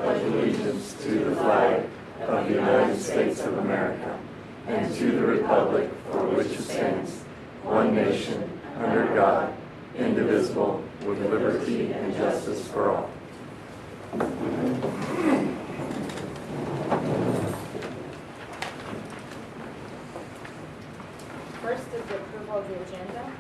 pledge allegiance to the flag of the United States of America and to the republic for which it stands, one nation, under God, indivisible, with liberty and justice for all. First is the approval of the agenda.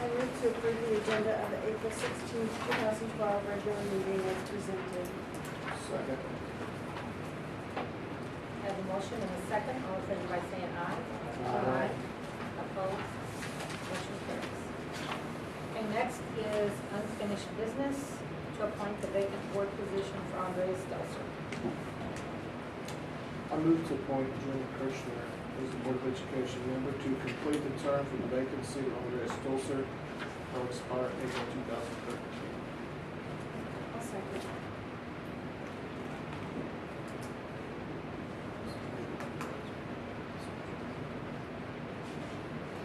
I move to approve the agenda of the April 16th, 2012 regular meeting as presented. Second. I have a motion and a second. All in favor by saying aye. Aye. Opposed? Motion carries. Okay, next is unfinished business to appoint the vacant board position for Andrea Stelzer. I move to appoint Jim Kirchner as the Board of Education member to complete the term for the vacancy of Andrea Stolzer will expire April 2013. I'll second.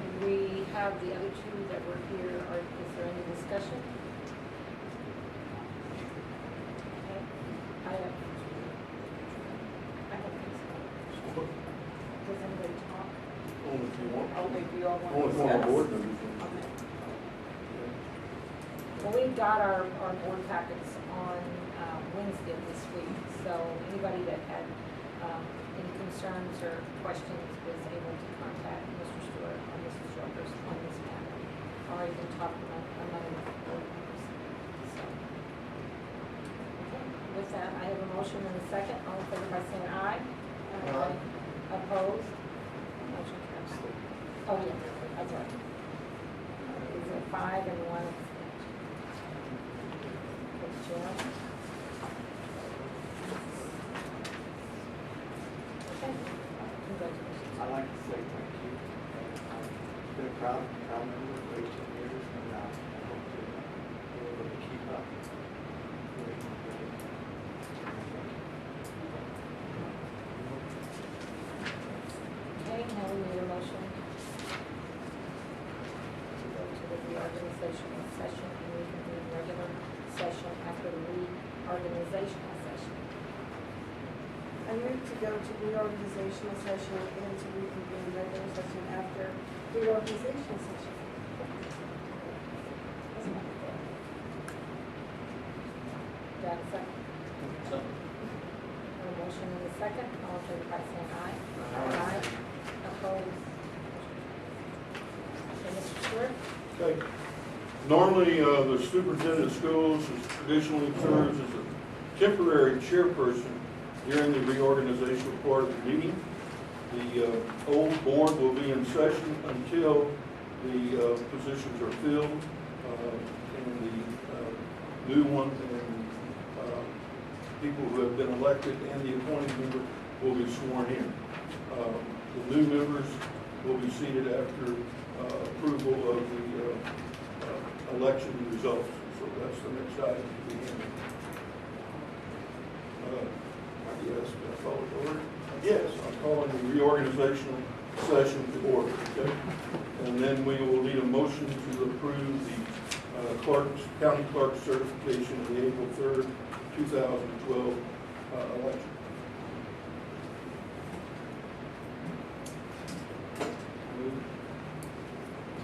And we have the other two that were here. Is there any discussion? Okay. I don't think so. Does anybody talk? Only if you want. Oh, maybe you all want to Only discuss? former board members. Okay. Well, we've got our board packets on Wednesday this week, so anybody that had any concerns or questions was able to contact Mr. Stewart or Mrs. Jokers on this matter, or even talk among board members. So, okay. With that, I have a motion and a second. All in favor by saying aye. Aye. Opposed? Motion carries. Oh, yeah, that's right. Is it 5 and 1? Jim? Okay. Congratulations. I'd like to say thank you. I've been a proud member for 18 years, and I hope to be able to keep up. Okay, now we need a motion to go to the reorganizational session and reconvene regular session after the reorganizational session. I move to go to reorganizational session and to reconvene regular session after reorganizational session. That's not fair. Do I have a second? A motion and a second. All in favor by saying aye. Aye. Opposed? Okay, Mr. Stewart? Okay. Normally, the superintendent of schools traditionally serves as a temporary chairperson during the reorganizational part of the meeting. The old board will be in session until the positions are filled and the new one and people who have been elected and the appointed member will be sworn in. The new members will be seated after approval of the election results. So that's the next item to be handled. Yes, can I follow the order? Yes, I'm calling the reorganizational session to order, okay? And then we will need a motion to approve the county clerk certification of the April 3rd, 2012 election. Move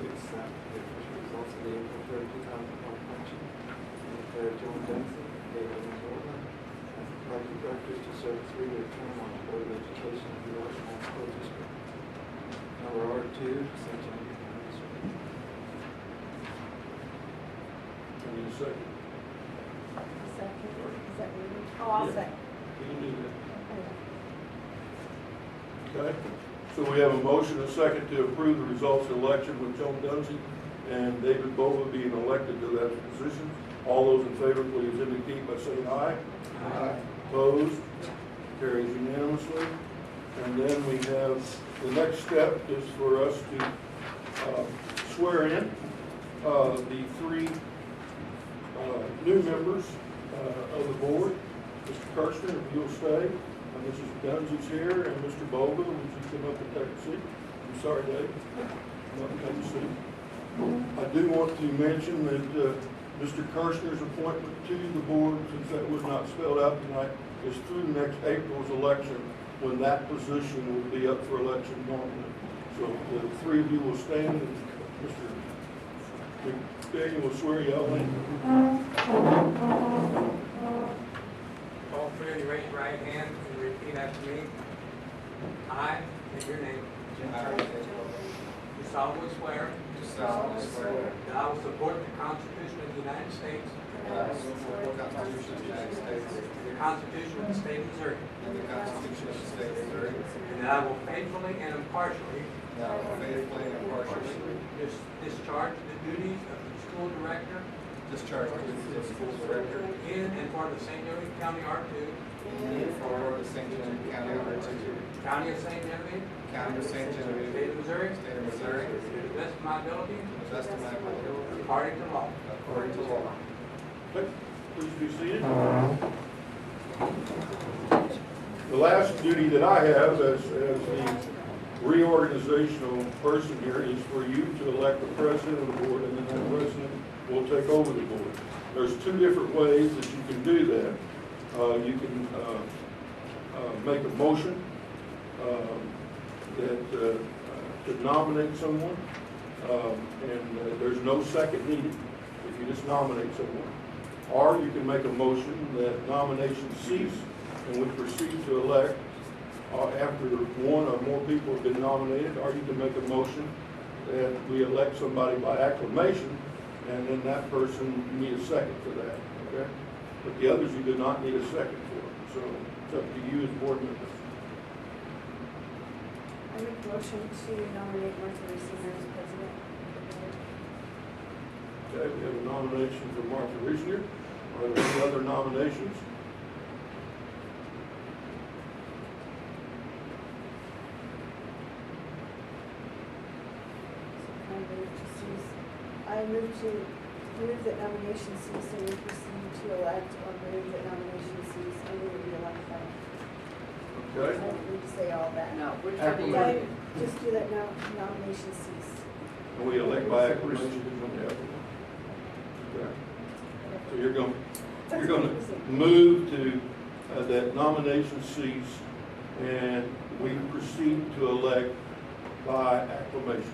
to accept the official results of the April 3rd, 2012 election and declare Joan Benson, David Mazzola, as the clerk of directors to serve a 3-year term on the Board of Education of the Washington School District. Number R2, Section 8. I need a second. Second. Is that you? Oh, I'll Yeah. second. You can do that. Okay. Okay, so we have a motion and a second to approve the results of the election with Joan Dunsey and David Bova being elected to that position. All those in favor, please indicate by saying aye. Aye. Opposed? Carries unanimously. And then we have, the next step is for us to swear in the 3 new members of the board. Mr. Kirchner, if you'll stay, and Mrs. Dunsey's here, and Mr. Bova, would you come up and take a seat? I'm sorry, Dave. Come up and take a seat. I do want to mention that Mr. Kirshner's appointment to the board, since that was not spelled out tonight, is through next April's election, when that position will be up for election normally. So the three of you will stand, and Mr. McDaniel will swear y'all in. All three of you raise your right hand and repeat after me. I, in your name, do solemnly swear that I will support the Constitution of the United States, the Constitution of the State of Missouri, and that I will faithfully and impartially discharge the duties of the school director in and for the St. Genevieve County R2, County of St. Genevieve, State of Missouri, to the best of my ability, according to law. Okay, please be seated. The last duty that I have as the reorganizational person here is for you to elect the president of the board, and then that president will take over the board. There's two different ways that you can do that. You can make a motion to nominate someone, and there's no second needed if you just nominate someone. Or you can make a motion that nominations cease and we proceed to elect after one or more people have been nominated, or you can make a motion that we elect somebody by acclamation, and then that person, you need a second for that, okay? But the others, you do not need a second for. So it's up to you as board members. I make a motion to nominate Martha Reesinger as president of the board. Okay, we have a nomination for Martha Reesinger. Are there any other nominations? I move that nomination cease and we proceed to elect, or move that nomination cease and we will be elected. I Okay. don't need to say all that. No, we're Acclamation. Just do that now, nomination cease. And we elect by acclamation. Okay. So you're going to move to that nomination cease, and we proceed to elect by acclamation.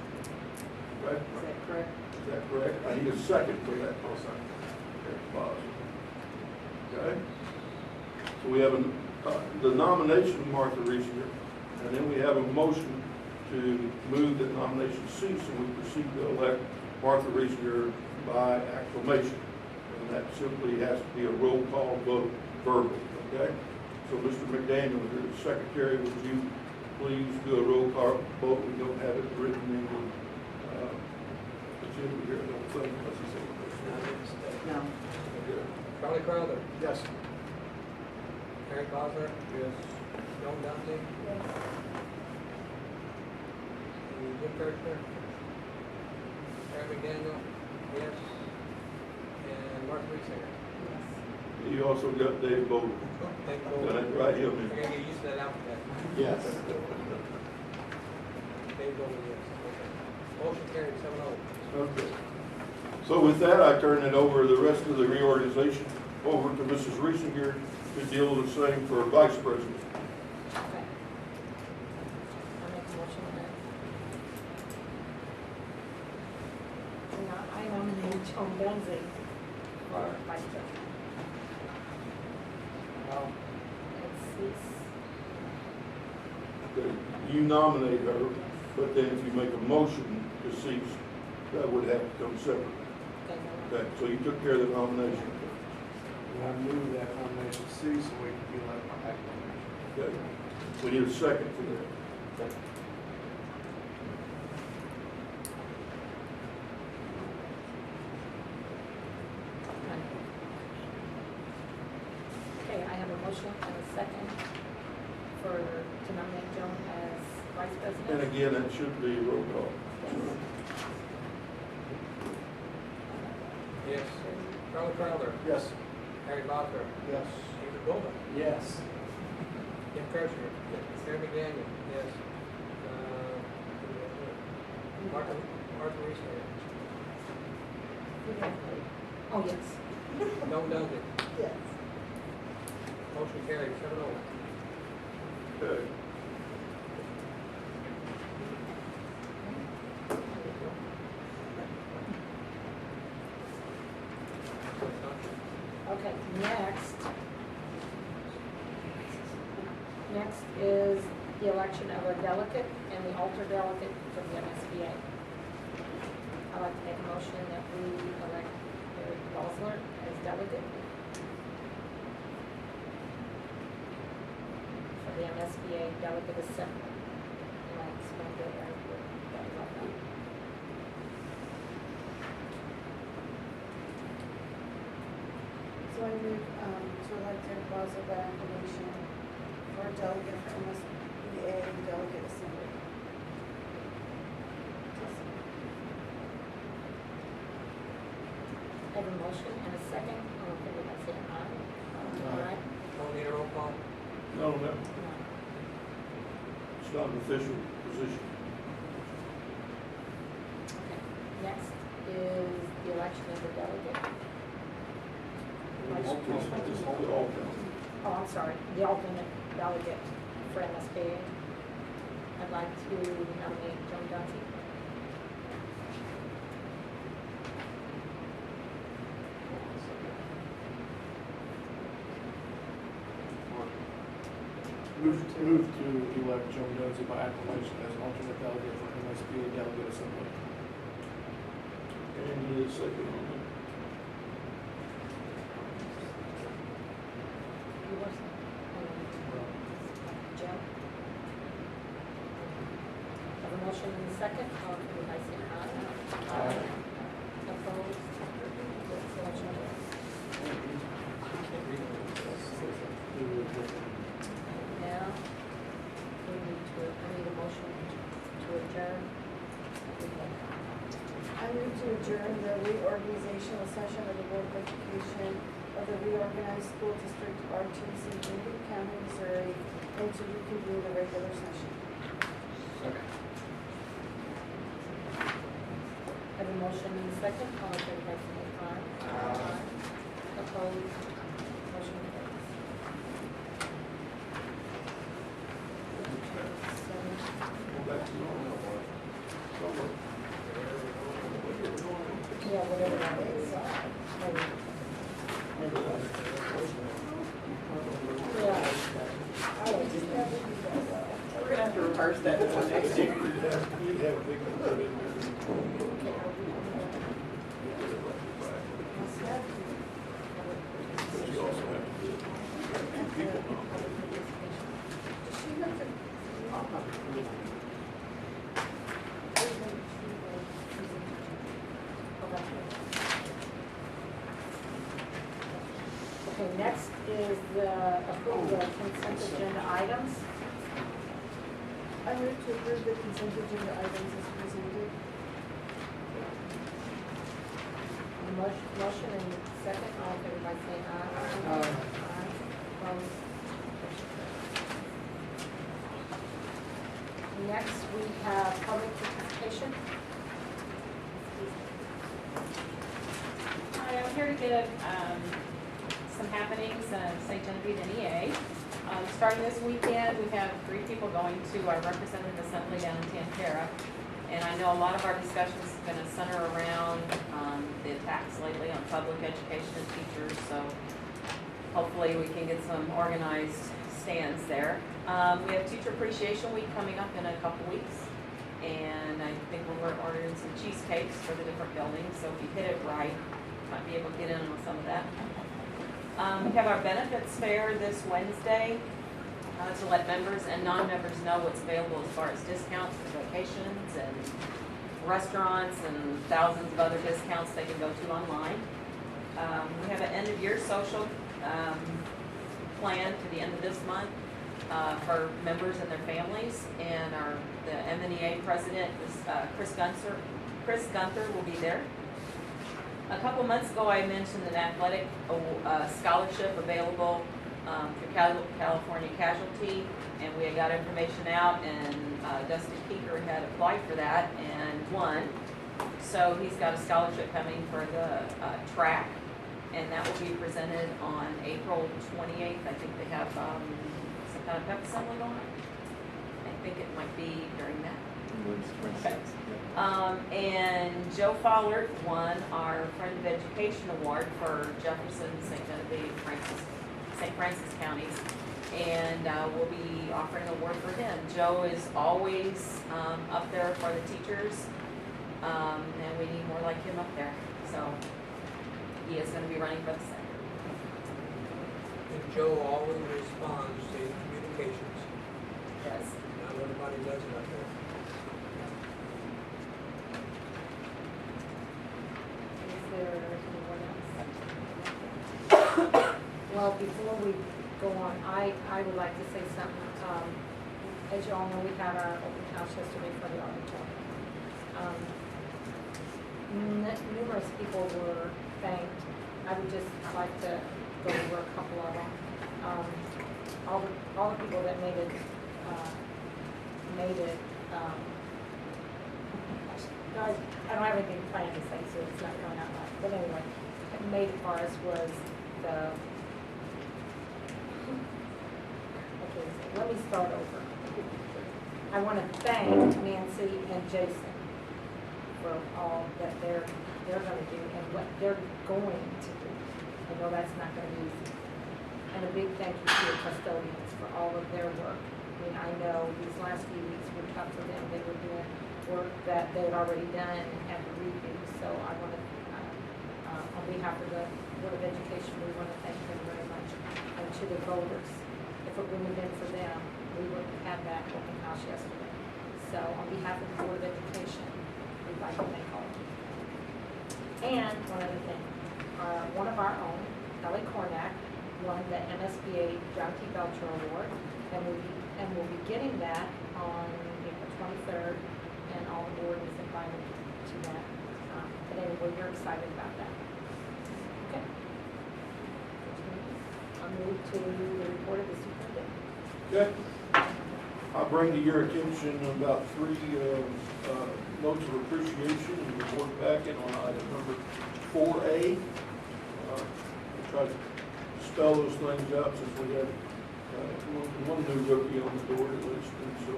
Okay? Is that correct? Is that correct? I need a second for that. Okay, pause. Okay? So we have the nomination of Martha Reesinger, and then we have a motion to move that nomination cease, and we proceed to elect Martha Reesinger by acclamation. And that simply has to be a roll call vote verbal, okay? So Mr. McDaniel, your secretary, would you please do a roll call vote? We don't have it written in the agenda here, I don't think. No. Okay. Charlie Crowther, Yes. Eric Bosler, Yes. Joan Dante, Yes. and Jim Kirchner, Terry McDaniel, yes, and Martha Reesinger. You also got Dave Bowler. Thank you. Got it right here, You're man. gonna get used to that alphabet. Yes. Dave Bowler, yes. Okay. Motion carried 7-0. Okay. So with that, I turn it over, the rest of the reorganization, over to Mrs. Reesinger to deal with the same for vice president. Okay. I make a motion that. I nominate Joan Dunsley for vice president. It's, Okay. You nominate her, but then if you make a motion to cease, that would have to come separately. Okay, so you took care of the nomination. And I move that nomination cease and we can be elected by acclamation. Okay. We need a second for that. okay, I have a motion and a second to nominate Joan as vice And president. again, that should be a roll call. Yes. Charlie Crowther, Yes. Harry Bosler, Yes. David Golden, Yes. Jim Kirchner, Terry McDaniel, yes. Martha Reesinger. Oh, yes. Joan Dunkett. Yes. Motion carried, 7-0. Okay. Okay, next is the election of a delegate and the alter delegate for the MSBA. I'd like to make a motion that we elect Eric Bosler as delegate for the MSBA Delegate Assembly. And I explained it earlier, that was all done. So I move to elect Eric Bosler by acclamation for delegate for MSBA Delegate Assembly. I have a motion and a second. All in favor, by saying aye. Aye. Don't need a roll call. No, it's not an official position. Okay, next is the election of the delegate. It's the alternate. Oh, I'm sorry, the alternate delegate for MSBA. I'd like to nominate Joan Dunkey. Move to elect Joan Dunsey by acclamation as alternate delegate for MSBA Delegate Assembly. And you need a second on that. You were Jim? Have a motion and a second. All in favor, by saying aye. Aye. Opposed? Motion carries. Now, I need a motion to adjourn. I move to adjourn the reorganizational session of the Board of Education of the reorganized school district R2C Lincoln County, Missouri, and to reconvene the regular session. I have a motion and a second. All in favor, by saying aye. Opposed? Motion carries. Go back to normal. Yeah, whatever that is. Yeah. I would just have to do that. We're gonna have to reverse that for next year. You'd have a big one put in there. Okay, I'll do that. But you also have to do it. People know. Does she have to? Okay, next is the approval of consent agenda items. I move to approve the consent agenda items as presented. A motion and second, all in favor by saying aye. Aye. Opposed? Next, we have public participation. Hi, I'm here to give some happenings in St. Genevieve NEA. Starting this weekend, we have 3 people going to our representative assembly down in Tantera. And I know a lot of our discussions is going to center around the attacks lately on public education and teachers. So hopefully we can get some organized stands there. We have Teacher Appreciation Week coming up in a couple weeks. And I think we're ordering some cheesecakes for the different buildings. So if you hit it right, you might be able to get in on some of that. We have our benefits fair this Wednesday to let members and non-members know what's available as far as discounts for vacations and restaurants and thousands of other discounts they can go to online. We have an end-of-year social plan to the end of this month for members and their families, and the MNEA president is Chris Gunther will be there. A couple months ago, I mentioned an athletic scholarship available for California Casualty, and we had got information out, and Dustin Keeker had applied for that and won. So he's got a scholarship coming for the track and that will be presented on April 28th. I think they have some kind of pep assembly going on. I think it might be during that. Okay. And Joe Fowler won our Friend of Education Award for Jefferson, St. Genevieve, St. Francis counties, and we'll be offering an award for him. Joe is always up there for the teachers, and we need more like him up there. So he is going to be running for the Senate. And Joe always responds to communications. Yes. Not everybody does it up there. Is there anyone else? Well, before we go on, I would like to say something. As you all know, we had our open house yesterday for the auditorium. Numerous people were thanked. I would just like to go over a couple of them. All the people that made it, guys, I don't have anything planned to say, so it's not going out loud. But anyway, made it for us was the, okay, so let me start over. I want to thank Nancy and Jason for all that they're going to do and what they're going to do. I know that's not going to be easy. And a big thank you to your custodians for all of their work. I mean, I know these last few weeks were tough for them. They were doing work that they had already done and had to redo. So I want to, on behalf of the Board of Education, we want to thank them very much. And to the voters, if it wouldn't have been for them, we wouldn't have had that open house yesterday. So on behalf of the Board of Education, we'd like to thank all of you. And one other thing, one of our own, Kelly Cornack, won the MSBA John T. Belcher Award, and we'll be getting that on April 23rd, and all the board is invited to that. But anyway, we're excited about that. Okay. I'll move to the report of the superintendent. Okay. I'll bring to your attention about three notes of appreciation in the board packet on item number 4A. We'll try to spell those things out since we have one new rookie on the board at least, and so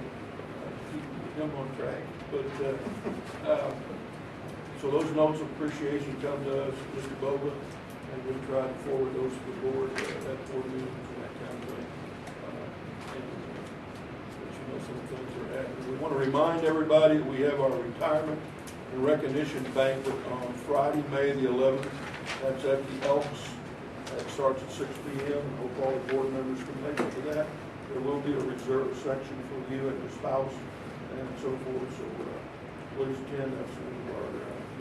keep him on track. But so those notes of appreciation come to us, Mr. Boba, and we try to forward those to the board at board meetings and that kind of thing. Some things are happening. We want to remind everybody that we have our retirement and recognition banquet on Friday, May the 11th. That's at the Elks. That starts at 6 p.m. Hope all the board members can make it to that. There will be a reserved section for you and your spouse and so forth. So please attend. That's one of our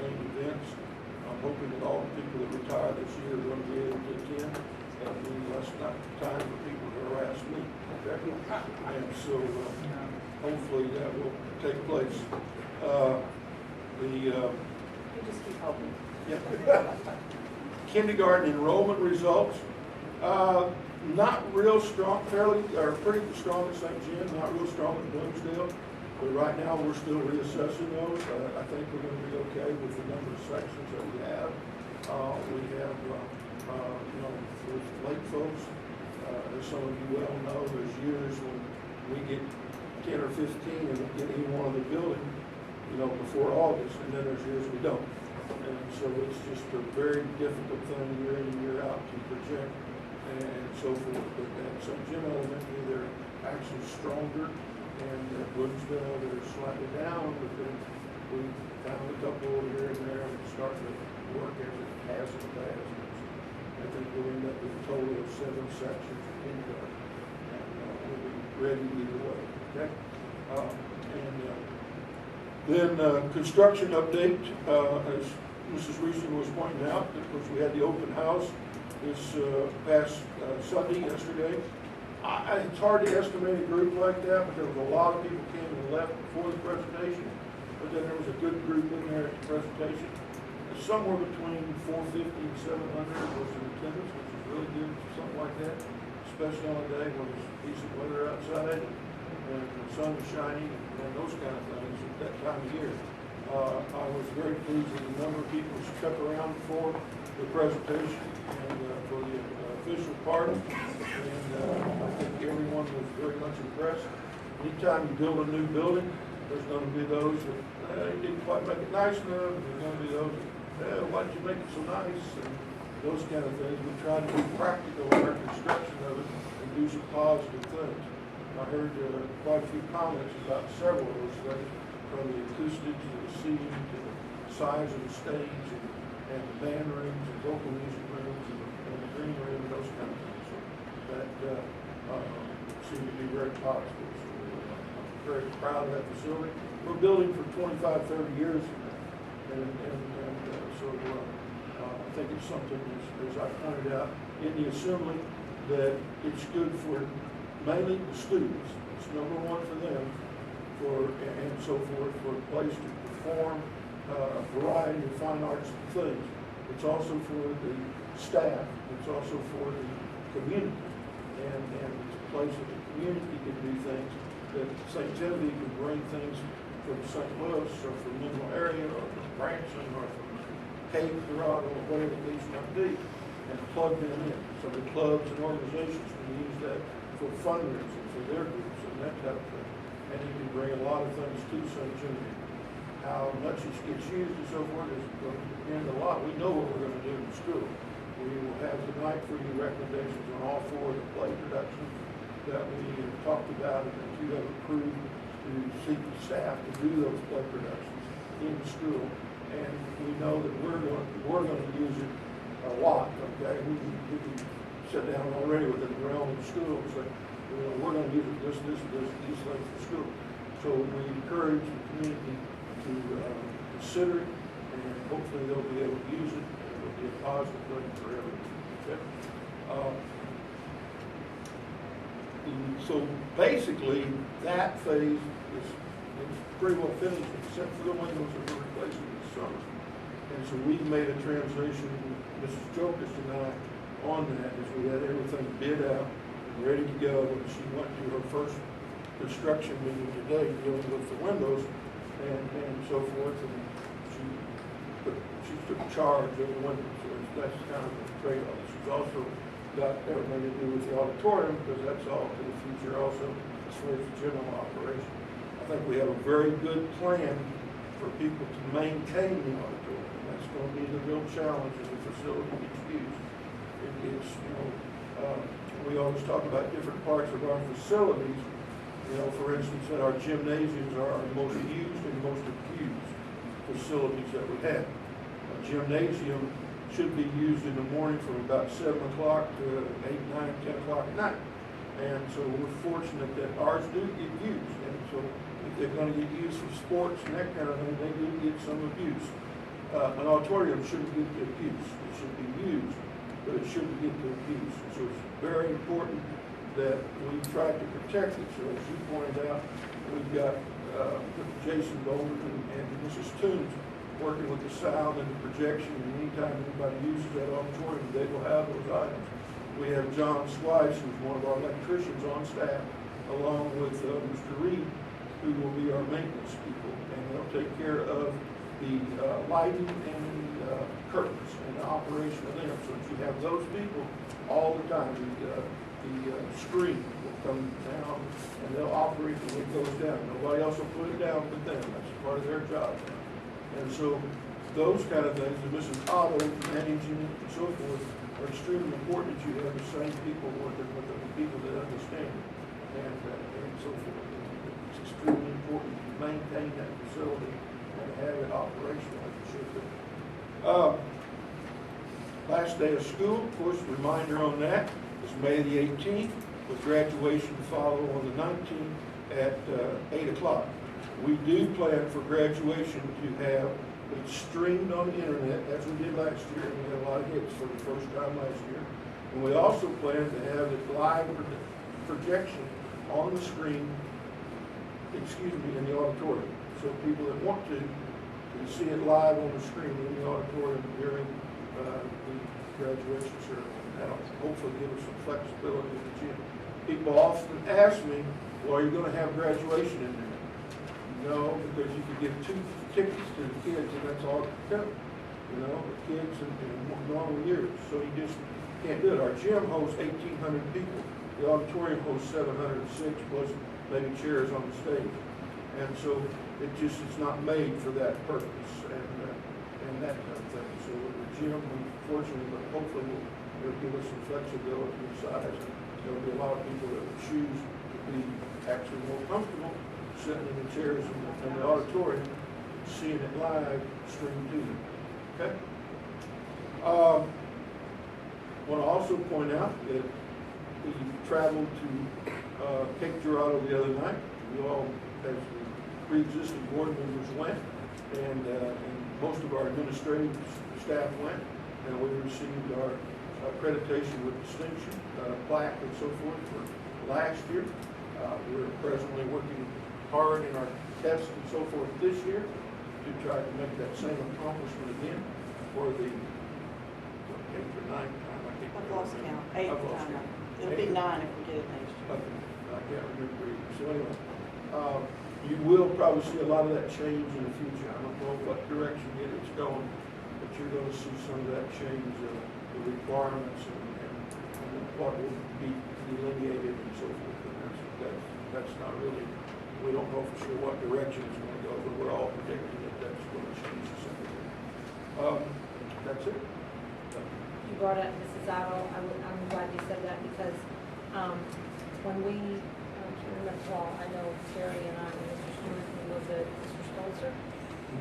main events. I'm hoping that all the people that retire this year are going to be able to attend. That means that's not time for people to harass me. Okay? And so hopefully that will take place. You just keep hoping. Yeah. Kindergarten enrollment results, not real strong, pretty strong at St. Jim, not real strong at Bloomsdale. But right now we're still reassessing those. I think we're going to be okay with the number of sections that we have. We have, with lake folks, as some of you well know, there's years when we get 10 or 15 and we get any one of the building, before August, and then there's years we don't. And so it's just a very difficult thing year in and year out to project and so forth. But at St. Jim Elementary, they're actually stronger, and at Bloomsdale, they're slightly down, but then we found a couple here and there and starting to work as it has in the past. I think we'll end up with a total of 7 sections of kindergarten, and we'll be ready either way. Okay? Then construction update, as Mrs. Reeson was pointing out, of course we had the open house this past Sunday, yesterday. It's hard to estimate a group like that, but there was a lot of people came and left before the presentation, but then there was a good group in there at the presentation. Somewhere between 450 and 700 was in attendance, which is really good for something like that, especially on a day when there's decent weather outside and the sun is shining and those kind of things at that time of year. I was very pleased with the number of people who stuck around for the presentation and for the official part. And I think everyone was very much impressed. Anytime you build a new building, there's going to be those that you didn't quite make it nice enough. There's going to be those that, why'd you make it so nice? And those kind of things. We try to be practical in our construction of it and do some positive things. I heard quite a few comments about several of those things, from the acoustics to the seating to the size of the stage and the band rooms and vocal music rooms and the green room and those kind of things. So that seemed to be very positive. So I'm very proud of that facility. We're building for 25, 30 years and so I think it's something, as I pointed out in the assembly, that it's good for mainly the students. It's number one for them, and so forth, for a place to perform a variety of fine arts things. It's also for the staff. It's also for the community, and it's a place that the community can do things, that St. Genevieve can bring things from St. Louis or from Mineral area or from Branson or from Cape Dorado or whatever the case might be, and plug them in. So the clubs and organizations can use that for fundraising for their groups and that type of thing. And you can bring a lot of things to St. Genevieve. How much it gets used and so forth is going to depend a lot. We know what we're going to do in school. We will have tonight for you recommendations on all four of the play productions that we have talked about and that you have approved to seek the staff to do those play productions in the school. And we know that we're going to use it a lot. Okay, we can sit down already within the realm of the school and say, we're going to use it these things for school. So we encourage the community to consider it, and hopefully they'll be able to use it, and it'll be a positive thing for everyone. Okay? So basically, that phase is pretty well finished, except for the windows that we're replacing this summer. And so we've made a transition, Mrs. Jokas and I, on that, as we had everything bid out and ready to go. And she went to her first construction meeting today dealing with the windows and so forth. And she took charge of the windows. So that's kind of a trade-off. She's also got everything to do with the auditorium, because that's all to the future also as far as the general operation. I think we have a very good plan for people to maintain the auditorium. That's going to be the real challenge as the facility gets used. We always talk about different parts of our facilities. For instance, that our gymnasiums are our most used and most abused facilities that we have. A gymnasium should be used in the morning from about 7 o'clock to 8, 9, 10 o'clock at night. And so we're fortunate that ours do get used. And so if they're going to get used for sports and that kind of thing, they do get some abuse. An auditorium shouldn't get to abuse. It should be used, but it shouldn't get to abuse. So it's very important that we try to protect it. So as you pointed out, we've got Jason Golden and Mrs. Toombs working with the sound and the projection, and anytime anybody uses that auditorium, they will have those items. We have John Swice, who's one of our electricians on staff, along with Mr. Reed, who will be our maintenance people, and they'll take care of the lighting and the curtains and the operation of them, so that you have those people all the time. The screen will come down, and they'll operate when it goes down. Nobody else will put it down but them. That's part of their job. And so those kind of things, and Mrs. Otto managing it and so forth, are extremely important that you have the same people working with them, the people that understand it, and so forth. It's extremely important to maintain that facility and have it operational as it should be. Last day of school, of course, reminder on that is May the 18th, with graduation to follow on the 19th at 8 o'clock. We do plan for graduation to have it streamed on the internet, as we did last year, and we had a lot of hits for the first time last year. And we also plan to have it live projection on the screen, in the auditorium. So people that want to can see it live on the screen in the auditorium during the graduation ceremony. That'll hopefully give us some flexibility in the gym. People often ask me, well, are you going to have graduation in there? No, because you could give 2 tickets to the kids and that's all it could cover, you know, the kids in normal years. So you just can't do it. Our gym hosts 1,800 people. The auditorium hosts 706 plus maybe chairs on the stage. And so it's not made for that purpose and that kind of thing. So the gym, unfortunately, but hopefully will give us some flexibility in size. And there'll be a lot of people that will choose to be actually more comfortable sitting in the chairs in the auditorium, seeing it live streamed to you. Okay? Want to also point out that we traveled to Cape Girardeau the other night. We all, as the pre-existing board members, went, and most of our administrative staff went, and we received our accreditation with distinction, plaque and so forth for last year. We're presently working hard in our tests and so forth this year to try to make that same accomplishment again for the 8th or 9th time. I can't I've lost remember. count. 8th I've lost time. count. It'll be 9 if we get it next year. Okay. I can't remember either. So anyway, you will probably see a lot of that change in the future. I don't know what direction yet it's going, but you're going to see some of that change, the requirements and what will be delineated and so forth. And that's not really, we don't know for sure what direction it's going to go, but we're all predicting that that's going to change to some degree. That's it. You brought up Mrs. Otto. I'm glad you said that because when we, I can't remember, well, I know Terry and I, and Mr. Stewart, and was it Mr. Stolzer?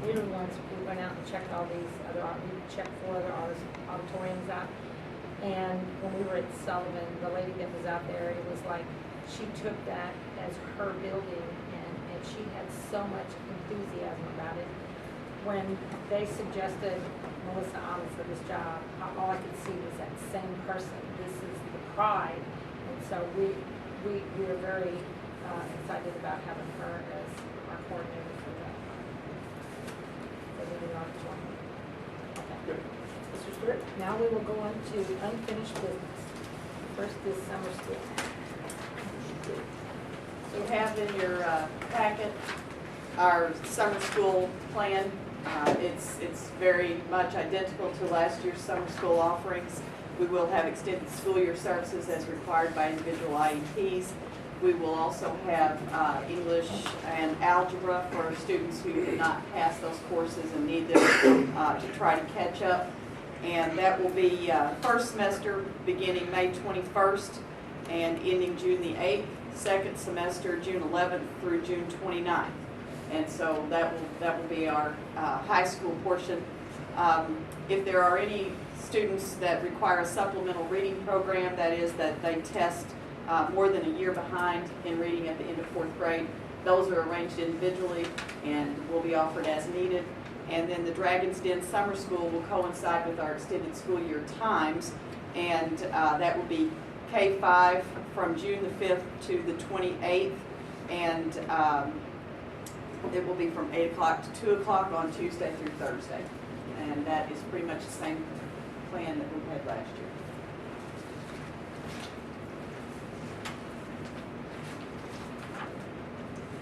We were the ones who went out and checked all these other, we checked 4 other auditoriums out. And when we were at Sullivan, the lady that was out there, it was like she took that as her building and she had so much enthusiasm about it. When they suggested Melissa Ahmed for this job, all I could see was that same person. This is the pride. And so we are very excited about having her as our coordinator for the new auditorium. Okay. Mr. Stewart, now we will go on to unfinished business. First is summer school. You have in your packet our summer school plan. It's very much identical to last year's summer school offerings. We will have extended school year services as required by individual IEPs. We will also have English and algebra for students who did not pass those courses and need them to try to catch up. And that will be first semester beginning May 21st and ending June the 8th. Second semester June 11th through June 29th. And so that will be our high school portion. If there are any students that require a supplemental reading program, that is that they test more than a year behind in reading at the end of 4th grade, those are arranged individually and will be offered as needed. And then the Dragon's Den Summer School will coincide with our extended school year times, and that will be K-5 from June the 5th to the 28th, and it will be from 8 o'clock to 2 o'clock on Tuesday through Thursday. And that is pretty much the same plan that we had last year.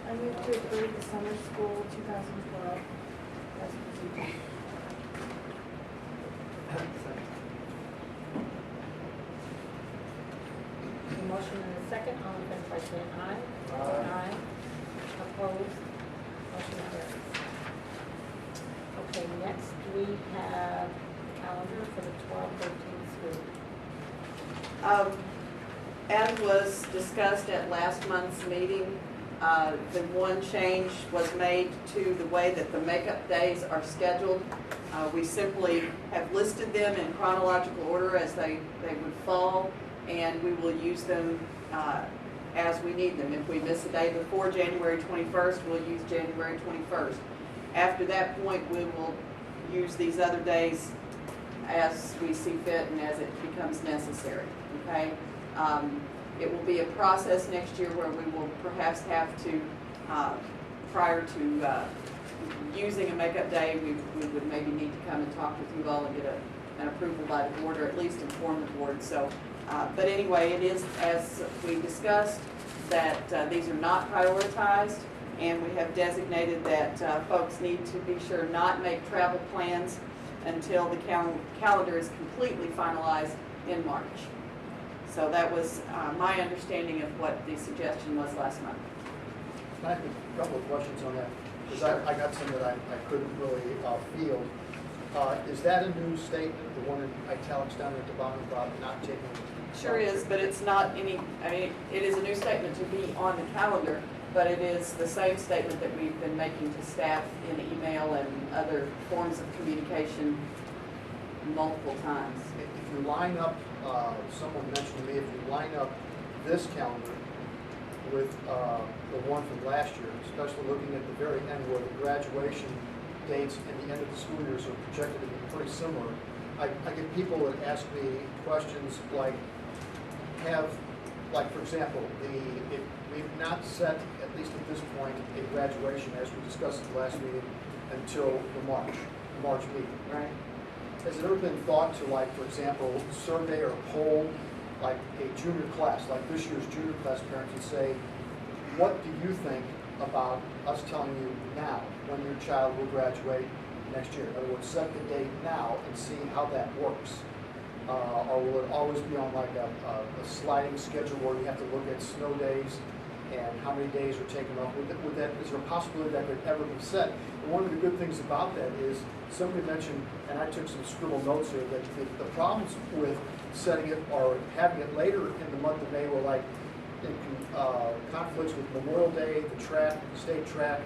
I move to approve the summer school 2012 as presented. A motion and a second, all in favor by saying aye. Aye. Opposed? Motion carries. Okay, next we have calendar for the 12-13 school. As was discussed at last month's meeting, the one change was made to the way that the makeup days are scheduled. We simply have listed them in chronological order as they would fall, and we will use them as we need them. If we miss a day before January 21st, we'll use January 21st. After that point, we will use these other days as we see fit and as it becomes necessary, okay? It will be a process next year where we will perhaps have to, prior to using a makeup day, we would maybe need to come and talk with you all and get an approval by the board, or at least inform the board. So, but anyway, it is, as we discussed, that these are not prioritized, And we have designated that folks need to be sure not make travel plans until the calendar is completely finalized in March. So that was my understanding of what the suggestion was last month. I have a couple of questions on that, because I got some that I couldn't really field. Is that a new statement, the one in italics down at the bottom about not taking? Sure is, but it's not any, I mean, it is a new statement to be on the calendar, but it is the same statement that we've been making to staff in email and other forms of communication multiple times. If you line up, someone mentioned to me, if you line up this calendar with the one from last year, especially looking at the very end where the graduation dates and the end of the school years are projected to be pretty similar, I get people that ask me questions like, for example, if we've not set, at least at this point, a graduation, as we discussed at the last meeting, until the March meeting. Right. Has it ever been thought to, like, for example, survey or poll, like a junior class, like this year's junior class parents, and say, what do you think about us telling you now when your child will graduate next year? In other words, set the date now and see how that works. Or will it always be on like a sliding schedule where you have to look at snow days and how many days are taken off? Is there a possibility that could ever be set? And one of the good things about that is somebody mentioned, and I took some scribble notes here, that the problems with setting it or having it later in the month of May were like in conflicts with Memorial Day, the track, state track,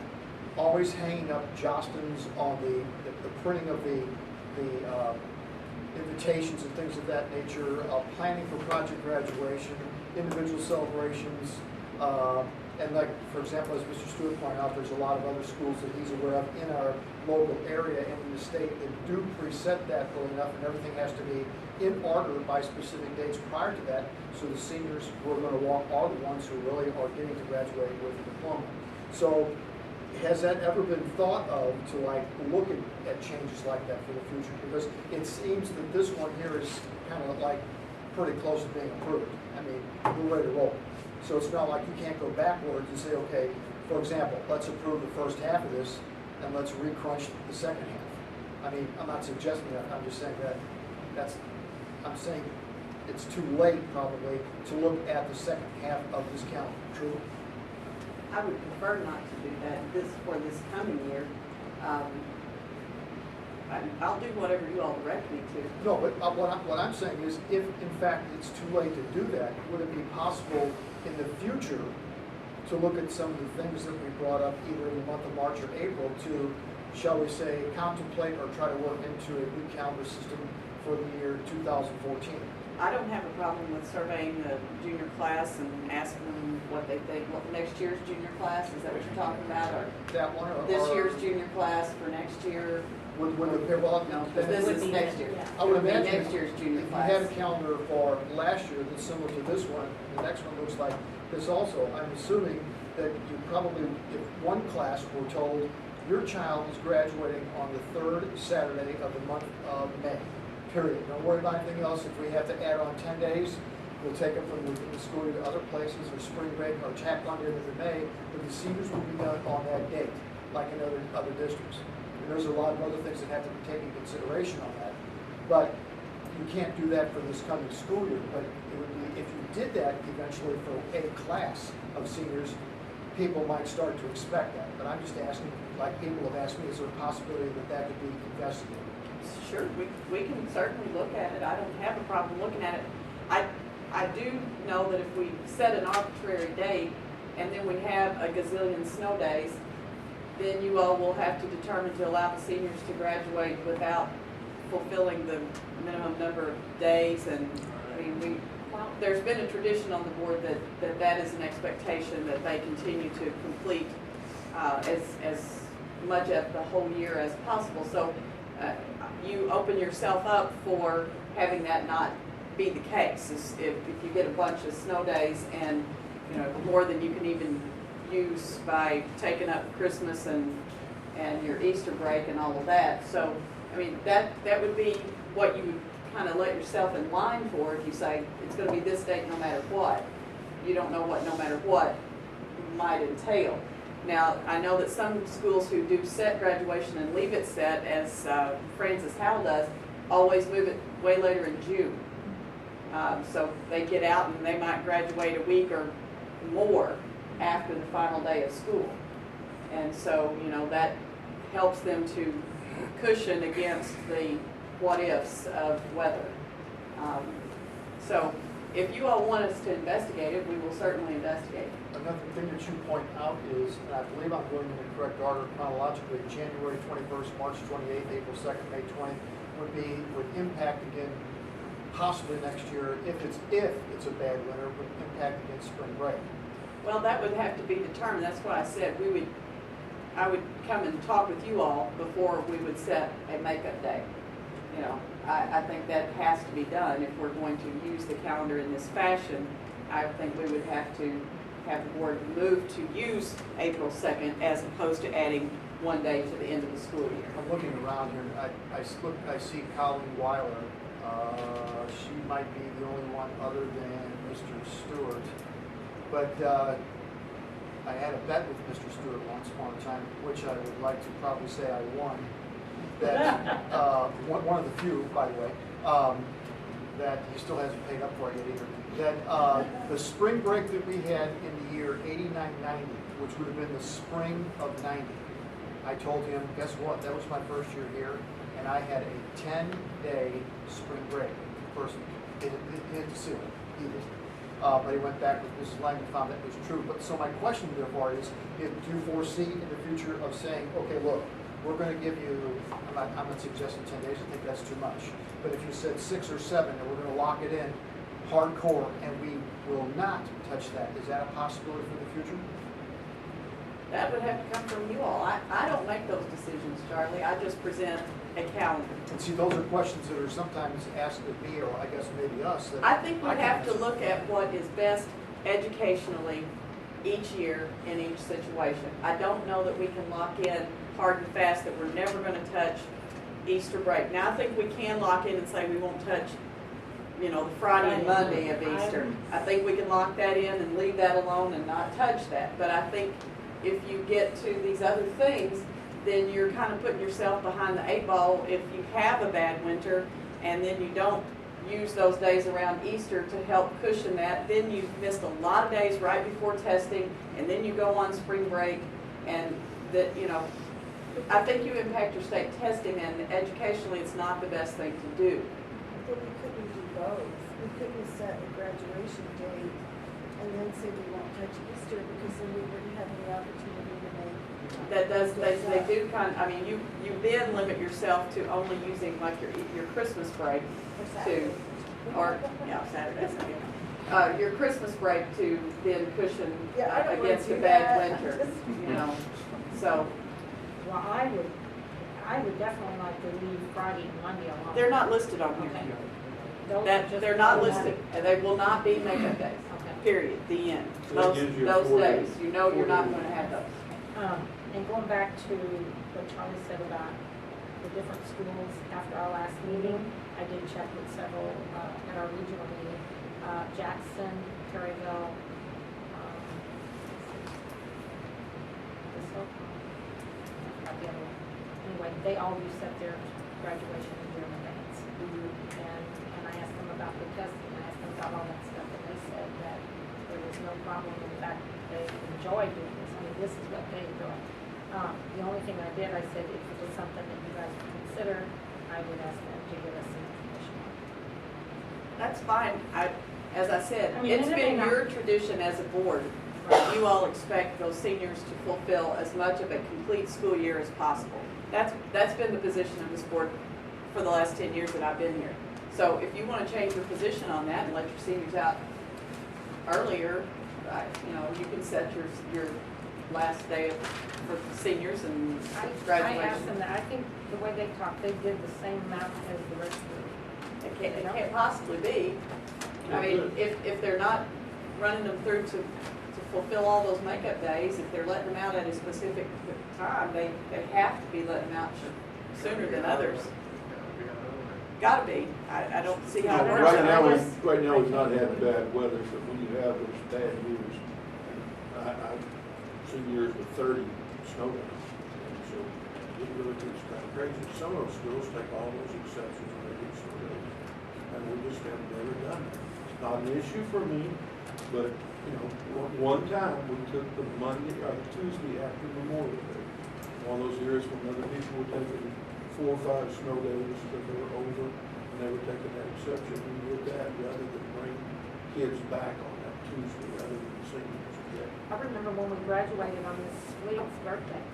always hanging up Jostens on the printing of the invitations and things of that nature, planning for project graduation, individual celebrations, and like, for example, as Mr. Stewart pointed out, there's a lot of other schools that he's aware of in our local area and in the state that do preset that early enough, and everything has to be in order by specific dates prior to that, so the seniors who are going to walk are the ones who really are getting to graduate with a diploma. So has that ever been thought of to like look at changes like that for the future? Because it seems that this one here is kind of like pretty close to being approved. I mean, we're ready to roll. So it's not like you can't go backwards and say, okay, for example, let's approve the first half of this and let's recrunch the second half. I mean, I'm not suggesting that, I'm just saying I'm saying it's too late probably to look at the second half of this calendar. True? I would prefer not to do that for this coming year. I'll do whatever you all direct me to. No, but what I'm saying is, if in fact it's too late to do that, would it be possible in the future to look at some of the things that we brought up either in the month of March or April to, shall we say, contemplate or try to work into a new calendar system for the year 2014? I don't have a problem with surveying the junior class and asking them what they think. What, next year's junior class, is that what you're talking about? Or that one, or this year's junior class for next year? Would appear, well, No, because this is next year. I would It be imagine next year's junior if class. you had a calendar for last year that's similar to this one, the next one looks like this also. I'm assuming that you probably, if one class were told, your child is graduating on the third Saturday of the month of May, period. Don't worry about anything else. If we have to add on 10 days, we'll take it from the school year to other places, or spring break, or tack on into the May, but the seniors will be done on that date, like in other districts. And there's a lot of other things that have to be taken into consideration on that. But you can't do that for this coming school year, but it would be, if you did that eventually for a class of seniors, people might start to expect that. But I'm just asking, like people have asked me, is there a possibility that that could be investigated? Sure, we can certainly look at it. I don't have a problem looking at it. I do know that if we set an arbitrary date and then we have a gazillion snow days, then you all will have to determine to allow the seniors to graduate without fulfilling the minimum number of days. And I mean, there's been a tradition on the board that is an expectation that they continue to complete as much of the whole year as possible. So you open yourself up for having that not be the case. If you get a bunch of snow days and more than you can even use by taking up Christmas and your Easter break and all of that. So I mean that would be what you would kind of let yourself in line for if you say it's going to be this date no matter what. You don't know what no matter what might entail. Now, I know that some schools who do set graduation and leave it set, as Francis Howell does, always move it way later in June. So they get out and they might graduate a week or more after the final day of school. And so, you know, that helps them to cushion against the what-ifs of weather. So if you all want us to investigate it, we will certainly investigate it. Another thing that you point out is, and I believe I'm going in the correct order chronologically, January 21st, March 28th, April 2nd, May 20th would impact again, possibly next year, if it's a bad winter, would impact against spring break. Well, that would have to be determined. That's why I said I would come and talk with you all before we would set a makeup day. You know, I think that has to be done. If we're going to use the calendar in this fashion, I think we would have to have the board move to use April 2nd as opposed to adding one day to the end of the school year. I'm looking around here, and I see Colleen Weiler. She might be the only one other than Mr. Stewart. But I had a bet with Mr. Stewart once upon a time, which I would like to probably say I won. That one of the few, by the way, that he still hasn't paid up for yet either. That the spring break that we had in the year 89-90, which would have been the spring of 90, I told him, guess what? That was my first year here, and I had a 10-day spring break. First, it hit the ceiling. He did. But he went back with Mrs. Lang and found that was true. But so my question therefore is, do you foresee in the future of saying, okay, look, we're going to give you, I'm not suggesting 10 days, I think that's too much. But if you said 6 or 7, and we're going to lock it in hardcore, and we will not touch that, is that a possibility for the future? That would have to come from you all. I don't make those decisions, Charlie. I just present a calendar. And see, those are questions that are sometimes asked of me, or I guess maybe us. That I think we can have to answer. look at what is best educationally each year in each situation. I don't know that we can lock in hard and fast that we're never going to touch Easter break. Now, I think we can lock in and say we won't touch, you know, the Friday and Monday of Easter. I think we can lock that in and leave that alone and not touch that. But I think if you get to these other things, then you're kind of putting yourself behind the 8 ball if you have a bad winter and then you don't use those days around Easter to help cushion that. Then you've missed a lot of days right before testing, and then you go on spring break, and that, you know, I think you impact your state testing, and educationally it's not the best thing to do. But we couldn't do both. We couldn't set a graduation date and then say we won't touch Easter, because then we wouldn't have the opportunity to make. That does, they do kind of, I mean, you then limit yourself to only using like your Christmas break to, or, yeah, Saturday, Sunday. Your Christmas break to then cushion Yeah, I don't wanna against do a bad that. winter, you know, so. Well, I would definitely like to leave Friday and Monday alone. They're not listed on here. Okay. Those are That, just they're not automatic. listed, and they will not be makeup days, Okay. period, the end. So that gives you Those 4 days, days. you know you're 4 not days. going to have those. And going back to what Charlie said about the different schools after our last meeting, I did check with several at our regional meeting. Jackson, Perryville, I forgot the other one. Anyway, they all reset their graduation a year in advance. And I asked them about the testing, I asked them about all that stuff, and they said that there was no problem. In fact, they enjoy doing this. I mean, this is what they enjoy. The only thing I did, I said if it was something that you guys would consider, I would ask them to give us some information on. That's fine. As I said, I mean, it's and it been may not- your tradition as a board. You all expect those seniors to fulfill as much of a complete school year as possible. That's been the position of this board for the last 10 years that I've been here. So if you want to change your position on that and let your seniors out earlier, you know, you can set your last day for seniors and I graduation. asked them that, I think the way they talked, they did the same amount as the rest of It can't possibly be. I mean, if they're not running them through to fulfill all those makeup days, if they're letting them out at a specific time, they have to be letting them out sooner than others. Gotta be. I don't see how it works. Right now, I guess- right now, we've not had bad weather, so when you have those bad years, I seniors with 30 snow days. And so it really gets kind of crazy. Some of those schools take all those exceptions when they do snow days. And we just have never done it. It's not an issue for me, but, you know, one time we took the Monday or the Tuesday after Memorial Day. One of those years when other people were taking 4 or 5 snow days because they were over and they were taking that exception. We did that rather than bring kids back on that Tuesday rather than the seniors. Yeah. I remember when we graduated on Miss Williams' birthday,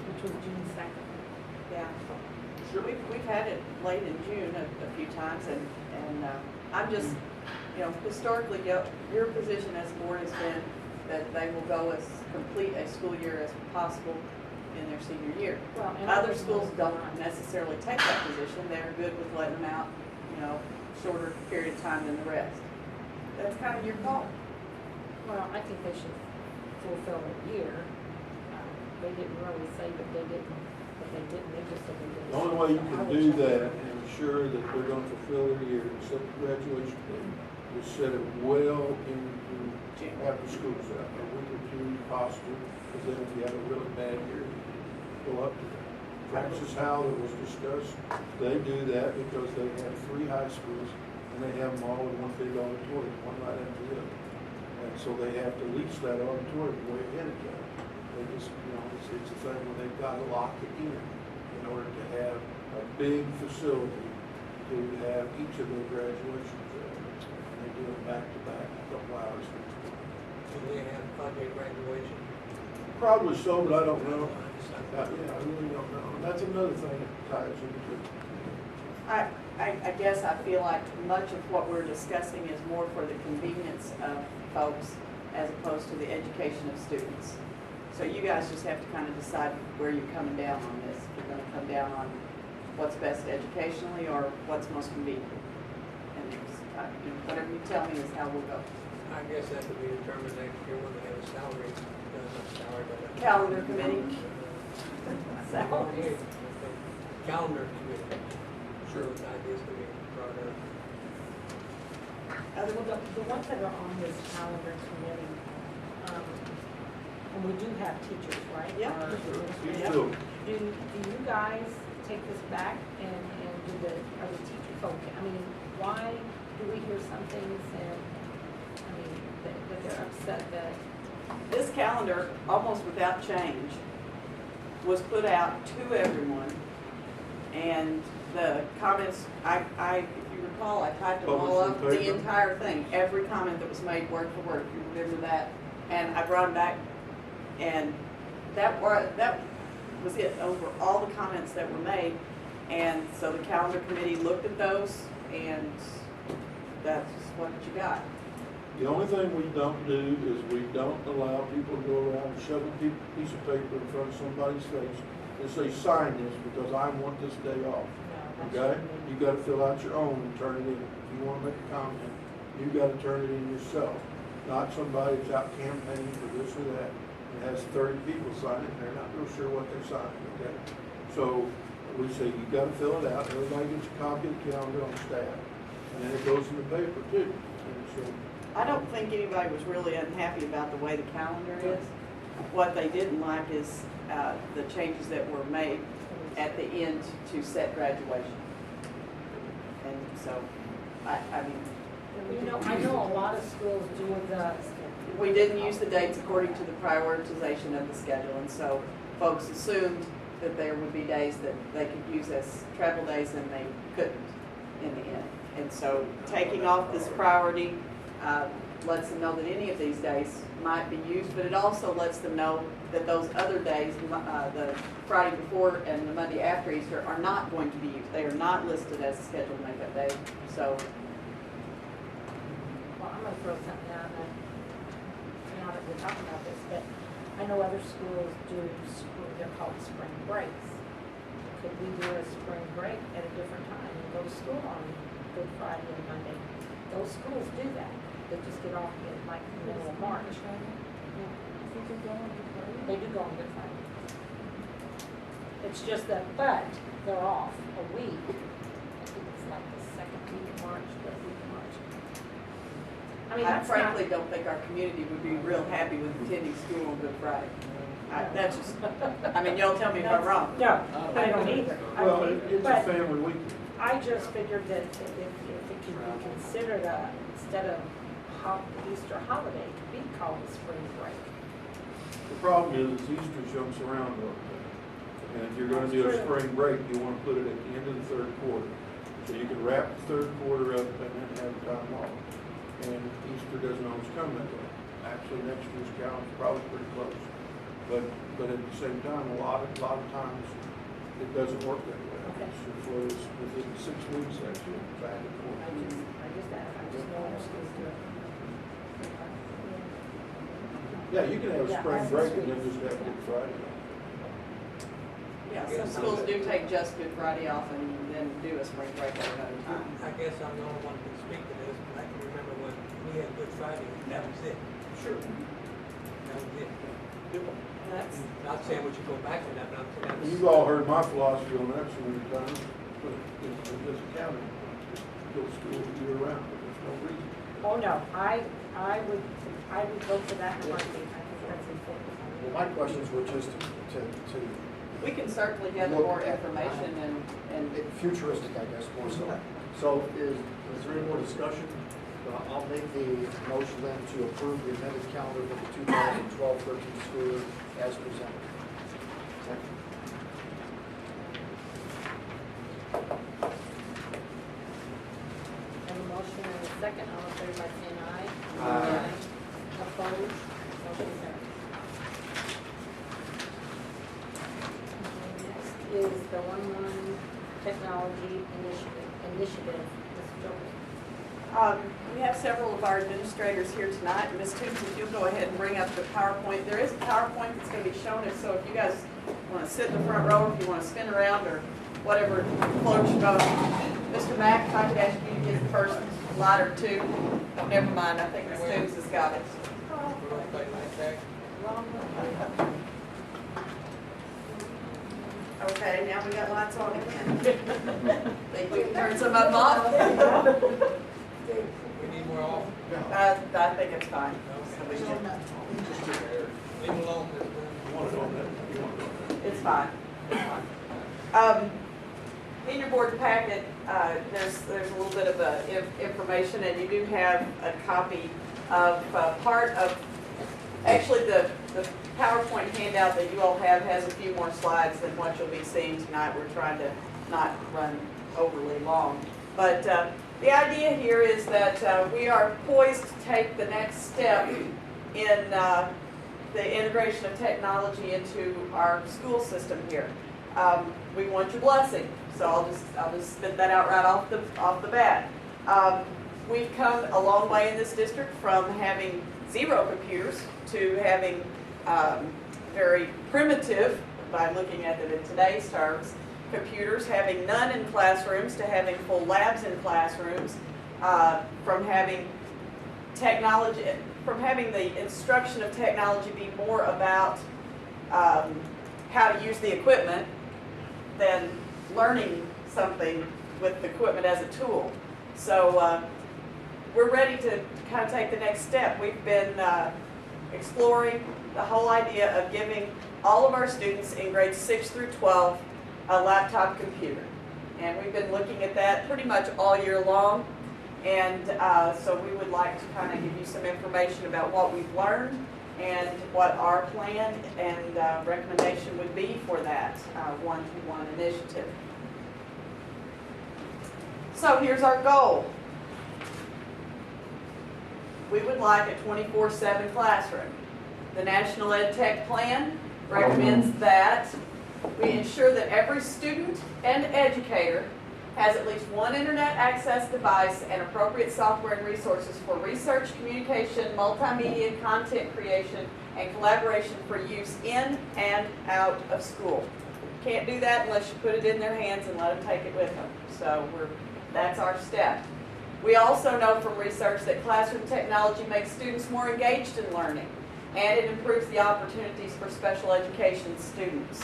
which was June 2nd. Yeah. Sure. We've had it late in June a few times, and I'm just, you know, historically, your position as a board has been that they will go as complete a school year as possible in their senior year. Well, and Other schools don't necessarily take that position. They're good with letting them out, you know, shorter period of time than the rest. That's kind of your call. Well, I think they should fulfill their year. They didn't really say that they didn't, but they didn't, they just said they didn't. The only way you can do that and ensure that they're going to fulfill their year and set the graduation date is set it well into after school's out, a week or two possible, because then if you have a really bad year, you can go up to that. Francis Howell that was discussed, they do that because they have 3 high schools and they have them all in one big auditorium, one right after the other. And so they have to lease that auditorium way ahead of time. They just, you know, it's a thing where they've got to lock it in order to have a big facility to have each of their graduations there. And they do them back to back, a couple hours. Do they have project graduation? Probably so, but I don't know. Yeah, I really don't know. And that's another thing that ties into it. I guess I feel like much of what we're discussing is more for the convenience of folks as opposed to the education of students. So you guys just have to kind of decide where you're coming down on this. If you're going to come down on what's best educationally or what's most convenient. And whatever you tell me is how we'll go. I guess that would be determined next year when they have a salary, not salary, but a Calendar committee. Salary. Calendar committee. Sure. Those ideas can be brought up. Well, the ones that are on this calendar committee, and we do have teachers, right? Yeah. Or You administrators. do. Do you guys take this back and are the teachers okay? I mean, why do we hear some things and, I mean, that they're upset that, This calendar, almost without change, was put out to everyone. And the comments, if you recall, I typed them all up, Published in the paper? entire thing, every comment that was made word for word, if you remember that. And I brought them back, and that was it, over all the comments that were made. And so the calendar committee looked at those, and that's what you got. The only thing we don't do is we don't allow people to go around and shove a piece of paper in front of somebody's face and say, sign this because I want this day off. Okay? You gotta fill out your own and turn it in. If you wanna make a comment, you gotta turn it in yourself. Not somebody that's out campaigning for this or that and has 30 people sign it and they're not real sure what they're signing, okay? So we say you gotta fill it out. Everybody gets a copy of the calendar on staff. And then it goes in the paper too. And so, I don't think anybody was really unhappy about the way the calendar is. What they didn't like is the changes that were made at the end to set graduation. And so, I mean, you know, I know a lot of schools do the. we didn't use the dates according to the prioritization of the schedule. And so folks assumed that there would be days that they could use as travel days and they couldn't in the end. And so taking off this priority lets them know that any of these days might be used, but it also lets them know that those other days, the Friday before and the Monday after Easter, are not going to be used. They are not listed as a scheduled makeup day. So, Well, I'm gonna throw something out, and now that we're talking about this, but I know other schools do, they're called spring breaks. Could we do a spring break at a different time and go to school on Good Friday and Monday? Those schools do that. They just get off in like the middle of March. They do go on Good Friday. It's just that, but they're off a week. I think it's like the second week of March, third week of March. I mean, I that's not, frankly don't think our community would be real happy with attending school on Good Friday. That's just, I mean, y'all tell me if I'm wrong. no, I don't either. Well, it's a But family weekend. I just figured that if it could be considered instead of Easter holiday, it could be called a spring break. The problem is Easter jumps around a little bit. And if you're gonna do a spring break, you wanna put it at the end of the third quarter. So you can wrap the third quarter up and then have time off. And Easter doesn't always come that way. Actually, next year's calendar's probably pretty close. But at the same time, a lot of times, it doesn't work that way. Okay. It flows within 6 weeks, actually, back and forth. I just know our schools do it. Yeah, you can have a Yeah, spring that's break sweet. and then just have Good Friday. Yeah, some schools do take just Good Friday off and then do a spring break at another time. I guess I'm the only one who can speak to this, but I can remember when we had Good Friday, that was it. Sure. That was it. That's, Not saying we should go back to that, but I'm saying that was. You've all heard my philosophy on that so many times, but it's just accounting. Just go to school year round, but there's no reason. Oh, no, I would go for that in a heartbeat. I think that's important. Well, my questions were just to we can certainly gather more information and futuristic, I guess, more so. So is there any more discussion? I'll make the motion then to approve the amended calendar for the 2012-13 school year as presented. Have a motion and a second, all in favor by saying aye. Aye. Opposed, motion carries. Next is the 1-1 technology initiative, Ms. Jones. we have several of our administrators here tonight. Ms. Toombs, if you'll go ahead and bring up the PowerPoint. There is a PowerPoint that's going to be shown, so if you guys want to sit in the front row, if you want to spin around or whatever floats your boat. Mr. Mack, if I could ask you to get the first slide or two. Oh, never mind, I think Ms. Toombs has got it. We're gonna play like that. Okay, now we got lights on again. Think we can turn some of them off? We need more off. I think it's fine. Leave them alone, Mr. You want it on that? You want it on that? It's fine. It's fine. In your board packet, there's a little bit of information, and you do have a copy of part of, actually the PowerPoint handout that you all have has a few more slides than what you'll be seeing tonight. We're trying to not run overly long. But the idea here is that we are poised to take the next step in the integration of technology into our school system here. We want your blessing, so I'll just spit that out right off the bat. We've come a long way in this district from having 0 computers to having very primitive, by looking at it in today's terms, computers, having none in classrooms to having full labs in classrooms, from having technology, from having the instruction of technology be more about how to use the equipment than learning something with the equipment as a tool. So we're ready to kind of take the next step. We've been exploring the whole idea of giving all of our students in grades 6 through 12 a laptop computer. And we've been looking at that pretty much all year long. And so we would like to kind of give you some information about what we've learned and what our plan and recommendation would be for that one-to-one initiative. So here's our goal. We would like a 24/7 classroom. The National Ed Tech Plan recommends that we ensure that every student and educator has at least one internet access device and appropriate software and resources for research, communication, multimedia, content creation, and collaboration for use in and out of school. Can't do that unless you put it in their hands and let them take it with them. So that's our step. We also know from research that classroom technology makes students more engaged in learning, and it improves the opportunities for special education students.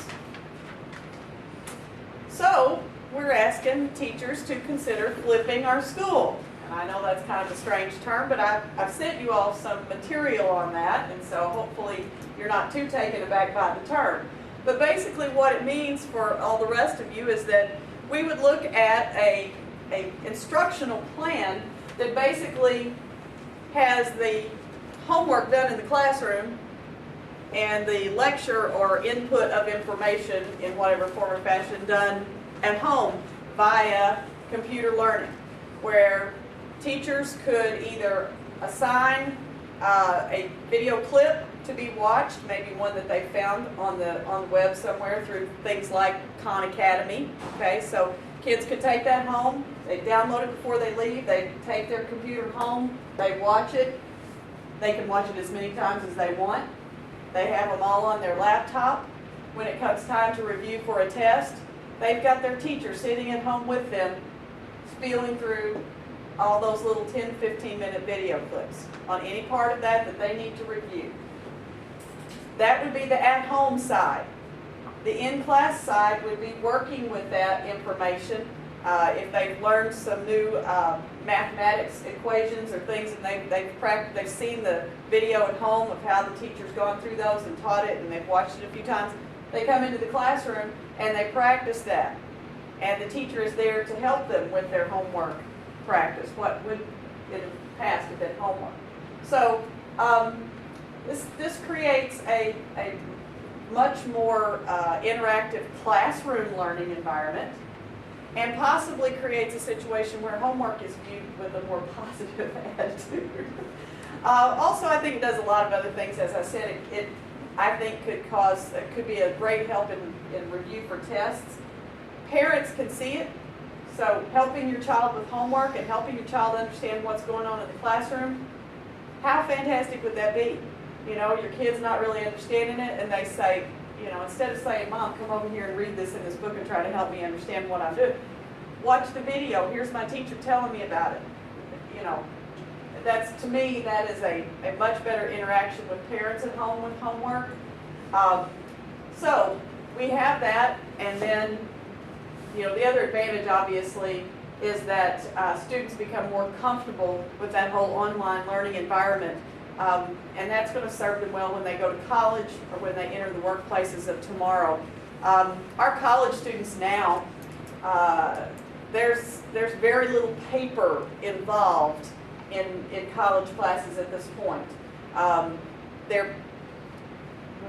So we're asking teachers to consider flipping our school. I know that's kind of a strange term, but I've sent you all some material on that, and so hopefully you're not too taken aback by the term. But basically what it means for all the rest of you is that we would look at a instructional plan that basically has the homework done in the classroom and the lecture or input of information in whatever form or fashion done at home via computer learning, where teachers could either assign a video clip to be watched, maybe one that they found on the web somewhere through things like Khan Academy. Okay, so kids could take that home, they download it before they leave, they take their computer home, they watch it. They can watch it as many times as they want. They have them all on their laptop. When it comes time to review for a test, they've got their teacher sitting at home with them, spieling through all those little 10, 15-minute video clips on any part of that they need to review. That would be the at-home side. The in-class side would be working with that information. If they've learned some new mathematics equations or things and they've seen the video at home of how the teacher's gone through those and taught it and they've watched it a few times, they come into the classroom and they practice that. And the teacher is there to help them with their homework practice, what would in the past have been homework. So this creates a much more interactive classroom learning environment, and possibly creates a situation where homework is viewed with a more positive attitude. Also, I think it does a lot of other things. As I said, it I think could be a great help in review for tests. Parents can see it, so helping your child with homework and helping your child understand what's going on in the classroom, how fantastic would that be? You know, your kid's not really understanding it, and they say, you know, instead of saying, Mom, come over here and read this in this book and try to help me understand what I'm doing, watch the video. Here's my teacher telling me about it. You know, to me, that is a much better interaction with parents at home with homework. So we have that, and then, you know, the other advantage, obviously, is that students become more comfortable with that whole online learning environment. And that's going to serve them well when they go to college or when they enter the workplaces of tomorrow. Our college students now, there's very little paper involved in college classes at this point. What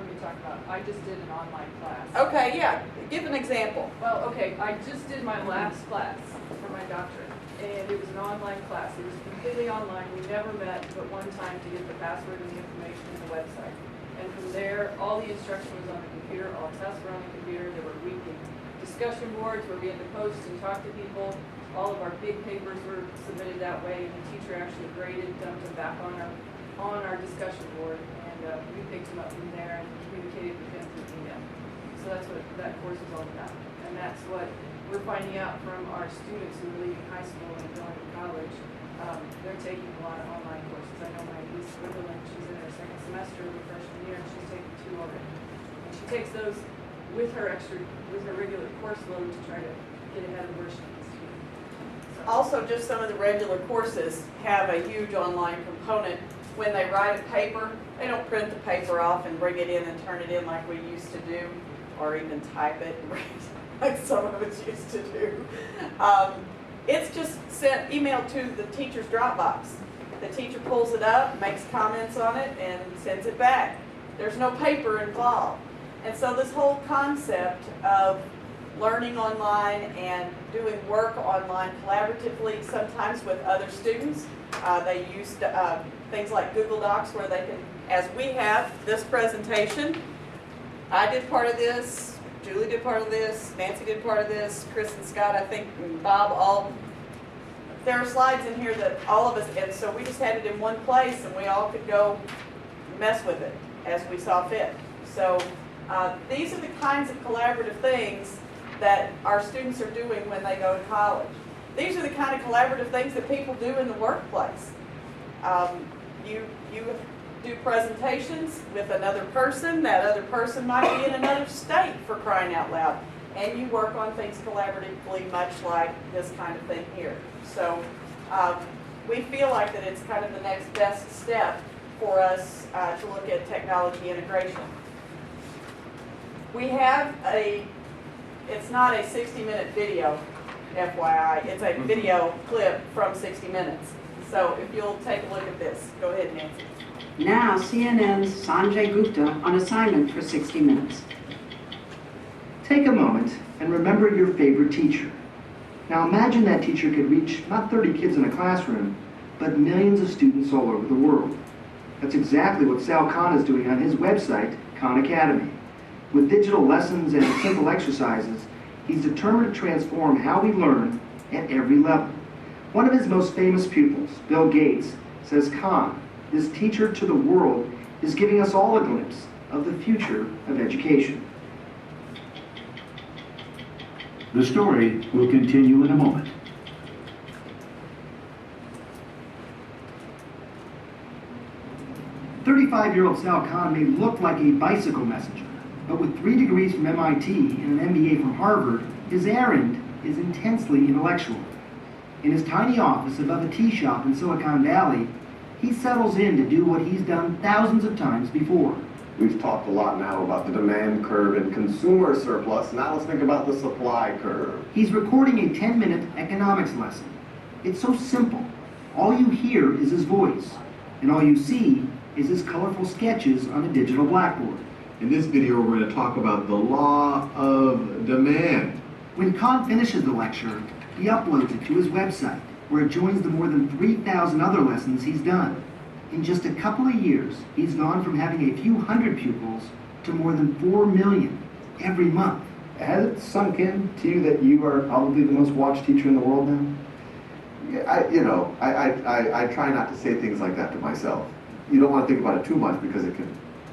are we talking about? I just did an online class. Okay, yeah. Give an example. Well, okay, I just did my last class for my doctorate, and it was an online class. It was completely online. We never met but one time to get the password and the information in the website. And from there, all the instruction was on the computer, all tests were on the computer. There were weekly discussion boards where we had to post and talk to people. All of our big papers were submitted that way, and the teacher actually graded, dumped them back on our discussion board, and we picked them up from there and communicated with them through email. So that's what that course is all about. And that's what we're finding out from our students who are leaving high school and going to college. They're taking a lot of online courses. I know my niece, Gwendolyn, she's in her second semester of her freshman year, and she's taking 2 already. And she takes those with her regular course load to try to get ahead of where she needs to be. Also, just some of the regular courses have a huge online component. When they write a paper, they don't print the paper off and bring it in and turn it in like we used to do, or even type it and bring it like some of us used to do. It's just emailed to the teacher's Dropbox. The teacher pulls it up, makes comments on it, and sends it back. There's no paper involved. And so this whole concept of learning online and doing work online collaboratively, sometimes with other students. They use things like Google Docs where they can, as we have this presentation, I did part of this, Julie did part of this, Nancy did part of this, Chris and Scott, I think, and Bob, all. There are slides in here that all of us, and so we just had it in one place and we all could go mess with it as we saw fit. So these are the kinds of collaborative things that our students are doing when they go to college. These are the kind of collaborative things that people do in the workplace. You do presentations with another person. That other person might be in another state, for crying out loud. And you work on things collaboratively, much like this kind of thing here. So we feel like that it's kind of the next best step for us to look at technology integration. We have it's not a 60-minute video, FYI, it's a video clip from 60 Minutes. So if you'll take a look at this, go ahead, Nancy. Now, CNN's Sanjay Gupta on assignment for 60 Minutes. Take a moment and remember your favorite teacher. Now imagine that teacher could reach not 30 kids in a classroom, but millions of students all over the world. That's exactly what Sal Khan is doing on his website, Khan Academy. With digital lessons and simple exercises, he's determined to transform how we learn at every level. One of his most famous pupils, Bill Gates, says Khan, this teacher to the world, is giving us all a glimpse of the future of education. The story will continue in a moment. "35-year-old Sal Khan may look like a bicycle messenger, but with 3 degrees from MIT and an MBA from Harvard, his errand is intensely intellectual. In his tiny office above a tea shop in Silicon Valley, he settles in to do what he's done thousands of times before. We've talked a lot now about the demand curve and consumer surplus. Now let's think about the supply curve. He's recording a 10-minute economics lesson. It's so simple. All you hear is his voice, and all you see is his colorful sketches on a digital blackboard. In this video, we're going to talk about the law of demand. When Khan finishes the lecture, he uploads it to his website, where it joins the more than 3,000 other lessons he's done. In just a couple of years, he's gone from having a few hundred pupils to more than 4 million every month. Has it sunk in to you that you are probably the most watched teacher in the world now? I try not to say things like that to myself. You don't want to think about it too much because it can,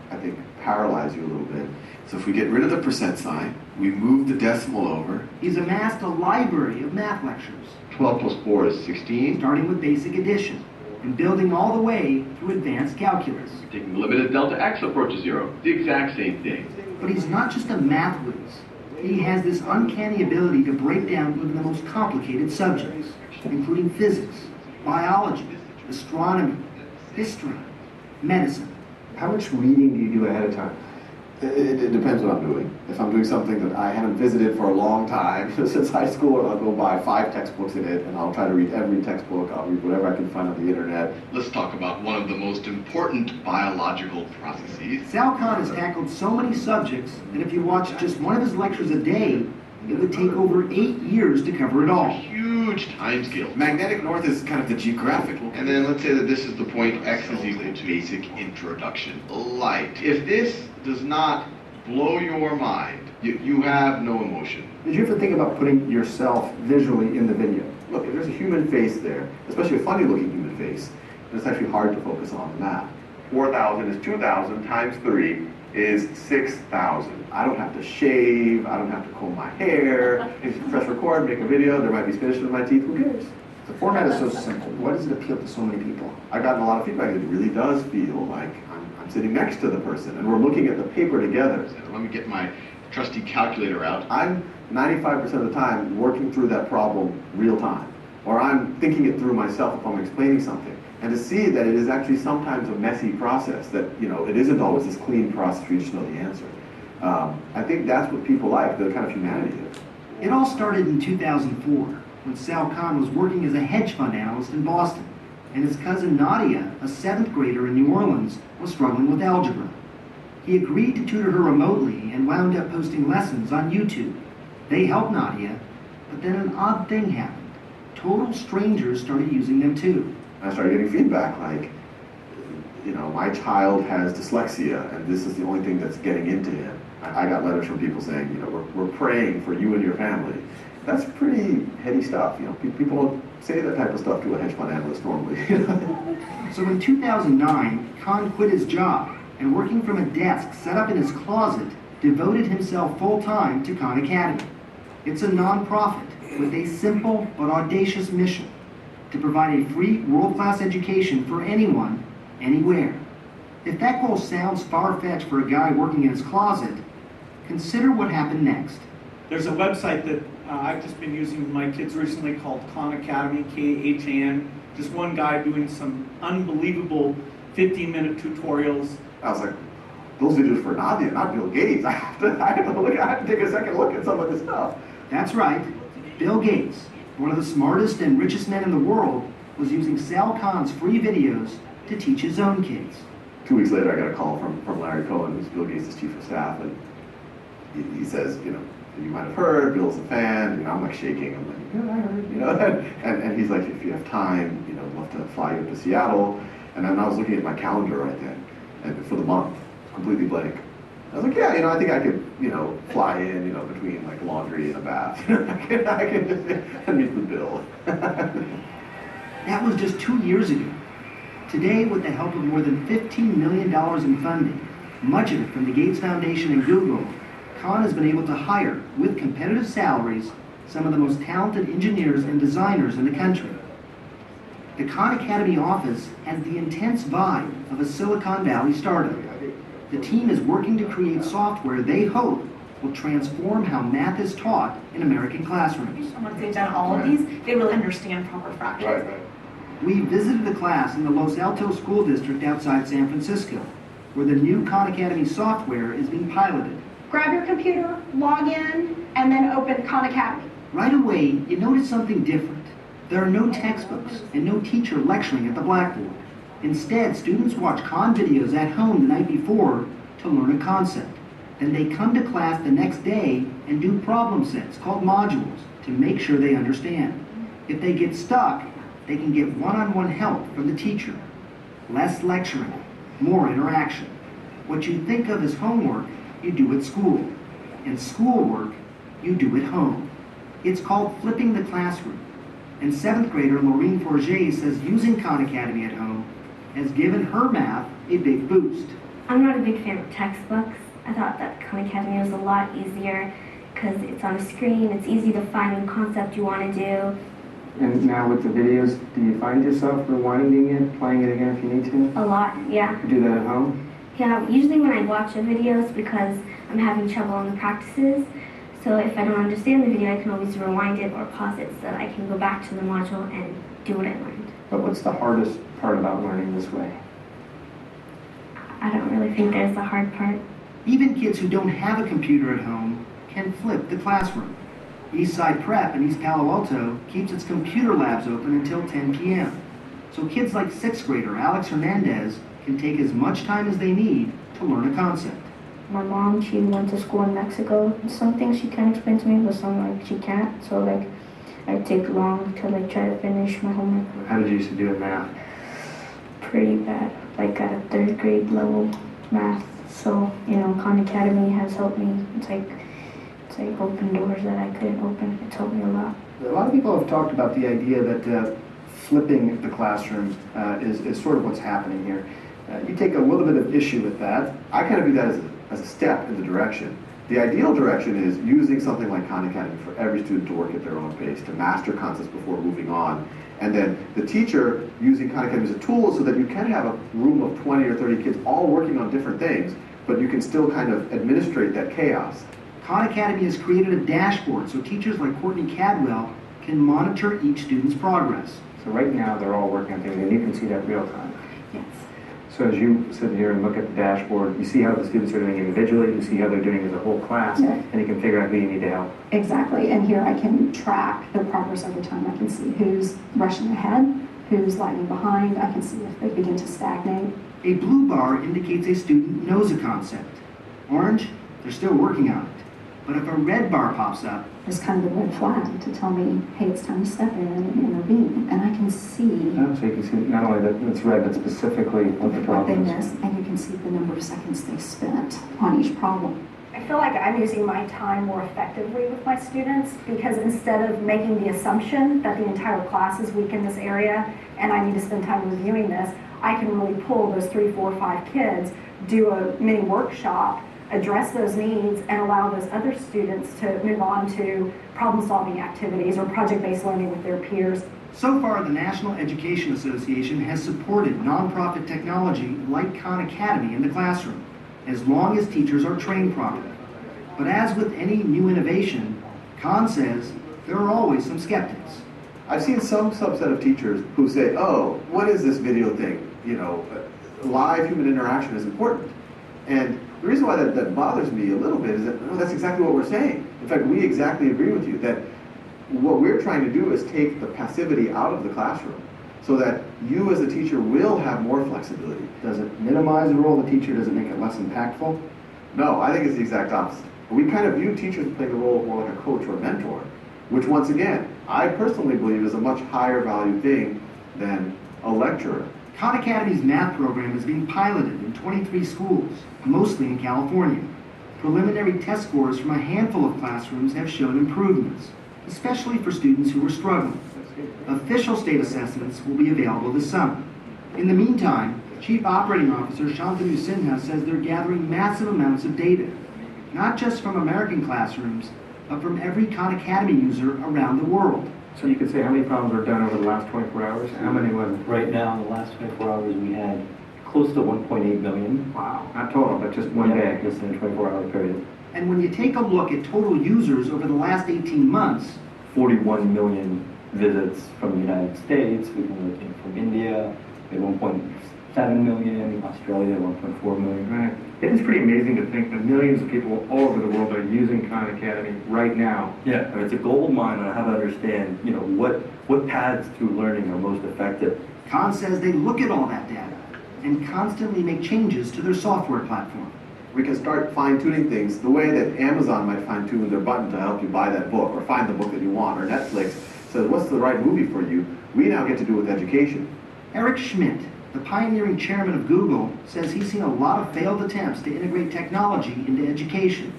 I think, paralyze you a little bit. So if we get rid of the percent sign, we move the decimal over. He's amassed a library of math lectures. 12 plus 4 is 16. Starting with basic addition and building all the way through advanced calculus. Taking the limit of delta x approaches 0. The exact same thing. But he's not just a math whiz. He has this uncanny ability to break down even the most complicated subjects, including physics, biology, astronomy, history, medicine. How much reading do you do ahead of time? It depends what I'm doing. If I'm doing something that I haven't visited for a long time, since high school, I'll go buy 5 textbooks in it, and I'll try to read every textbook. I'll read whatever I can find on the internet. Let's talk about one of the most important biological processes. Sal Khan has tackled so many subjects that if you watch just one of his lectures a day, it would take over 8 years to cover it all. Huge time scale. Magnetic north is kind of the geographic. And then let's say that this is the point x is equal to basic introduction. Light. If this does not blow your mind, you have no emotion. Did you ever think about putting yourself visually in the video? Look, if there's a human face there, especially a funny looking human face, then it's actually hard to focus on the math. 4,000 is 2,000 times 3 is 6,000. I don't have to shave, I don't have to comb my hair. If you press record, make a video, there might be spinach in my teeth, who cares? The format is so simple. Why does it appeal to so many people? I've gotten a lot of feedback. It really does feel like I'm sitting next to the person and we're looking at the paper together. Let me get my trusty calculator out. I'm 95% of the time working through that problem real time. Or I'm thinking it through myself if I'm explaining something. And to see that it is actually sometimes a messy process, that it isn't always this clean process where you just know the answer. I think that's what people like, the kind of humanity of it. It all started in 2004, when Sal Khan was working as a hedge fund analyst in Boston, and his cousin Nadia, a 7th grader in New Orleans, was struggling with algebra. He agreed to tutor her remotely and wound up posting lessons on YouTube. They helped Nadia, but then an odd thing happened. Total strangers started using them too. I started getting feedback like, my child has dyslexia and this is the only thing that's getting into him. I got letters from people saying, we're praying for you and your family. That's pretty heady stuff. People don't say that type of stuff to a hedge fund analyst normally. So in 2009, Khan quit his job and, working from a desk set up in his closet, devoted himself full-time to Khan Academy. It's a non-profit with a simple but audacious mission: to provide a free, world-class education for anyone, anywhere. If that goal sounds far-fetched for a guy working in his closet, consider what happened next. There's a website that I've just been using with my kids recently called Khan Academy, K-H-A-N. Just one guy doing some unbelievable 15-minute tutorials. I was like, those videos for Nadia, not Bill Gates. I have to take a second look at some of this stuff. That's right. Bill Gates, one of the smartest and richest men in the world, was using Sal Khan's free videos to teach his own kids. 2 weeks later, I got a call from Larry Cohen, who's Bill Gates' chief of staff, and he says, you might have heard, Bill's a fan. I'm like shaking. I'm like, yeah, I heard, and he's like, if you have time, I'd love to fly you up to Seattle. And then I was looking at my calendar right then, and for the month, completely blank. I was like, yeah, I think I could, fly in, between like laundry and a bath. I can just meet the bill. That was just 2 years ago. Today, with the help of more than $15 million in funding, much of it from the Gates Foundation and Google, Khan has been able to hire, with competitive salaries, some of the most talented engineers and designers in the country. The Khan Academy office has the intense vibe of a Silicon Valley startup. The team is working to create software they hope will transform how math is taught in American classrooms. Once they've done all of these, they really understand proper fractions. Right. We visited a class in the Los Altos School District outside San Francisco, where the new Khan Academy software is being piloted. Grab your computer, log in, and then open Khan Academy. Right away, you notice something different. There are no textbooks and no teacher lecturing at the blackboard. Instead, students watch Khan videos at home the night before to learn a concept. Then they come to class the next day and do problem sets called modules to make sure they understand. If they get stuck, they can get one-on-one help from the teacher. Less lecturing, more interaction. What you think of as homework, you do at school. And schoolwork, you do at home. It's called flipping the classroom. And 7th grader Laureen Forget says using Khan Academy at home has given her math a big boost. I'm not a big fan of textbooks. I thought that Khan Academy was a lot easier because it's on a screen, it's easy to find the concept you want to do. And now with the videos, do you find yourself rewinding it, playing it again if you need to? A lot, yeah. You do that at home? Yeah, usually when I watch the videos because I'm having trouble on the practices. So if I don't understand the video, I can always rewind it or pause it so that I can go back to the module and do what I learned. But what's the hardest part about learning this way? I don't really think there's a hard part. Even kids who don't have a computer at home can flip the classroom. Eastside Prep in East Palo Alto keeps its computer labs open until 10 p.m. So kids like 6th grader Alex Hernandez can take as much time as they need to learn a concept. My mom, she went to school in Mexico. Some things she can explain to me, but some she can't. So I take long to try to finish my homework. How did you used to do in math? Pretty bad, at a 3rd grade level math. So, Khan Academy has helped me. It's like open doors that I couldn't open. It's helped me a lot. A lot of people have talked about the idea that flipping the classroom is sort of what's happening here. You take a little bit of issue with that. I kind of view that as a step in the direction. The ideal direction is using something like Khan Academy for every student to work at their own pace, to master concepts before moving on. And then the teacher using Khan Academy as a tool so that you can have a room of 20 or 30 kids all working on different things, but you can still kind of administrate that chaos. Khan Academy has created a dashboard so teachers like Courtney Cadwell can monitor each student's progress. So right now they're all working on things and you can see that real time. Yes. So as you sit here and look at the dashboard, you see how the students are doing individually, you see how they're doing as a whole class, and you can figure out who you need to help. Exactly, and here I can track the progress over time. I can see who's rushing ahead, who's lagging behind. I can see if they begin to stagnate. A blue bar indicates a student knows a concept. Orange, they're still working on it. But if a red bar pops up, there's kind of a red flag to tell me, hey, it's time to step in and intervene. And I can see so you can see not only that it's red, but specifically what the problem is. And you can see the number of seconds they spent on each problem. I feel like I'm using my time more effectively with my students because instead of making the assumption that the entire class is weak in this area and I need to spend time reviewing this, I can really pull those 3, 4, 5 kids, do a mini workshop, address those needs, and allow those other students to move on to problem-solving activities or project-based learning with their peers. So far, the National Education Association has supported nonprofit technology like Khan Academy in the classroom, as long as teachers are trained properly. But as with any new innovation, Kahn says there are always some skeptics. I've seen some subset of teachers who say, oh, what is this video thing? You know, live human interaction is important. And the reason why that bothers me a little bit is that that's exactly what we're saying. In fact, we exactly agree with you that what we're trying to do is take the passivity out of the classroom so that you as a teacher will have more flexibility. Does it minimize the role of the teacher? Does it make it less impactful? No, I think it's the exact opposite. We kind of view teachers playing the role of more like a coach or a mentor, which once again, I personally believe is a much higher value thing than a lecturer. Khan Academy's math program is being piloted in 23 schools, mostly in California. Preliminary test scores from a handful of classrooms have shown improvements, especially for students who are struggling. Official state assessments will be available this summer. In the meantime, Chief Operating Officer Shantanu Sinha says they're gathering massive amounts of data, not just from American classrooms, but from every Khan Academy user around the world. So you could say how many problems were done over the last 24 hours? How many was it? Right now, in the last 24 hours, we had close to 1.8 million. Wow, not total, but just one day. Just in a 24-hour period. And when you take a look at total users over the last 18 months, 41 million visits from the United States. We've been looking from India. We had 1.7 million. Australia, 1.4 million. Right. It is pretty amazing to think that millions of people all over the world are using Khan Academy right now. Yeah, I mean, it's a gold mine on how to understand, you know, what paths through learning are most effective. Khan says they look at all that data and constantly make changes to their software platform. We can start fine-tuning things the way that Amazon might fine-tune their button to help you buy that book or find the book that you want, or Netflix says, what's the right movie for you? We now get to do with education. Eric Schmidt, the pioneering chairman of Google, says he's seen a lot of failed attempts to integrate technology into education,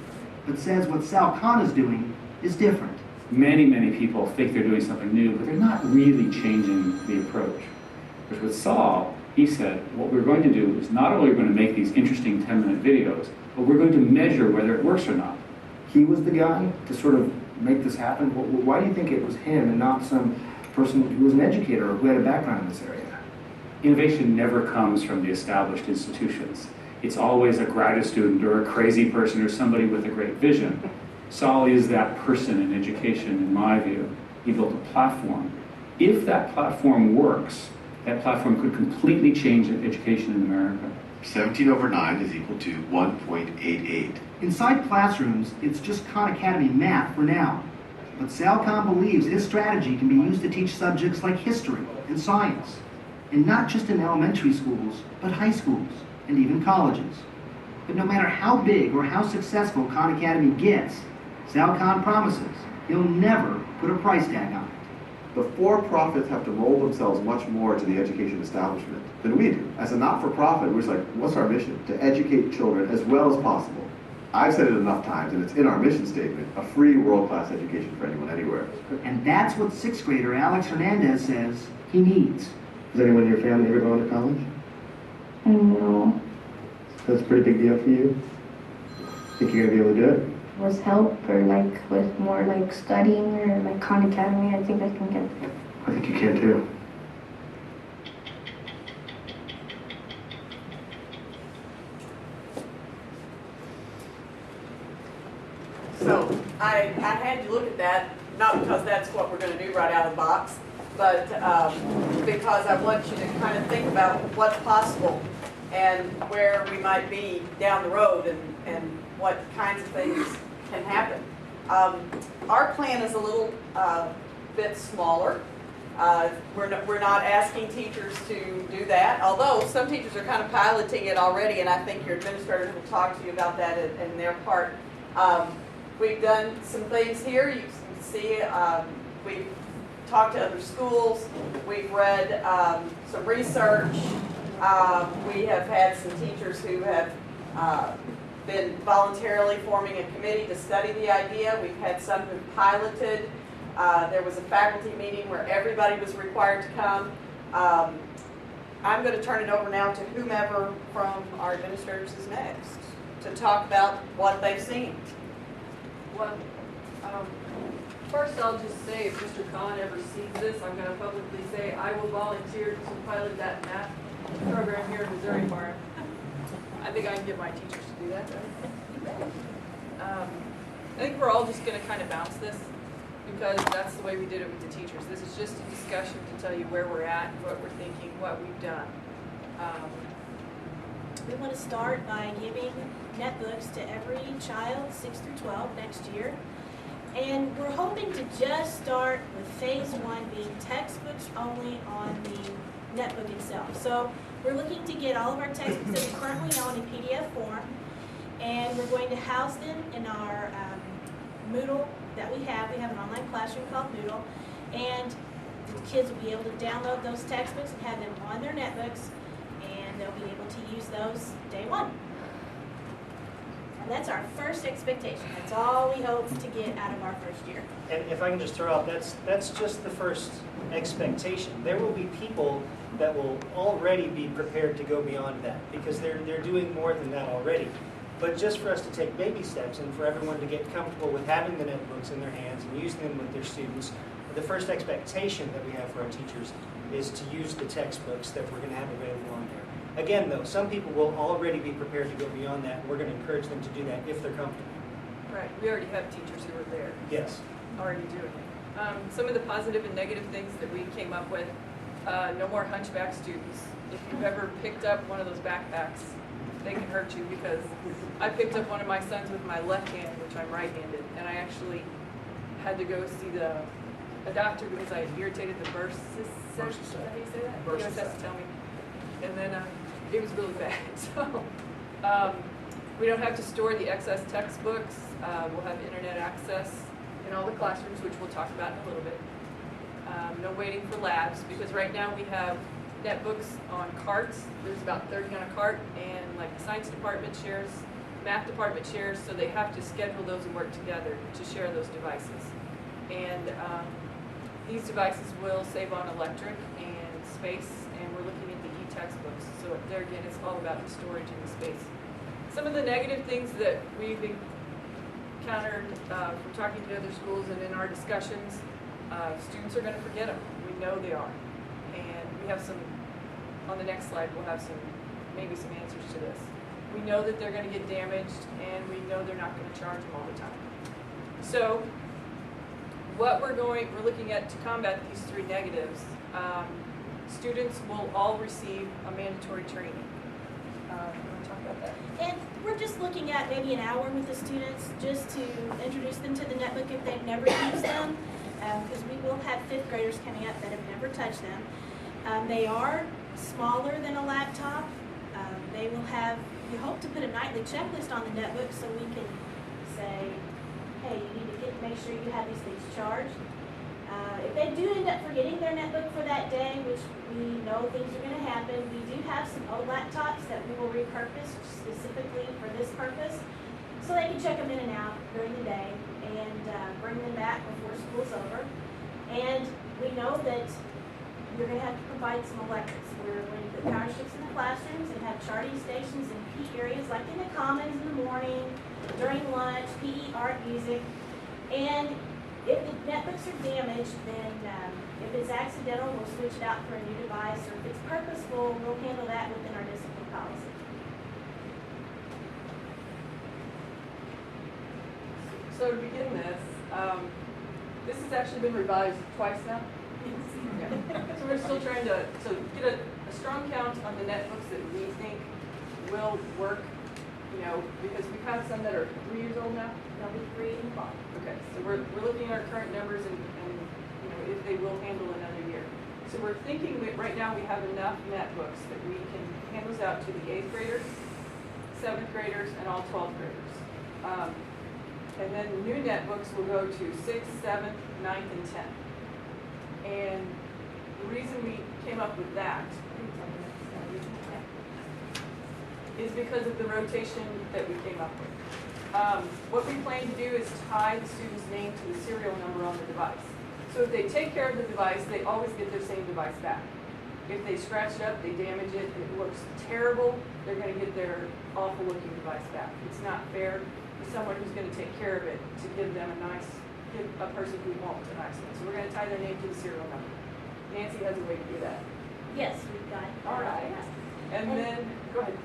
but says what Sal Khan is doing is different. Many people think they're doing something new, but they're not really changing the approach. Because with Saul, he said, what we're going to do is not only going to make these interesting 10-minute videos, but we're going to measure whether it works or not. He was the guy to sort of make this happen. Why do you think it was him and not some person who was an educator or who had a background in this area? Innovation never comes from the established institutions. It's always a graduate student or a crazy person or somebody with a great vision. Saul is that person in education, in my view. He built a platform. If that platform works, that platform could completely change education in America. 17 over 9 is equal to 1.88. Inside classrooms, it's just Khan Academy math for now. But Sal Khan believes his strategy can be used to teach subjects like history and science. And not just in elementary schools, but high schools and even colleges. But no matter how big or how successful Khan Academy gets, Sal Khan promises he'll never put a price tag on it. The for-profits have to roll themselves much more to the education establishment than we do. As a not-for-profit, we're just like, what's our mission? To educate children as well as possible. I've said it enough times, and it's in our mission statement, a free world-class education for anyone, anywhere. And that's what 6th grader Alex Hernandez says he needs. Has anyone in your family ever gone to college? No. That's a pretty big deal for you? Think you're going to be able to do it? Was help or like with more like studying or like Khan Academy, I think I can get there. I think you can too. So I had you look at that, not because that's what we're going to do right out of the box, but because I want you to kind of think about what's possible and where we might be down the road and what kinds of things can happen. Our plan is a little bit smaller. We're not asking teachers to do that, although some teachers are kind of piloting it already, and I think your administrators will talk to you about that in their part. We've done some things here. You can see we've talked to other schools. We've read some research. We have had some teachers who have been voluntarily forming a committee to study the idea. We've had some who piloted. There was a faculty meeting where everybody was required to come. I'm going to turn it over now to whomever from our administrators is next to talk about what they've seen. Well, first I'll just say if Mr. Khan ever sees this, I'm going to publicly say I will volunteer to pilot that math program here in Missouri for him. I think I can get my teachers to do that, right? I think we're all just gonna kind of bounce this, because that's the way we did it with the teachers. This is just a discussion to tell you where we're at, what we're thinking, what we've done. We want to start by giving netbooks to every child 6 through 12 next year. And we're hoping to just start with phase 1 being textbooks only on the netbook itself. So we're looking to get all of our textbooks that we currently own in PDF form, and we're going to house them in our Moodle that we have. We have an online classroom called Moodle, and the kids will be able to download those textbooks and have them on their netbooks, and they'll be able to use those day 1. And that's our first expectation. That's all we hope to get out of our first year. And if I can just throw out, that's just the first expectation. There will be people that will already be prepared to go beyond that, because they're doing more than that already. But just for us to take baby steps and for everyone to get comfortable with having the netbooks in their hands and using them with their students, the first expectation that we have for our teachers is to use the textbooks that we're going to have available on there. Again, though, some people will already be prepared to go beyond that, and we're going to encourage them to do that if they're comfortable. Right, we already have teachers who are there. Yes. Already doing it. Some of the positive and negative things that we came up with, no more hunchback students. If you've ever picked up one of those backpacks, they can hurt you, because I picked up one of my sons with my left hand, which I'm right-handed, and I actually had to go see a doctor because I had irritated the bursa sac. Is that how you say that? Bursa He always has sac. to tell me. And then it was really bad. So we don't have to store the excess textbooks. We'll have internet access in all the classrooms, which we'll talk about in a little bit. No waiting for labs, because right now we have netbooks on carts. There's about 30 on a cart, and like the science department shares, math department shares, so they have to schedule those and work together to share those devices. And these devices will save on electric and space, and we're looking at the e-textbooks. So there again, it's all about the storage and the space. Some of the negative things that we've encountered from talking to other schools and in our discussions, students are going to forget them. We know they are. And we have some, on the next slide, we'll have maybe some answers to this. We know that they're going to get damaged, and we know they're not going to charge them all the time. So what we're looking at to combat these 3 negatives, students will all receive a mandatory training. You want to talk about that? And we're just looking at maybe an hour with the students just to introduce them to the netbook if they've never used them, because we will have 5th graders coming up that have never touched them. They are smaller than a laptop. They will have, we hope to put a nightly checklist on the netbook so we can say, hey, you need to make sure you have these things charged. If they do end up forgetting their netbook for that day, which we know things are going to happen, we do have some old laptops that we will repurpose specifically for this purpose, so they can check them in and out during the day and bring them back before school's over. And we know that you're going to have to provide some electrics. We're going to put power strips in the classrooms and have charging stations in key areas like in the commons in the morning, during lunch, PE, art, music. And if the netbooks are damaged, then if it's accidental, we'll switch it out for a new device, or if it's purposeful, we'll handle that within our discipline policy. So to begin this has actually been revised twice now. Yeah. So we're still trying to get a strong count on the netbooks that we think will work, because we have some that are 3 years old now. They'll be 3 and 5. Okay, so we're looking at our current numbers and if they will handle another year. So we're thinking that right now we have enough netbooks that we can hand those out to the 8th graders, 7th graders, and all 12th graders. And then new netbooks will go to 6th, 7th, 9th, and 10th. And the reason we came up with that is because of the rotation that we came up with. What we plan to do is tie the student's name to the serial number on the device. So if they take care of the device, they always get their same device back. If they scratch it up, they damage it, and it looks terrible, they're going to get their awful looking device back. It's not fair to someone who's going to take care of it to give them give a person who won't a nice one. So we're going to tie their name to the serial number. Nancy has a way to do that. Yes, we've got. All right. And then, go ahead.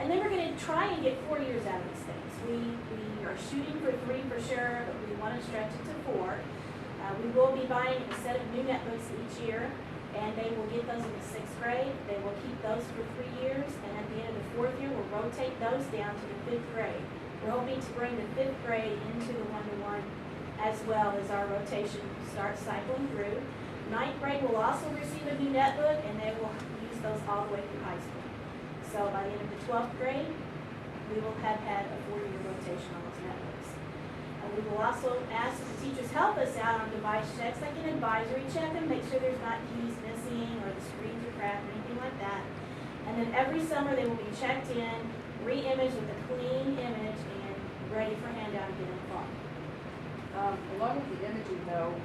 And then we're going to try and get 4 years out of these things. We are shooting for 3 for sure, but we want to stretch it to 4. We will be buying a set of new netbooks each year, and they will get those in the 6th grade. They will keep those for 3 years, and at the end of the 4th year, we'll rotate those down to the 5th grade. We're hoping to bring the 5th grade into the 1-to-1 as well as our rotation starts cycling through. 9th grade will also receive a new netbook, and they will use those all the way through high school. So by the end of the 12th grade, we will have had a 4-year rotation on those netbooks. We will also ask that the teachers help us out on device checks, like an advisory check, and make sure there's not keys missing or the screens are cracked or anything like that. And then every summer they will be checked in, re-imaged with a clean image, and ready for handout again in the fall. Along with the imaging though,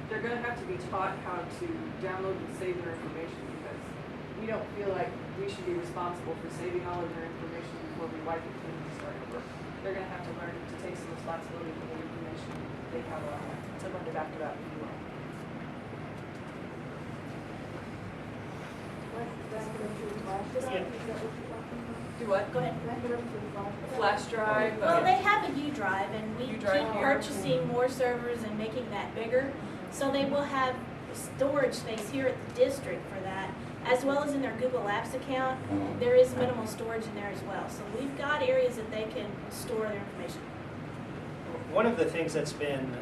they're going to have to be taught how to download and save their information, because we don't feel like we should be responsible for saving all of their information before we wipe it clean and start over. They're going to have to learn to take some responsibility for the information they have to learn to back it up. Do what? Go ahead. Flash drive. Well, they have a U drive, and we keep drive here. purchasing more servers and making that bigger. So they will have storage space here at the district for that, as well as in their Google Apps account. There is minimal storage in there as well. So we've got areas that they can store their information. One of the things that's been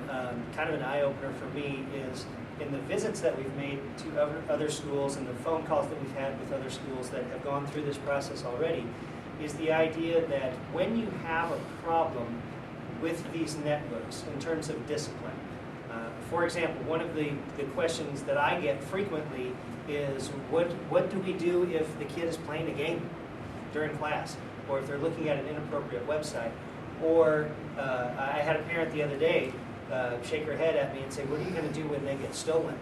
kind of an eye-opener for me is in the visits that we've made to other schools and the phone calls that we've had with other schools that have gone through this process already, is the idea that when you have a problem with these netbooks in terms of discipline, for example, one of the questions that I get frequently is what do we do if the kid is playing a game during class, or if they're looking at an inappropriate website? Or I had a parent the other day shake her head at me and say, what are you going to do when they get stolen?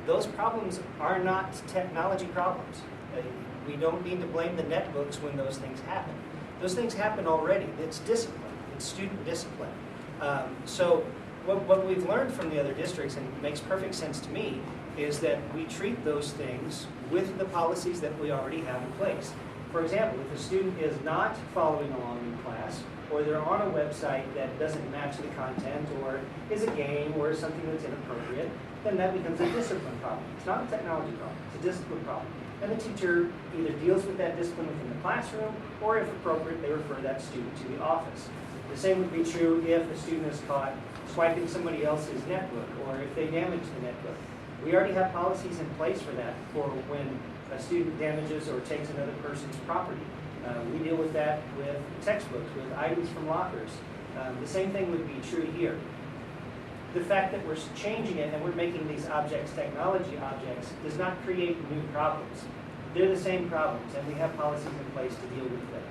Those problems are not technology problems. We don't need to blame the netbooks when those things happen. Those things happen already. It's discipline. It's student discipline. So what we've learned from the other districts, and it makes perfect sense to me, is that we treat those things with the policies that we already have in place. For example, if a student is not following along in class, or they're on a website that doesn't match the content, or is a game, or something that's inappropriate, then that becomes a discipline problem. It's not a technology problem, it's a discipline problem. And the teacher either deals with that discipline within the classroom, or if appropriate, they refer that student to the office. The same would be true if a student is caught swiping somebody else's netbook, or if they damage the netbook. We already have policies in place for that, for when a student damages or takes another person's property. We deal with that with textbooks, with items from lockers. The same thing would be true here. The fact that we're changing it and we're making these objects technology objects does not create new problems. They're the same problems, and we have policies in place to deal with them.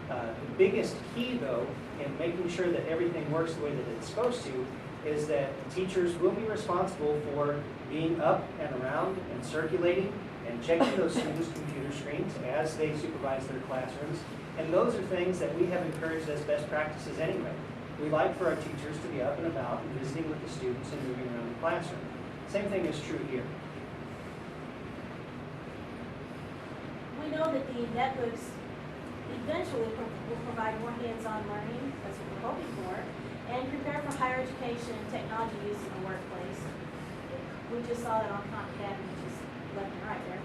The biggest key, though, in making sure that everything works the way that it's supposed to is that teachers will be responsible for being up and around and circulating and checking those students' computer screens as they supervise their classrooms. And those are things that we have encouraged as best practices anyway. We like for our teachers to be up and about and visiting with the students and moving around the classroom. Same thing is true here. We know that the netbooks eventually will provide more hands-on learning, that's what we're hoping for, and prepare for higher education and technology use in the workplace. We just saw that on Khan Academy, which is left and right there.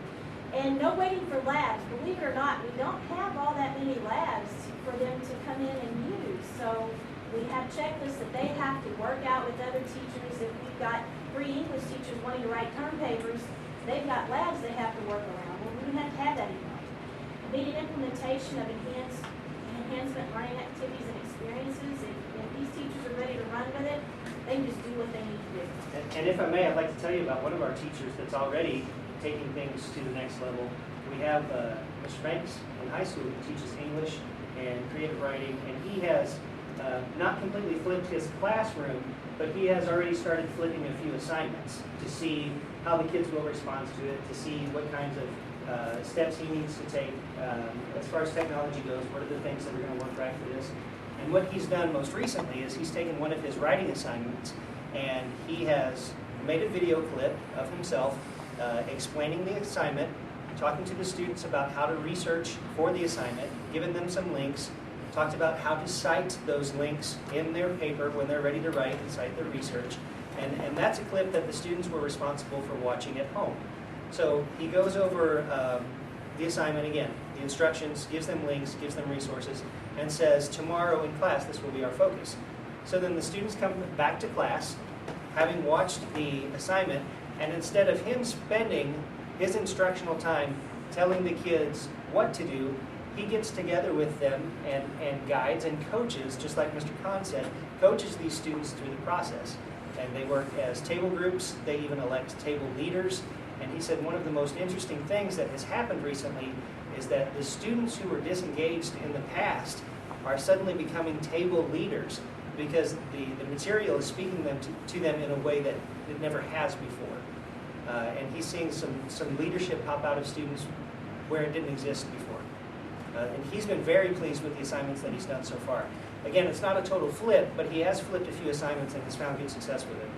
And no waiting for labs. Believe it or not, we don't have all that many labs for them to come in and use. So we have checklists that they have to work out with other teachers. If we've got 3 English teachers wanting to write term papers, they've got labs they have to work around. Well, we don't have to have that anymore. Immediate implementation of enhancement learning activities and experiences. If these teachers are ready to run with it, they can just do what they need to do. And if I may, I'd like to tell you about one of our teachers that's already taking things to the next level. We have Mr. Banks in high school who teaches English and creative writing, and he has not completely flipped his classroom, but he has already started flipping a few assignments to see how the kids will respond to it, to see what kinds of steps he needs to take as far as technology goes, what are the things that are going to work right for this. And what he's done most recently is he's taken one of his writing assignments and he has made a video clip of himself explaining the assignment, talking to the students about how to research for the assignment, giving them some links, talked about how to cite those links in their paper when they're ready to write and cite their research. And that's a clip that the students were responsible for watching at home. So he goes over the assignment again, the instructions, gives them links, gives them resources, and says, tomorrow in class, this will be our focus. So then the students come back to class, having watched the assignment, and instead of him spending his instructional time telling the kids what to do, he gets together with them and guides and coaches, just like Mr. Kahn said, coaches these students through the process. And they work as table groups, they even elect table leaders. And he said one of the most interesting things that has happened recently is that the students who were disengaged in the past are suddenly becoming table leaders because the material is speaking to them in a way that it never has before. And he's seeing some leadership pop out of students where it didn't exist before. And he's been very pleased with the assignments that he's done so far. Again, it's not a total flip, but he has flipped a few assignments and has found good success with it.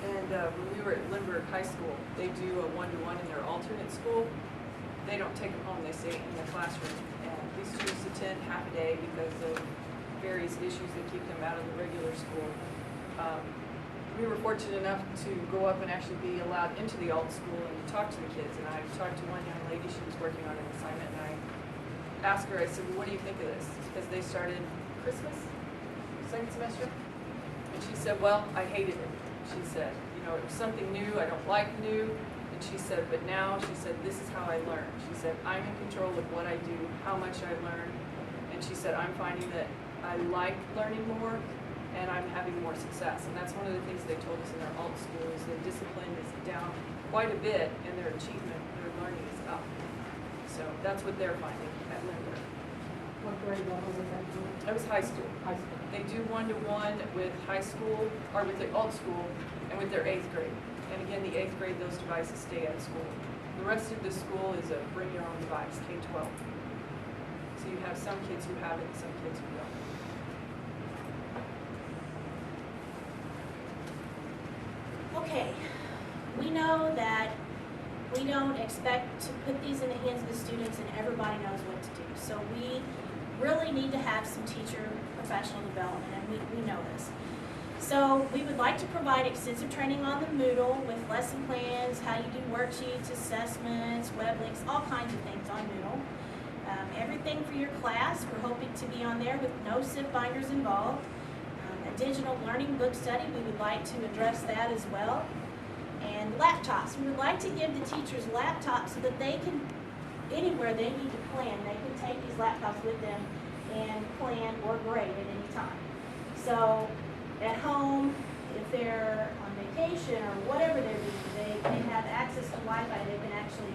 And when we were at Lindbergh High School, they do a one-to-one in their alternate school. They don't take them home, they stay in the classroom. And these students attend half a day because of various issues that keep them out of the regular school. We were fortunate enough to go up and actually be allowed into the alt school and talk to the kids. And I talked to one young lady, she was working on an assignment, and I asked her, I said, well, what do you think of this? Because they started Christmas, second semester. And she said, well, I hated it. She said, you know, it was something new, I don't like new. And she said, but now, she said, this is how I learn. She said, I'm in control of what I do, how much I learn. And she said, I'm finding that I like learning more and I'm having more success. And that's one of the things they told us in our alt school is the discipline is down quite a bit and their achievement, their learning is up. So that's what they're finding at Lindbergh. What grade level was that? That was high school. High school. They do one-to-one with high school, or with the alt school, and with their 8th grade. And again, the 8th grade, those devices stay at school. The rest of the school is a bring your own device, K-12. So you have some kids who have it and some kids who don't. Okay, we know that we don't expect to put these in the hands of the students and everybody knows what to do. So we really need to have some teacher professional development, and we know this. So we would like to provide extensive training on the Moodle with lesson plans, how you do worksheets, assessments, web links, all kinds of things on Moodle. Everything for your class, we're hoping to be on there with no SIP binders involved. A digital learning book study, we would like to address that as well. And laptops, we would like to give the teachers laptops so that they can, anywhere they need to plan, they can take these laptops with them and plan or grade at any time. So at home, if they're on vacation or whatever they're doing, they can have access to Wi-Fi, they can actually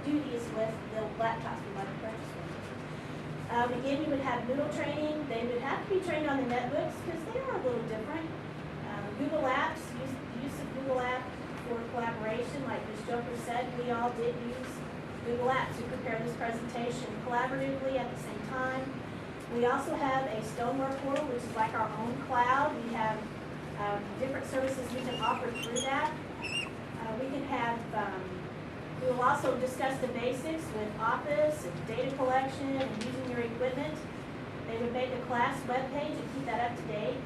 do these with the laptops we want to purchase with them. Again, you would have Moodle training. They would have to be trained on the netbooks because they are a little different. Google Apps, use of Google Apps for collaboration. Like Ms. Joker said, we all did use Google Apps to prepare this presentation collaboratively at the same time. We also have a Stoneware portal, which is like our own cloud. We have different services we can offer through that. We will also discuss the basics with Office and data collection and using your equipment. They would make a class webpage and keep that up to date.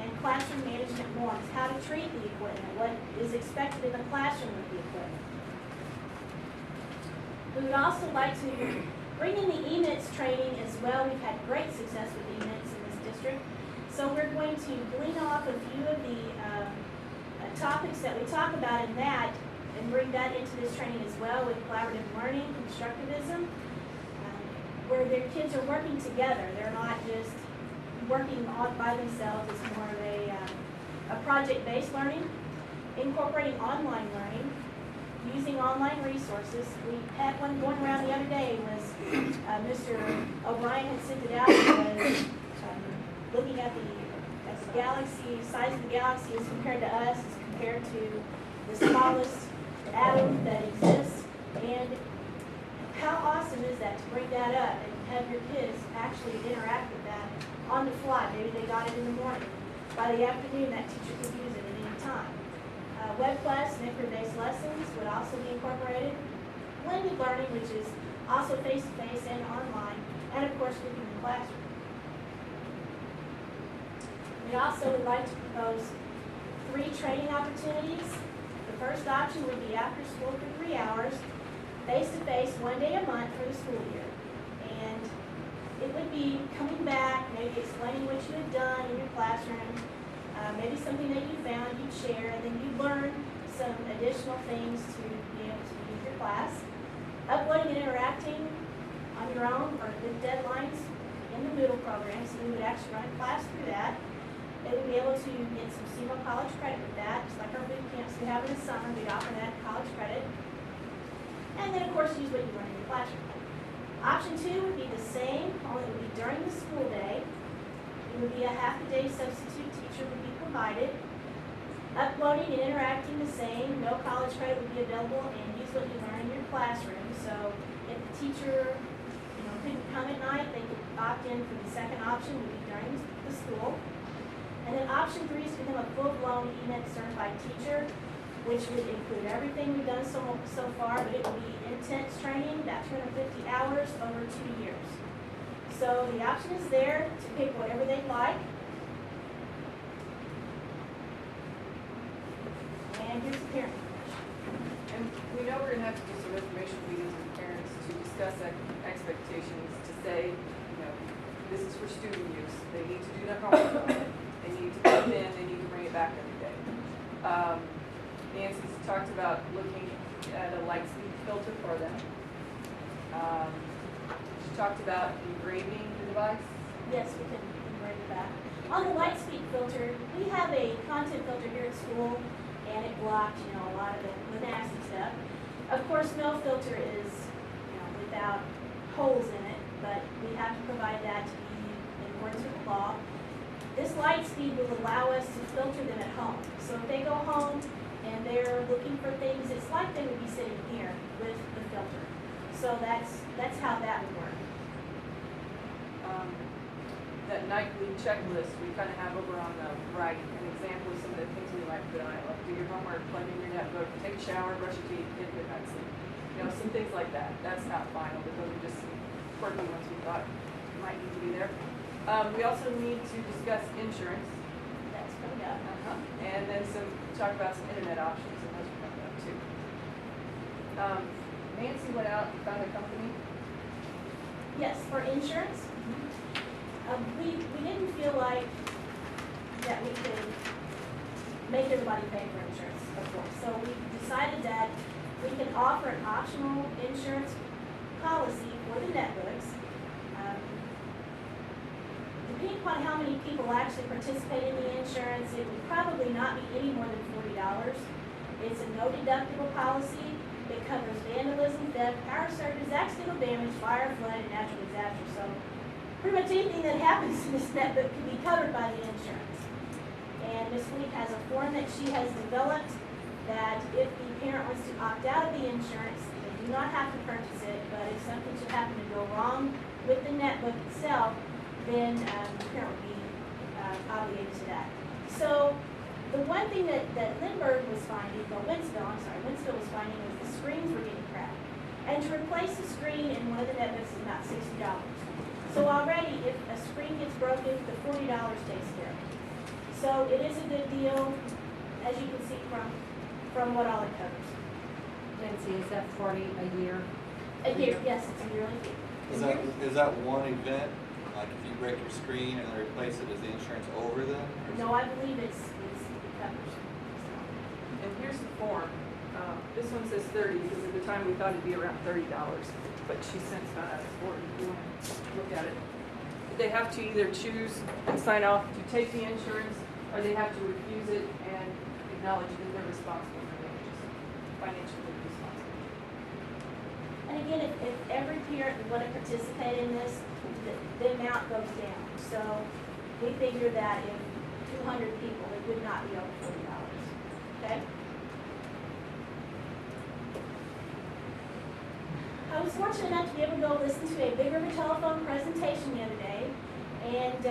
And classroom management norms, how to treat the equipment, what is expected in the classroom with the equipment. We would also like to bring in the e-minutes training as well. We've had great success with e-minutes in this district. So we're going to glean off a few of the topics that we talk about in that and bring that into this training as well with collaborative learning, constructivism, where their kids are working together. They're not just working by themselves. It's more of a project-based learning, incorporating online learning, using online resources. We had one going around the other day was Mr. O'Brien had sent it out. It was looking at the galaxy, size of the galaxy as compared to us, as compared to the smallest atom that exists. And how awesome is that to bring that up and have your kids actually interact with that on the fly? Maybe they got it in the morning. By the afternoon, that teacher could use it at any time. Web quests and inquiry-based lessons would also be incorporated. blended learning, which is also face-to-face and online, and of course, within the classroom. We also would like to propose 3 training opportunities. The first option would be after school for 3 hours, face-to-face 1 day a month for the school year. And it would be coming back, maybe explaining what you had done in your classroom, maybe something that you found you'd share, and then you'd learn some additional things to be able to use your class. Uploading and interacting on your own or with deadlines in the Moodle program, so we would actually run a class through that. They would be able to get some SEMO college credit with that, just like our boot camps we have in the summer, we'd offer that college credit. And then, of course, use what you learn in your classroom. Option 2 would be the same, only it would be during the school day. It would be a half-a-day substitute teacher would be provided. Uploading and interacting the same, no college credit would be available, and use what you learn in your classroom. So if the teacher couldn't come at night, they could opt in for the second option, would be during the school. And then option 3 is to become a full-blown ENET certified teacher, which would include everything we've done so far, but it would be intense training, about 250 hours over 2 years. So the option is there to pick whatever they'd like. And here's the parent information. And we know we're gonna have to do some information meetings with parents to discuss expectations, to say, this is for student use. They need to do their homework on it. They need to come in, they need to bring it back every day. Nancy's talked about looking at a light speed filter for them. She talked about engraving the device. Yes, we can engrave it back. On the light speed filter, we have a content filter here at school, and it blocked, a lot of the nasty stuff. Of course, no filter is, without holes in it, but we have to provide that to be in accordance with the law. This light speed will allow us to filter them at home. So if they go home and they're looking for things, it's like they would be sitting here with the filter. So that's how that would work. That nightly checklist we kind of have over on the right, an example of some of the things we might put on it, like do your homework, plug in your netbook, take a shower, brush your teeth, get good night's sleep. Some things like that. That's not final, but those are just some quirky ones we thought might need to be there. We also need to discuss insurance. That's coming up. And then talk about some internet options, and those are coming up too. Nancy went out and found a company. Yes, for insurance. We didn't feel like that we could make everybody pay for insurance, of course. So we decided that we can offer an optional insurance policy for the netbooks. Depending upon how many people actually participate in the insurance, it would probably not be any more than $40. It's a no deductible policy. It covers vandalism, theft, power surges, accidental damage, fire, flood, and natural disaster. So pretty much anything that happens in this netbook can be covered by the insurance. And Ms. Fleet has a form that she has developed that if the parent wants to opt out of the insurance, they do not have to purchase it, but if something should happen to go wrong with the netbook itself, then the parent would be obligated to that. So the one thing that Winsville was finding was was the screens were getting cracked. And to replace the screen in one of the netbooks is about $60. So already, if a screen gets broken, the $40 takes care of it. So it is a good deal, as you can see from what all it covers. Nancy, is that 40 a year? A year, yes, it's a yearly fee. Is that one event? Like if you break your screen and they replace it, is the insurance over then? No, I believe it covers. And here's the form. This one says 30 because at the time we thought it'd be around $30, but she since found out it's 40. If you want to look at it, they have to either choose and sign off to take the insurance, or they have to refuse it and acknowledge that they're responsible for damages, financially responsible. And again, if every parent would want to participate in this, the amount goes down. So we figure that if 200 people, it would not be over $40. Okay? I was fortunate enough to be able to go listen to a Big River telephone presentation the other day, and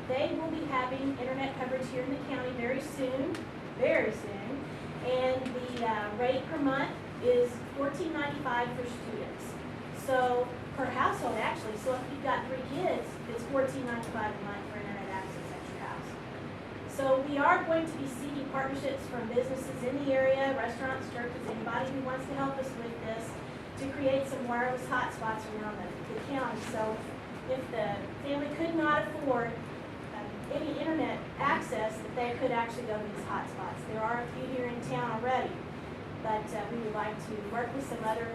they will be having internet coverage here in the county very soon, and the rate per month is $14.95 for students. So per household, actually, so if you've got 3 kids, it's $14.95 a month for internet access at your house. So we are going to be seeking partnerships from businesses in the area, restaurants, churches, anybody who wants to help us with this, to create some wireless hotspots around the county. So if the family could not afford any internet access, that they could actually go to these hotspots. There are a few here in town already, but we would like to work with some other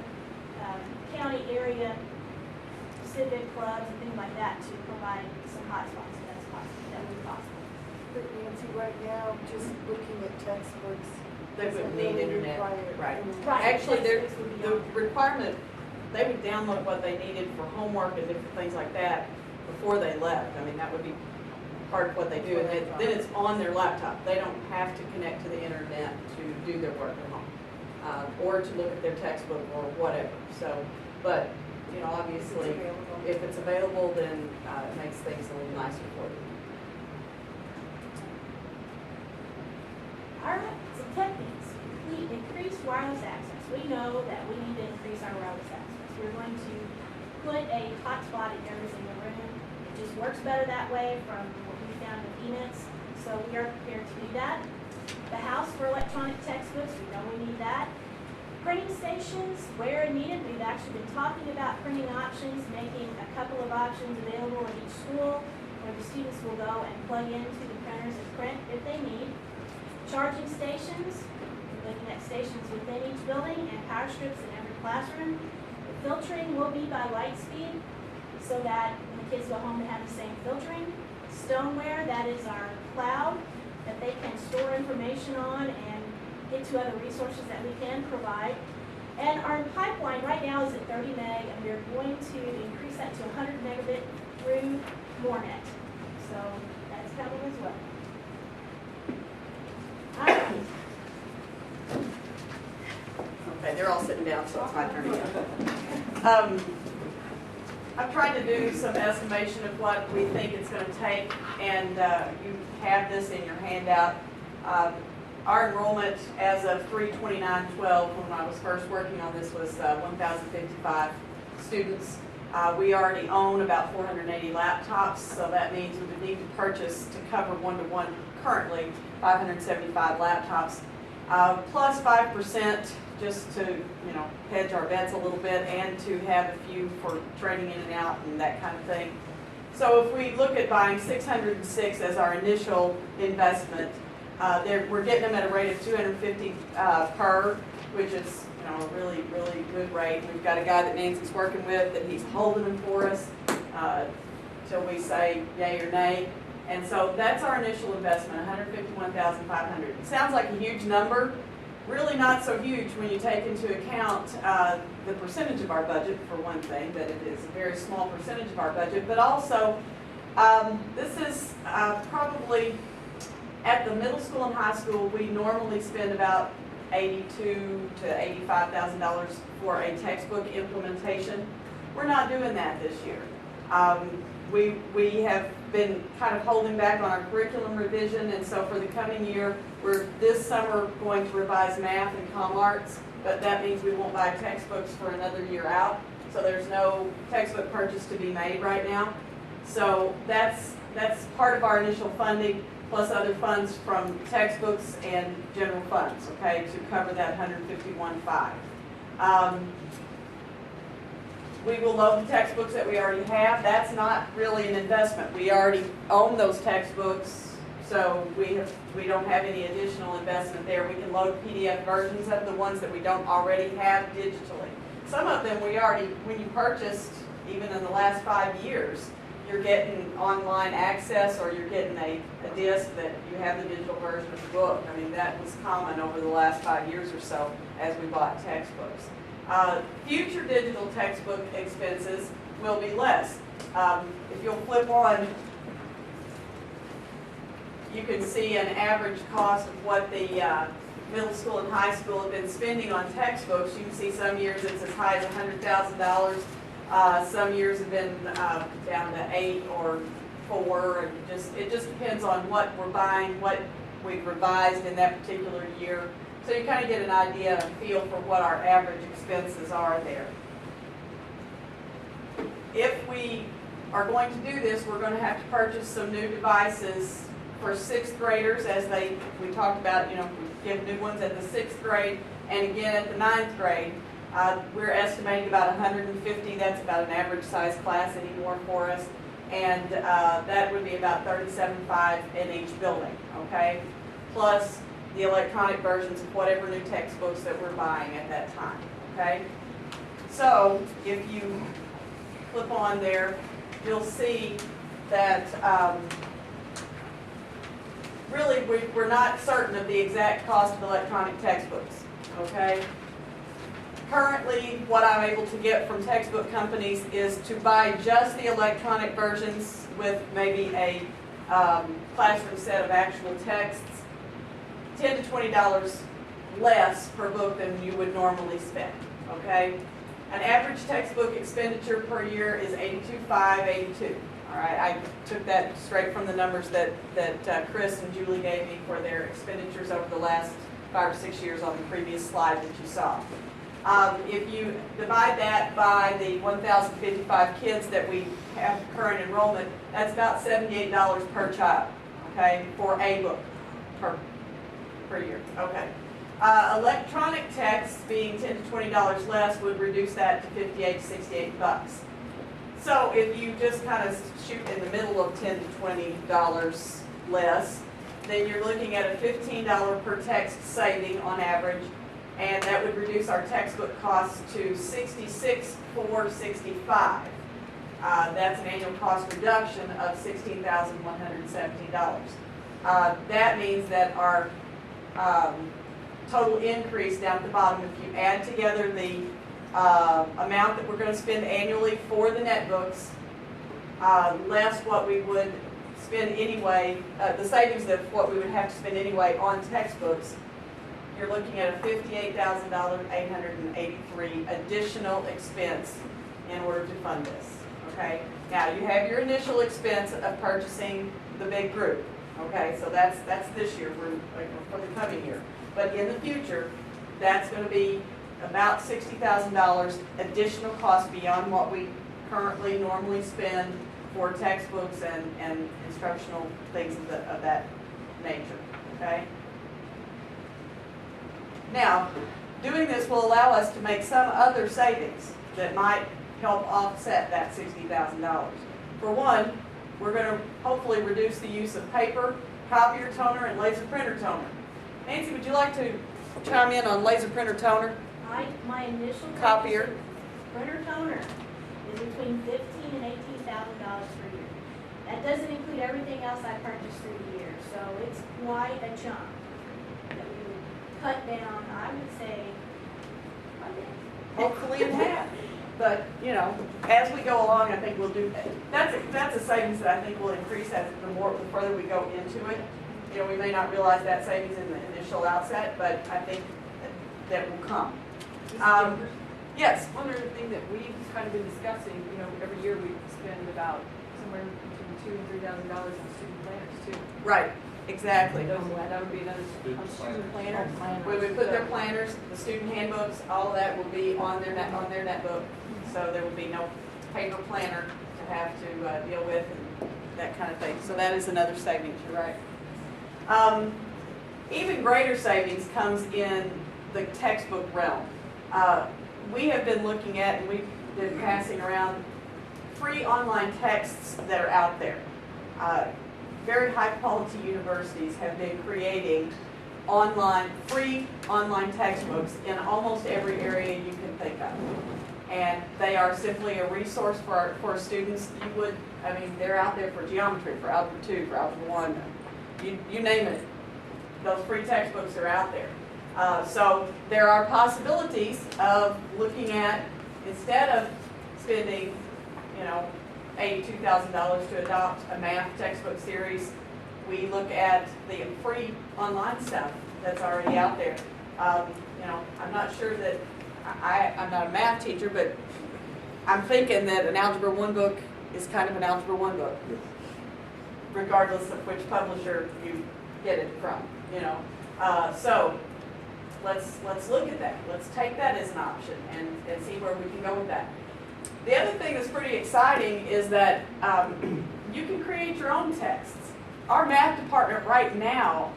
county area civic clubs and things like that to provide some hotspots if that's possible. That would be possible. But Nancy, right now, just looking at textbooks. They would need internet, right. Right. Actually, Textbooks would be the on. requirement, they would download what they needed for homework and different things like that before they left. I mean, that would be part of what they do, and then it's on their laptop. They don't have to connect to the internet to do their work at home, or to look at their textbook or whatever. So, but, you know, obviously, if it's available, then it makes things a little nicer for them. All right, some techniques. We increase wireless access. We know that we need to increase our wireless access. We're going to put a hotspot in every single room. It just works better that way from what we found with EMITs. So we are prepared to do that. The house for electronic textbooks, we know we need that. Printing stations, where needed, we've actually been talking about printing options, making a couple of options available in each school where the students will go and plug into the printers and print if they need. Charging stations, we're looking at stations within each building and power strips in every classroom. The filtering will be by light speed so that when the kids go home they have the same filtering. Stoneware, that is our cloud that they can store information on and get to other resources that we can provide. And our pipeline right now is at 30 meg, and we're going to increase that to 100 megabit through MoreNet. So that's coming as well. All right. Okay, they're all sitting down, so it's my turn again. I've tried to do some estimation of what we think it's going to take, and you have this in your handout. Our enrollment as of 3/29/12, when I was first working on this, was 1,055 students. We already own about 480 laptops, so that means we would need to purchase to cover one-to-one currently 575 laptops, plus 5% just to, you know, hedge our bets a little bit and to have a few for trading in and out and that kind of thing. So if we look at buying 606 as our initial investment, we're getting them at a rate of $250 per, which is, you know, a really, really good rate. We've got a guy that Nancy's working with that he's holding them for us till we say yay or nay. And so that's our initial investment, $151,500. It sounds like a huge number. Really not so huge when you take into account the percentage of our budget, for one thing, that it is a very small percentage of our budget, but also this is probably, at the middle school and high school, we normally spend about $82,000 to $85,000 for a textbook implementation. We're not doing that this year. We have been kind of holding back on our curriculum revision, and so for the coming year, we're this summer going to revise math and comm arts, but that means we won't buy textbooks for another year out, so there's no textbook purchase to be made right now. So that's part of our initial funding, plus other funds from textbooks and general funds, okay, to cover that $151,500. We will load the textbooks that we already have. That's not really an investment. We already own those textbooks, so we don't have any additional investment there. We can load PDF versions of the ones that we don't already have digitally. Some of them we already, when you purchased, even in the last 5 years, you're getting online access, or you're getting a disc that you have the digital version of the book. I mean, that was common over the last 5 years or so as we bought textbooks. Future digital textbook expenses will be less. If you'll flip on, you can see an average cost of what the middle school and high school have been spending on textbooks. You can see some years it's as high as $100,000. Some years have been down to 8 or 4, and it just depends on what we're buying, what we've revised in that particular year. So you kind of get an idea and feel for what our average expenses are there. If we are going to do this, we're going to have to purchase some new devices for 6th graders, as we talked about, we give new ones at the 6th grade and again at the 9th grade. We're estimating about 150. That's about an average size class anymore for us. And that would be about $37.5 in each building, okay? Plus the electronic versions of whatever new textbooks that we're buying at that time, okay? So if you flip on there, you'll see that really we're not certain of the exact cost of electronic textbooks, okay? Currently, what I'm able to get from textbook companies is to buy just the electronic versions with maybe a classroom set of actual texts, $10 to $20 less per book than you would normally spend, okay? An average textbook expenditure per year is $82,582. All right, I took that straight from the numbers that Chris and Julie gave me for their expenditures over the last 5 or 6 years on the previous slide that you saw. If you divide that by the 1,055 kids that we have current enrollment, that's about $78 per child, okay, for a book per year. Okay. Electronic texts being $10 to $20 less would reduce that to $58 to $68. So if you just kind of shoot in the middle of $10 to $20 less, then you're looking at a $15 per text saving on average, and that would reduce our textbook costs to $66,465. That's an annual cost reduction of $16,117. That means that our total increase down at the bottom, if you add together the amount that we're going to spend annually for the netbooks, less what we would spend anyway, the savings of what we would have to spend anyway on textbooks, you're looking at a $58,883 additional expense in order to fund this, okay? Now, you have your initial expense of purchasing the big group, okay? So that's this year, for the coming year. But in the future, that's going to be about $60,000 additional cost beyond what we currently normally spend for textbooks and instructional things of that nature, okay? Now, doing this will allow us to make some other savings that might help offset that $60,000. For one, we're going to hopefully reduce the use of paper, copier toner, and laser printer toner. Nancy, would you like to chime in on laser printer toner? My initial Copier. printer toner is between $15,000 and $18,000 per year. That doesn't include everything else I purchased through the year, so it's quite a chunk that we would cut down, I would say, Hopefully in half. But, as we go along, I think we'll do, that's a savings that I think will increase as the further we go into it. We may not realize that savings in the initial outset, but I think that will come. Yes? One other thing that we've kind of been discussing, every year we spend about somewhere between $2,000 and $3,000 on student planners too. Right, exactly. That would be another student planner. Where we put their planners, the student handbooks, all of that will be on their netbook. So there will be no paper planner to have to deal with and that kind of thing. So that is another savings, you're right. Even greater savings comes in the textbook realm. We have been looking at, and we've been passing around free online texts that are out there. Very high quality universities have been creating free online textbooks in almost every area you can think of. And they are simply a resource for students. They're out there for geometry, for Algebra 2, for Algebra 1, you name it. Those free textbooks are out there. So there are possibilities of looking at, instead of spending, $82,000 to adopt a math textbook series, we look at the free online stuff that's already out there. I'm not sure that, I'm not a math teacher, but I'm thinking that an Algebra 1 book is kind of an Algebra 1 book, regardless of which publisher you get it from, So let's look at that. Let's take that as an option and see where we can go with that. The other thing that's pretty exciting is that you can create your own texts. Our math department right now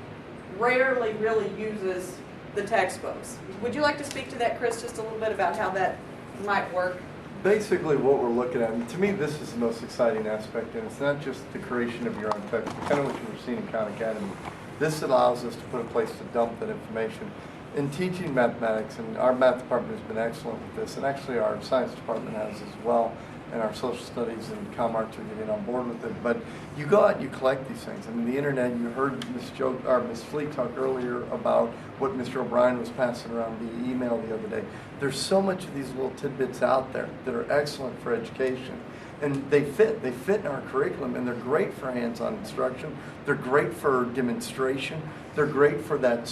rarely really uses the textbooks. Would you like to speak to that, Chris, just a little bit about how that might work? Basically what we're looking at, and to me this is the most exciting aspect, and it's not just the creation of your own text, but kind of what you were seeing in Khan Academy. This allows us to put a place to dump that information. In teaching mathematics, and our math department has been excellent with this, and actually our science department has as well, and our social studies and com arts are getting on board with it. But you go out and you collect these things. I mean, the internet, you heard Ms. Fleet talk earlier about what Mr. O'Brien was passing around via email the other day. There's so much of these little tidbits out there that are excellent for education. And they fit in our curriculum, and they're great for hands-on instruction. They're great for demonstration. They're great for that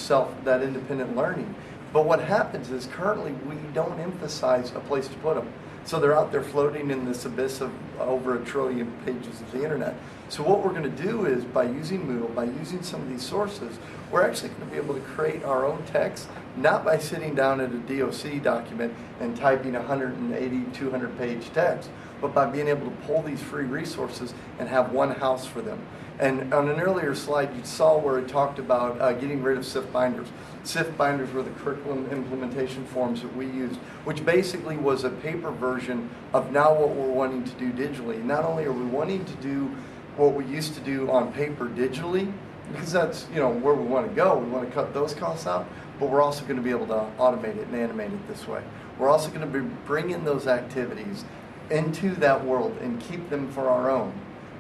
independent learning. But what happens is currently we don't emphasize a place to put them. So they're out there floating in this abyss of over 1 trillion pages of the internet. So what we're going to do is, by using Moodle, by using some of these sources, we're actually going to be able to create our own text, not by sitting down at a DOC document and typing 180, 200 page text, but by being able to pull these free resources and have one house for them. And on an earlier slide, you saw where it talked about getting rid of SIF binders. SIF binders were the curriculum implementation forms that we used, which basically was a paper version of now what we're wanting to do digitally. Not only are we wanting to do what we used to do on paper digitally, because that's where we want to go. We want to cut those costs out, but we're also going to be able to automate it and animate it this way. We're also going to be bringing those activities into that world and keep them for our own,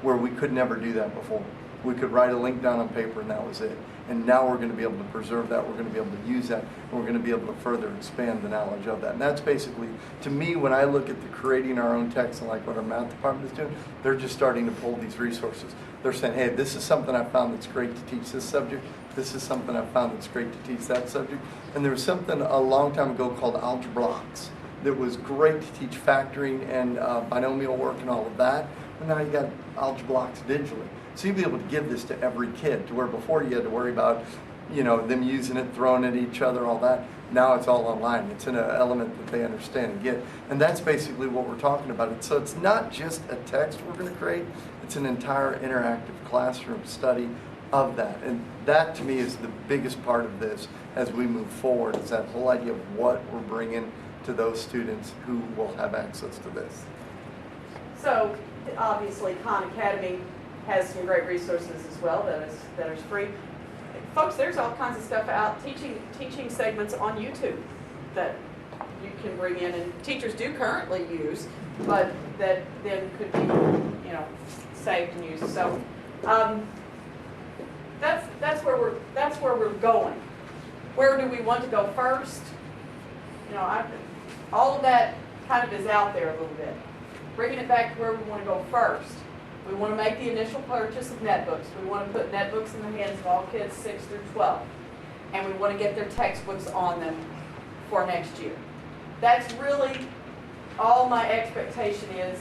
where we could never do that before. We could write a link down on paper and that was it. And now we're going to be able to preserve that, we're going to be able to use that, and we're going to be able to further expand the knowledge of that. And that's basically, to me, when I look at the creating our own text and like what our math department is doing, they're just starting to pull these resources. They're saying, hey, this is something I found that's great to teach this subject. This is something I found that's great to teach that subject. And there was something a long time ago called algebra blocks that was great to teach factoring and binomial work and all of that. But now you got algebra blocks digitally. So you'll be able to give this to every kid, to where before you had to worry about, them using it, throwing it at each other, all that. Now it's all online. It's in an element that they understand and get. And that's basically what we're talking about. So it's not just a text we're going to create. It's an entire interactive classroom study of that. And that, to me, is the biggest part of this as we move forward, is that whole idea of what we're bringing to those students who will have access to this. So obviously Khan Academy has some great resources as well that is free. Folks, there's all kinds of stuff out, teaching segments on YouTube that you can bring in, and teachers do currently use, but that then could be saved and used. So that's where we're going. Where do we want to go first? All of that kind of is out there a little bit. Bringing it back to where we want to go first. We want to make the initial purchase of netbooks. We want to put netbooks in the hands of all kids 6 through 12. And we want to get their textbooks on them for next year. That's really all my expectation is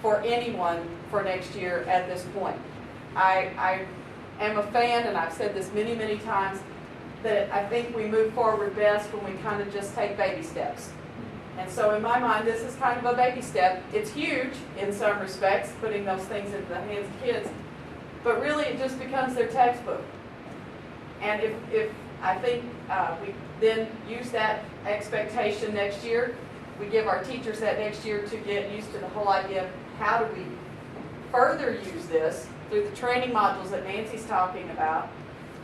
for anyone for next year at this point. I am a fan, and I've said this many, many times, that I think we move forward best when we kind of just take baby steps. And so in my mind, this is kind of a baby step. It's huge in some respects, putting those things into the hands of kids, but really it just becomes their textbook. And if I think we then use that expectation next year, we give our teachers that next year to get used to the whole idea of how do we further use this through the training modules that Nancy's talking about,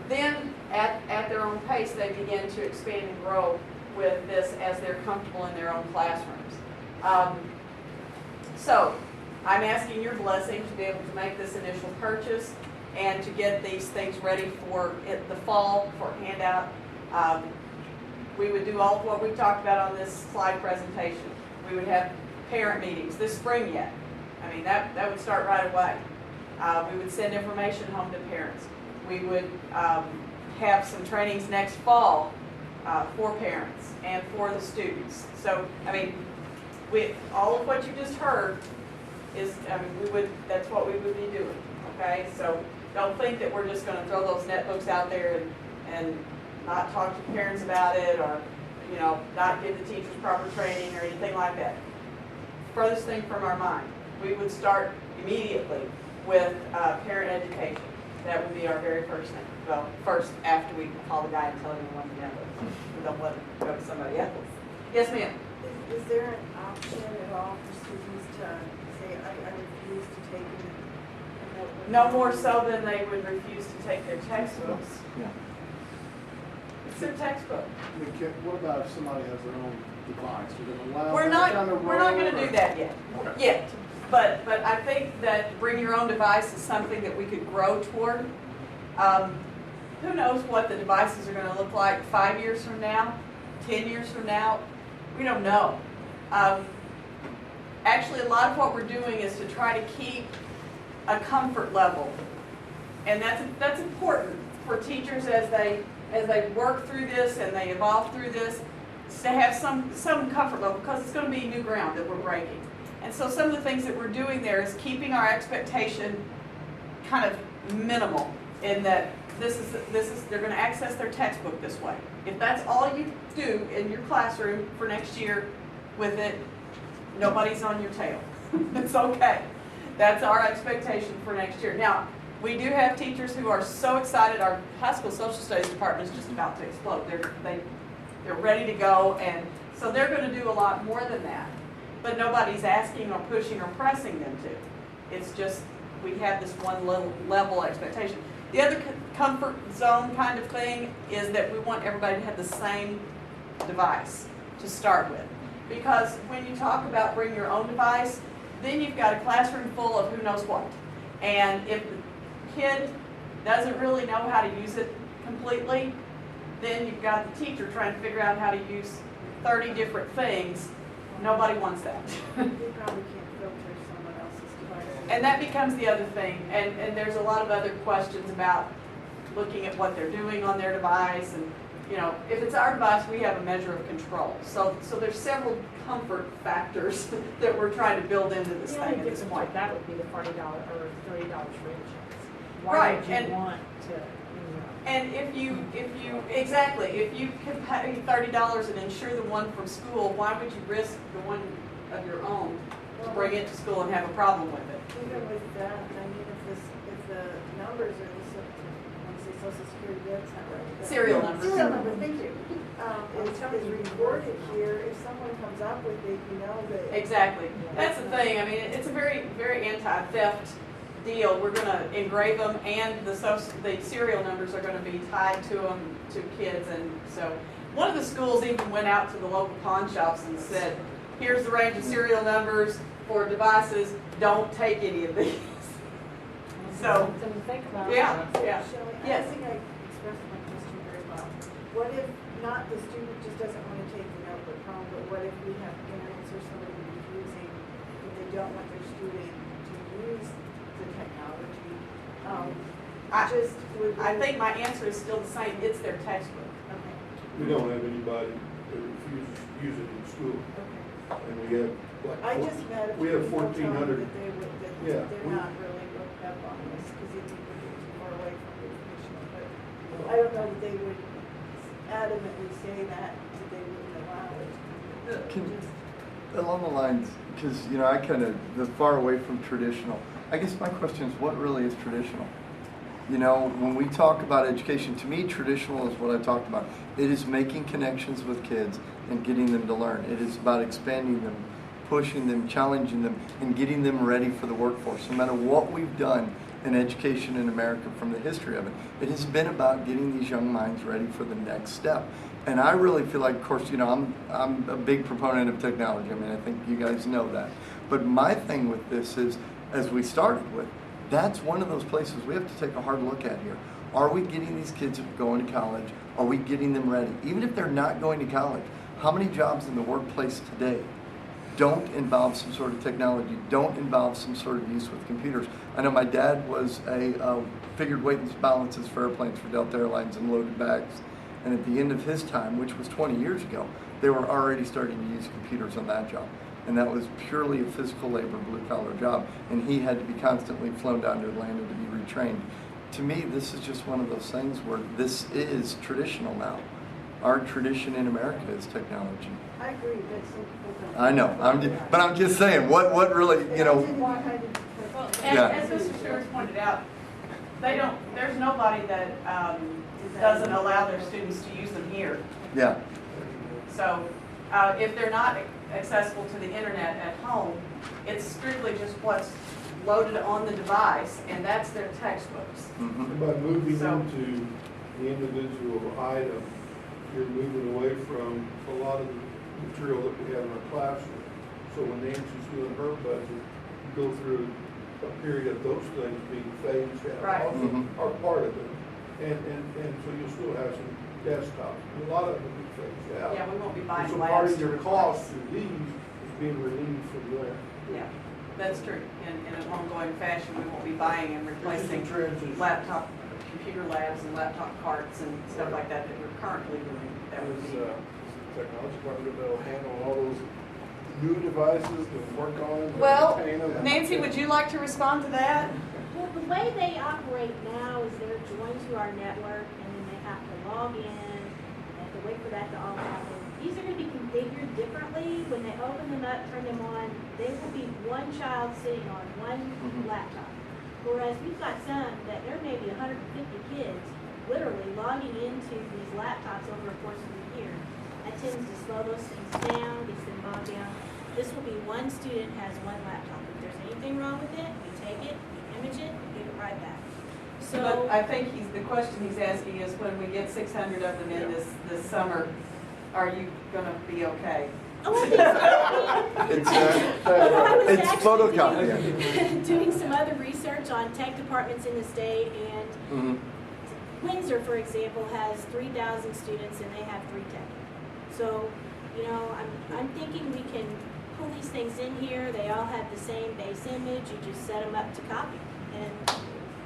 then at their own pace they begin to expand and grow with this as they're comfortable in their own classrooms. So I'm asking your blessing to be able to make this initial purchase and to get these things ready for the fall for handout. We would do all of what we've talked about on this slide presentation. We would have parent meetings this spring yet. I mean, that would start right away. We would send information home to parents. We would have some trainings next fall for parents and for the students. So, I mean, all of what you just heard is, that's what we would be doing, okay? So don't think that we're just going to throw those netbooks out there and not talk to parents about it, or, you know, not give the teachers proper training or anything like that. Furthest thing from our mind. We would start immediately with parent education. That would be our very first thing. Well, first after we call the guy and tell him we want to know. We don't let him go to somebody else. Yes, ma'am. Is there an option at all for students to say, I refuse to take it? No more so than they would refuse to take their textbooks. Yeah. It's their textbook. What about if somebody has their own device? Are they allow We're that down the not going road, to or- do that yet. Okay. Yet. But I think that bring your own device is something that we could grow toward. Who knows what the devices are going to look like 5 years from now, 10 years from now? We don't know. Actually, a lot of what we're doing is to try to keep a comfort level, and that's important for teachers as they work through this and they evolve through this, is to have some comfort level, because it's going to be new ground that we're breaking. And so some of the things that we're doing there is keeping our expectation kind of minimal, in that this is they're going to access their textbook this way. If that's all you do in your classroom for next year with it, nobody's on your tail. It's okay. That's our expectation for next year. Now, we do have teachers who are so excited. Our high school social studies department is just about to explode. They're ready to go, and so they're going to do a lot more than that. But nobody's asking or pushing or pressing them to. It's just we have this one little level expectation. The other comfort zone kind of thing is that we want everybody to have the same device to start with. Because when you talk about bring your own device, then you've got a classroom full of who knows what. And if the kid doesn't really know how to use it completely, then you've got the teacher trying to figure out how to use 30 different things. Nobody wants that. They probably can't filter someone else's device. And that becomes the other thing. And there's a lot of other questions about looking at what they're doing on their device. And, you know, if it's our device, we have a measure of control. So there's several comfort factors that we're trying to build into this thing at this point. That would be the $40 or $30 for insurance. Why Right, would you and- want to? And if you exactly, if you can pay $30 and insure the one from school, why would you risk the one of your own to bring it to school and have a problem with it? Even with that, I mean, if the numbers are, I want to say social security, that's not right. but- Serial numbers. Serial numbers, thank you. Is recorded here, if someone comes up with it, you know that. Exactly. That's the thing. I mean, it's a very, very anti-theft deal. We're going to engrave them, and the serial numbers are going to be tied to them, to kids. And so one of the schools even went out to the local pawn shops and said, here's the range of serial numbers for devices. Don't take any of these. So, Something to think about. yeah, yeah. Shelley, I Yes. don't think I expressed my question very well. What if not the student just doesn't want to take the notebook home, but what if we have parents or somebody refusing, if they don't want their student to use the technology? I think my answer is still the same. It's their textbook. Okay. We don't have anybody that refuses to use it in school. Okay. And we have, like, I just met a we have few people telling 1,400. that Yeah, they're we- not really hooked up on this because they think we're getting too far away from the education. But I don't know that they would adamantly say that they wouldn't allow it. Can, along the lines, because, you know, I kind of, the far away from traditional, I guess my question is, what really is traditional? You know, when we talk about education, to me, traditional is what I talked about. It is making connections with kids and getting them to learn. It is about expanding them, pushing them, challenging them, and getting them ready for the workforce. No matter what we've done in education in America from the history of it, it has been about getting these young minds ready for the next step. And I really feel like, of course, you know, I'm a big proponent of technology. I mean, I think you guys know that. But my thing with this is, as we started with, that's one of those places we have to take a hard look at here. Are we getting these kids going to college? Are we getting them ready? Even if they're not going to college, how many jobs in the workplace today don't involve some sort of technology, don't involve some sort of use with computers? I know my dad was a figured weight and balances for airplanes for Delta Airlines and loaded bags. And at the end of his time, which was 20 years ago, they were already starting to use computers on that job. And that was purely a physical labor, blue-collar job. And he had to be constantly flown down to Atlanta to be retrained. to me, this is just one of those things where this is traditional now. Our tradition in America is technology. I agree, but some people don't. I know, but I'm just saying, what really, you know, Well, Yeah. as Mr. Stewart pointed out, there's nobody that doesn't allow their students to use them here. yeah. So if they're not accessible to the internet at home, it's strictly just what's loaded on the device, and that's their textbooks. And by moving So- into the individual item, you're moving away from a lot of the material that we have in our classroom. So when Nancy's doing her budget, you go through a period of those things being phased out. Right. Also are part of it. And so you'll still have some desktops. A lot of them will be phased out. Yeah, we won't be buying So labs. part of to your replace. cost through these is being relieved from there. Yeah, that's true. In an ongoing fashion, we won't be buying and replacing It's just a transition. laptop, computer labs and laptop carts and stuff like that that we're currently doing. That would be. Technology department that'll handle all those new devices and work on them. and Well, maintain them. Nancy, would you like to respond to that? Well, the way they operate now is they're joined to our network and then they have to log in, they have to wait for that to all happen. These are gonna be configured differently. When they open them up, turn them on, they will be one child sitting on one laptop. Whereas we've got some that there may be 150 kids literally logging into these laptops over the course of the year. That tends to slow those things down, gets them bogged down. This will be one student has one laptop. If there's anything wrong with it, we take it, image it, and give it right back. But So, I think the question he's asking is when we get 600 of them in this summer, are you gonna be okay? oh, I think so. It's, Well, I was it's actually photocopy. doing some other research on tech departments in the state, and Windsor, for example, has 3,000 students and they have 3 tech. So, you know, I'm thinking we can pull these things in here. They all have the same base image. You just set them up to copy and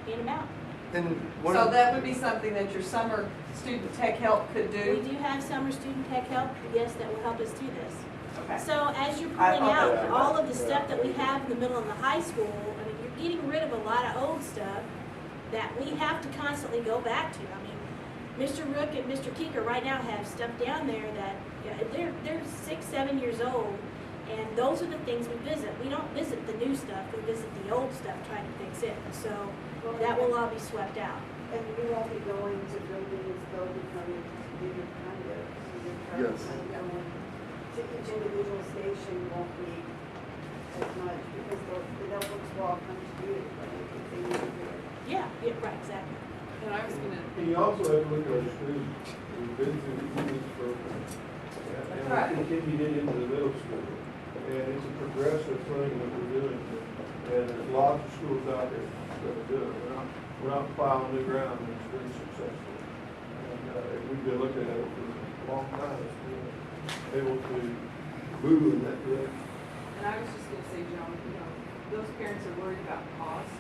get them out. And what So that would be something that your summer student tech help could do? We do have summer student tech help, yes, that will help us do this. Okay. So as you're I pulling thought out that- all of the stuff that we have in the middle of the high school, I mean, you're getting rid of a lot of old stuff that we have to constantly go back to. I mean, Mr. Rook and Mr. Keeker right now have stuff down there that, yeah, they're 6, 7 years old, and those are the things we visit. We don't visit the new stuff, we visit the old stuff trying to fix it. So that will all be swept out. And we won't be going to buildings, they'll be coming to bigger condos. Yes. To each individual station won't be as much, because the notebooks will all come to you, but if they need to do it. Yeah, right, exactly. And I was gonna, And you also have to look at our students. We've been through the youth program. And Right. we continued it into the middle school. And it's a progressive thing that we're doing. And there's lots of schools out there that are doing it. We're not plowing new ground, and it's very successful. And we've been looking at it for a long time. It's been able to move in that direction. and I was just gonna say, Joan, you know, those parents are worried about cost.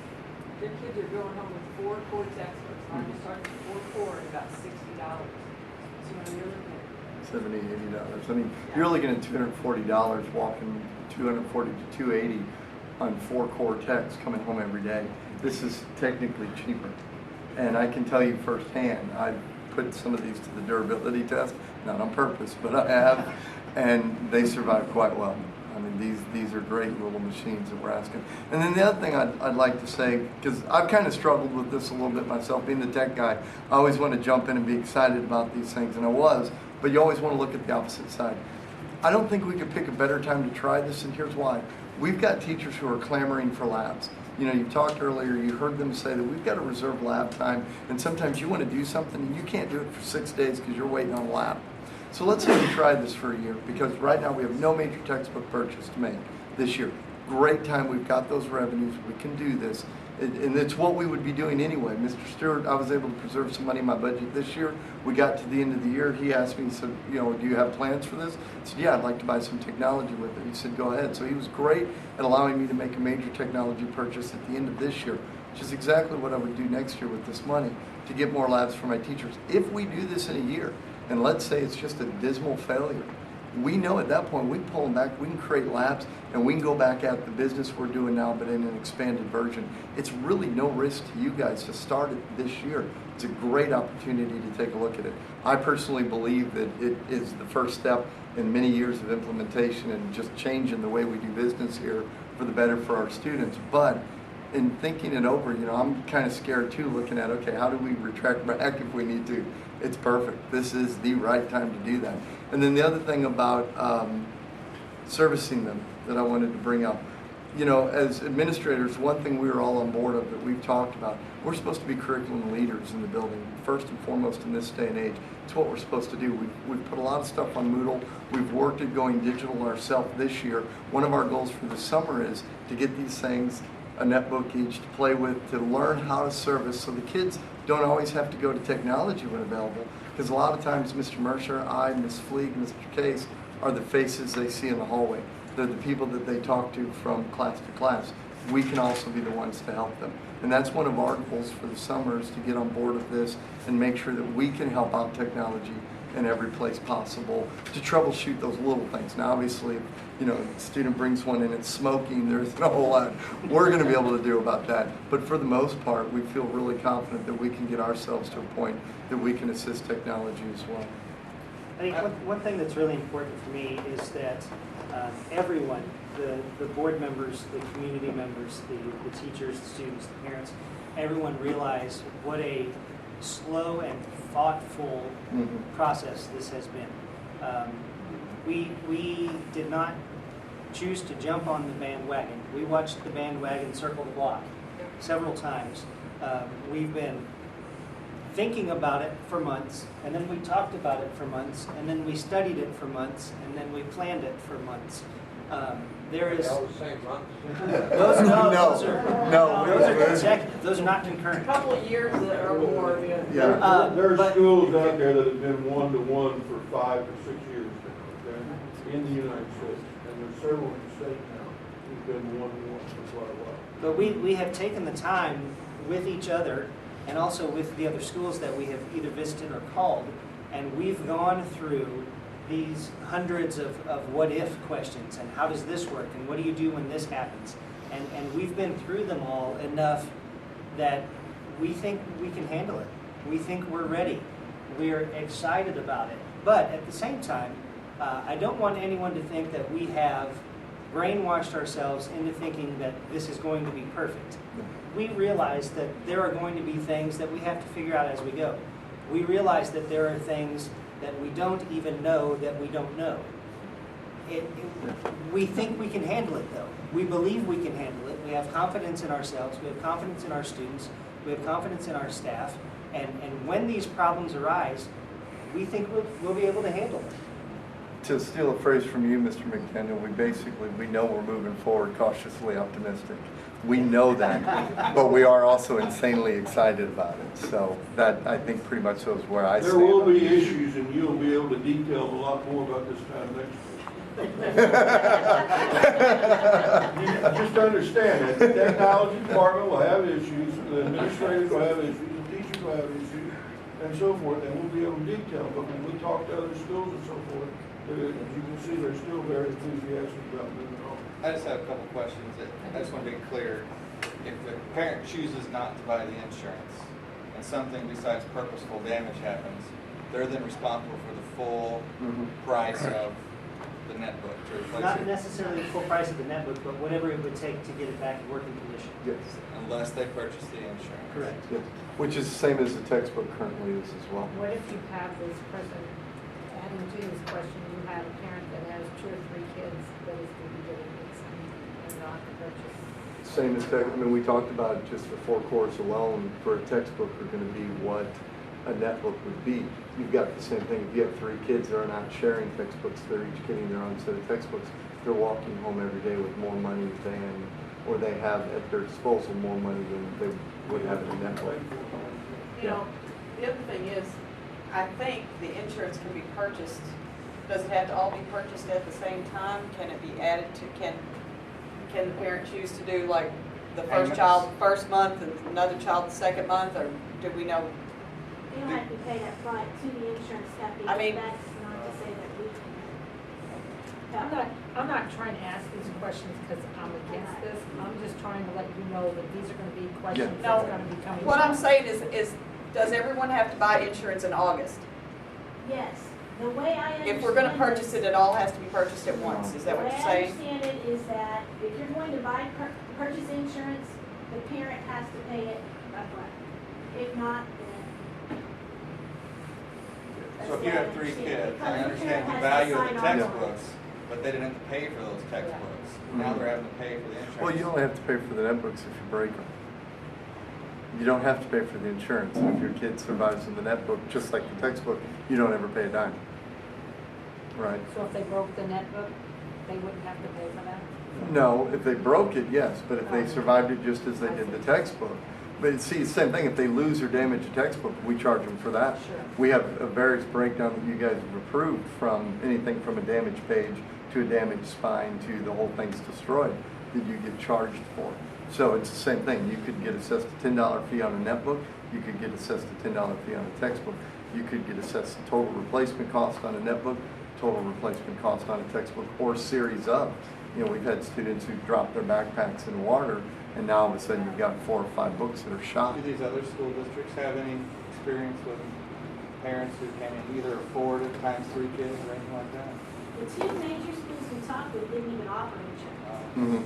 Their kids are going home with 4 core textbooks. I'm just talking 4 core at about $60. So when you're looking at $70, $80. I mean, you're looking at $240 walking, $240 to $280 on 4 core techs coming home every day. This is technically cheaper. And I can tell you firsthand, I've put some of these to the durability test, not on purpose, but I have, and they survive quite well. I mean, these are great little machines that we're asking. And then the other thing I'd like to say, because I've kind of struggled with this a little bit myself, being the tech guy, I always want to jump in and be excited about these things, and I was, but you always want to look at the opposite side. I don't think we could pick a better time to try this, and here's why. We've got teachers who are clamoring for labs. You know, you talked earlier, you heard them say that we've got to reserve lab time, and sometimes you want to do something and you can't do it for 6 days because you're waiting on a lab. So let's say we try this for a year, because right now we have no major textbook purchase to make this year. Great time, we've got those revenues, we can do this. And it's what we would be doing anyway. Mr. Stewart, I was able to preserve some money in my budget this year. We got to the end of the year, he asked me, he said, you know, do you have plans for this? I said, yeah, I'd like to buy some technology with it. He said, go ahead. So he was great at allowing me to make a major technology purchase at the end of this year, which is exactly what I would do next year with this money, to get more labs for my teachers. If we do this in a year, and let's say it's just a dismal failure, we know at that point we pull them back, we can create labs, and we can go back at the business we're doing now, but in an expanded version. It's really no risk to you guys to start it this year. It's a great opportunity to take a look at it. I personally believe that it is the first step in many years of implementation and just changing the way we do business here for the better for our students. But in thinking it over, I'm kind of scared too, looking at, okay, how do we retract back if we need to? It's perfect. This is the right time to do that. And then the other thing about servicing them that I wanted to bring up, as administrators, one thing we are all on board of that we've talked about, we're supposed to be curriculum leaders in the building, first and foremost in this day and age. It's what we're supposed to do. We've put a lot of stuff on Moodle. We've worked at going digital ourselves this year. One of our goals for the summer is to get these things, a netbook each to play with, to learn how to service so the kids don't always have to go to technology when available. Because a lot of times Mr. Mercer, I, Ms. Fleeg, Mr. Case are the faces they see in the hallway. They're the people that they talk to from class to class. We can also be the ones to help them. And that's one of our goals for the summer is to get on board with this and make sure that we can help out technology in every place possible to troubleshoot those little things. Now, obviously, if a student brings one and it's smoking, there's not a whole lot we're going to be able to do about that. But for the most part, we feel really confident that we can get ourselves to a point that we can assist technology as well. I think one thing that's really important for me is that everyone, the board members, the community members, the teachers, the students, the parents, everyone realize what a slow and thoughtful process this has been. We did not choose to jump on the bandwagon. We watched the bandwagon circle the block several times. We've been thinking about it for months, and then we talked about it for months, and then we studied it for months, and then we planned it for months. There is All the same months. those are consecutive. Those are not concurrent. A couple of years or more. Yeah. There are schools out there that have been one-to-one for 5 or 6 years now, okay, in the United States. And there's several in the state now who've been one-to-one for quite a while. But we have taken the time with each other and also with the other schools that we have either visited or called, and we've gone through these hundreds of what-if questions, and how does this work, and what do you do when this happens? And we've been through them all enough that we think we can handle it. We think we're ready. We're excited about it. But at the same time, I don't want anyone to think that we have brainwashed ourselves into thinking that this is going to be perfect. We realize that there are going to be things that we have to figure out as we go. We realize that there are things that we don't even know that we don't know. We think we can handle it, though. We believe we can handle it. We have confidence in ourselves. We have confidence in our students. We have confidence in our staff. And when these problems arise, we think we'll be able to handle them. To steal a phrase from you, Mr. McDaniel, we know we're moving forward cautiously optimistic. We know that, but we are also insanely excited about it. So that, I think, pretty much shows where I stand. There will be issues, and you'll be able to detail a lot more about this time next year. Just understand that the technology department will have issues, the administrators will have issues, the teachers will have issues, and so forth, and we'll be able to detail. But when we talk to other schools and so forth, as you can see, they're still very enthusiastic about moving on. I just have a couple questions. I just want to be clear. If the parent chooses not to buy the insurance and something besides purposeful damage happens, they're then responsible for the full price of the netbook to replace Not it? necessarily the full price of the netbook, but whatever it would take to get it back in working condition. Yes. Unless they purchase the insurance. Correct. Yes. Which is the same as the textbook currently is as well. What if you have this person, adding to this question, you have a parent that has 2 or 3 kids that is going to be getting this and not the purchase? Same as we talked about just the 4 cores alone for a textbook are going to be what a netbook would be. You've got the same thing. If you have 3 kids that are not sharing textbooks, they're each getting their own set of textbooks. They're walking home every day with more money or they have at their disposal more money than they would have in a netbook. You know, the other thing is, I think the insurance can be purchased. Does it have to all be purchased at the same time? Can it be added to, can the parent choose to do like the first child first month and another child the second month, or do we know? You don't have to pay that flight to the insurance company. I mean, that's not to say that we can. I'm not trying to ask these questions because I'm against this. I'm just trying to let you know that these are gonna be questions No, that's gonna be coming. what up. I'm saying is, does everyone have to buy insurance in August? Yes, the way I understand If we're gonna purchase it, it all has to be purchased at once, is that what you're saying? The way I understand it is that if you're going to buy, purchase insurance, the parent has to pay it upfront. If not, then. So if you have 3 kids, I understand the value of the textbooks, but they didn't have to pay for those textbooks. Now they're having to pay for the insurance. Well, you only have to pay for the netbooks if you break them. You don't have to pay for the insurance. If your kid survives in the netbook, just like the textbook, you don't ever pay a dime. Right? So if they broke the netbook, they wouldn't have to pay for that? No, if they broke it, yes, but if they survived it just as they did the textbook. But see, same thing, if they lose or damage a textbook, we charge them for that. Sure. We have a various breakdown that you guys have approved, from anything from a damaged page to a damaged spine to the whole thing's destroyed, that you get charged for. So it's the same thing. You could get assessed a $10 fee on a netbook. You could get assessed a $10 fee on a textbook. You could get assessed a total replacement cost on a netbook, total replacement cost on a textbook, or series of. You know, we've had students who drop their backpacks in water, and now all of a sudden you've got 4 or 5 books that are shot. Do these other school districts have any experience with parents who can either afford it times 3 kids or anything like that? The 2 major schools we talked with didn't even offer insurance.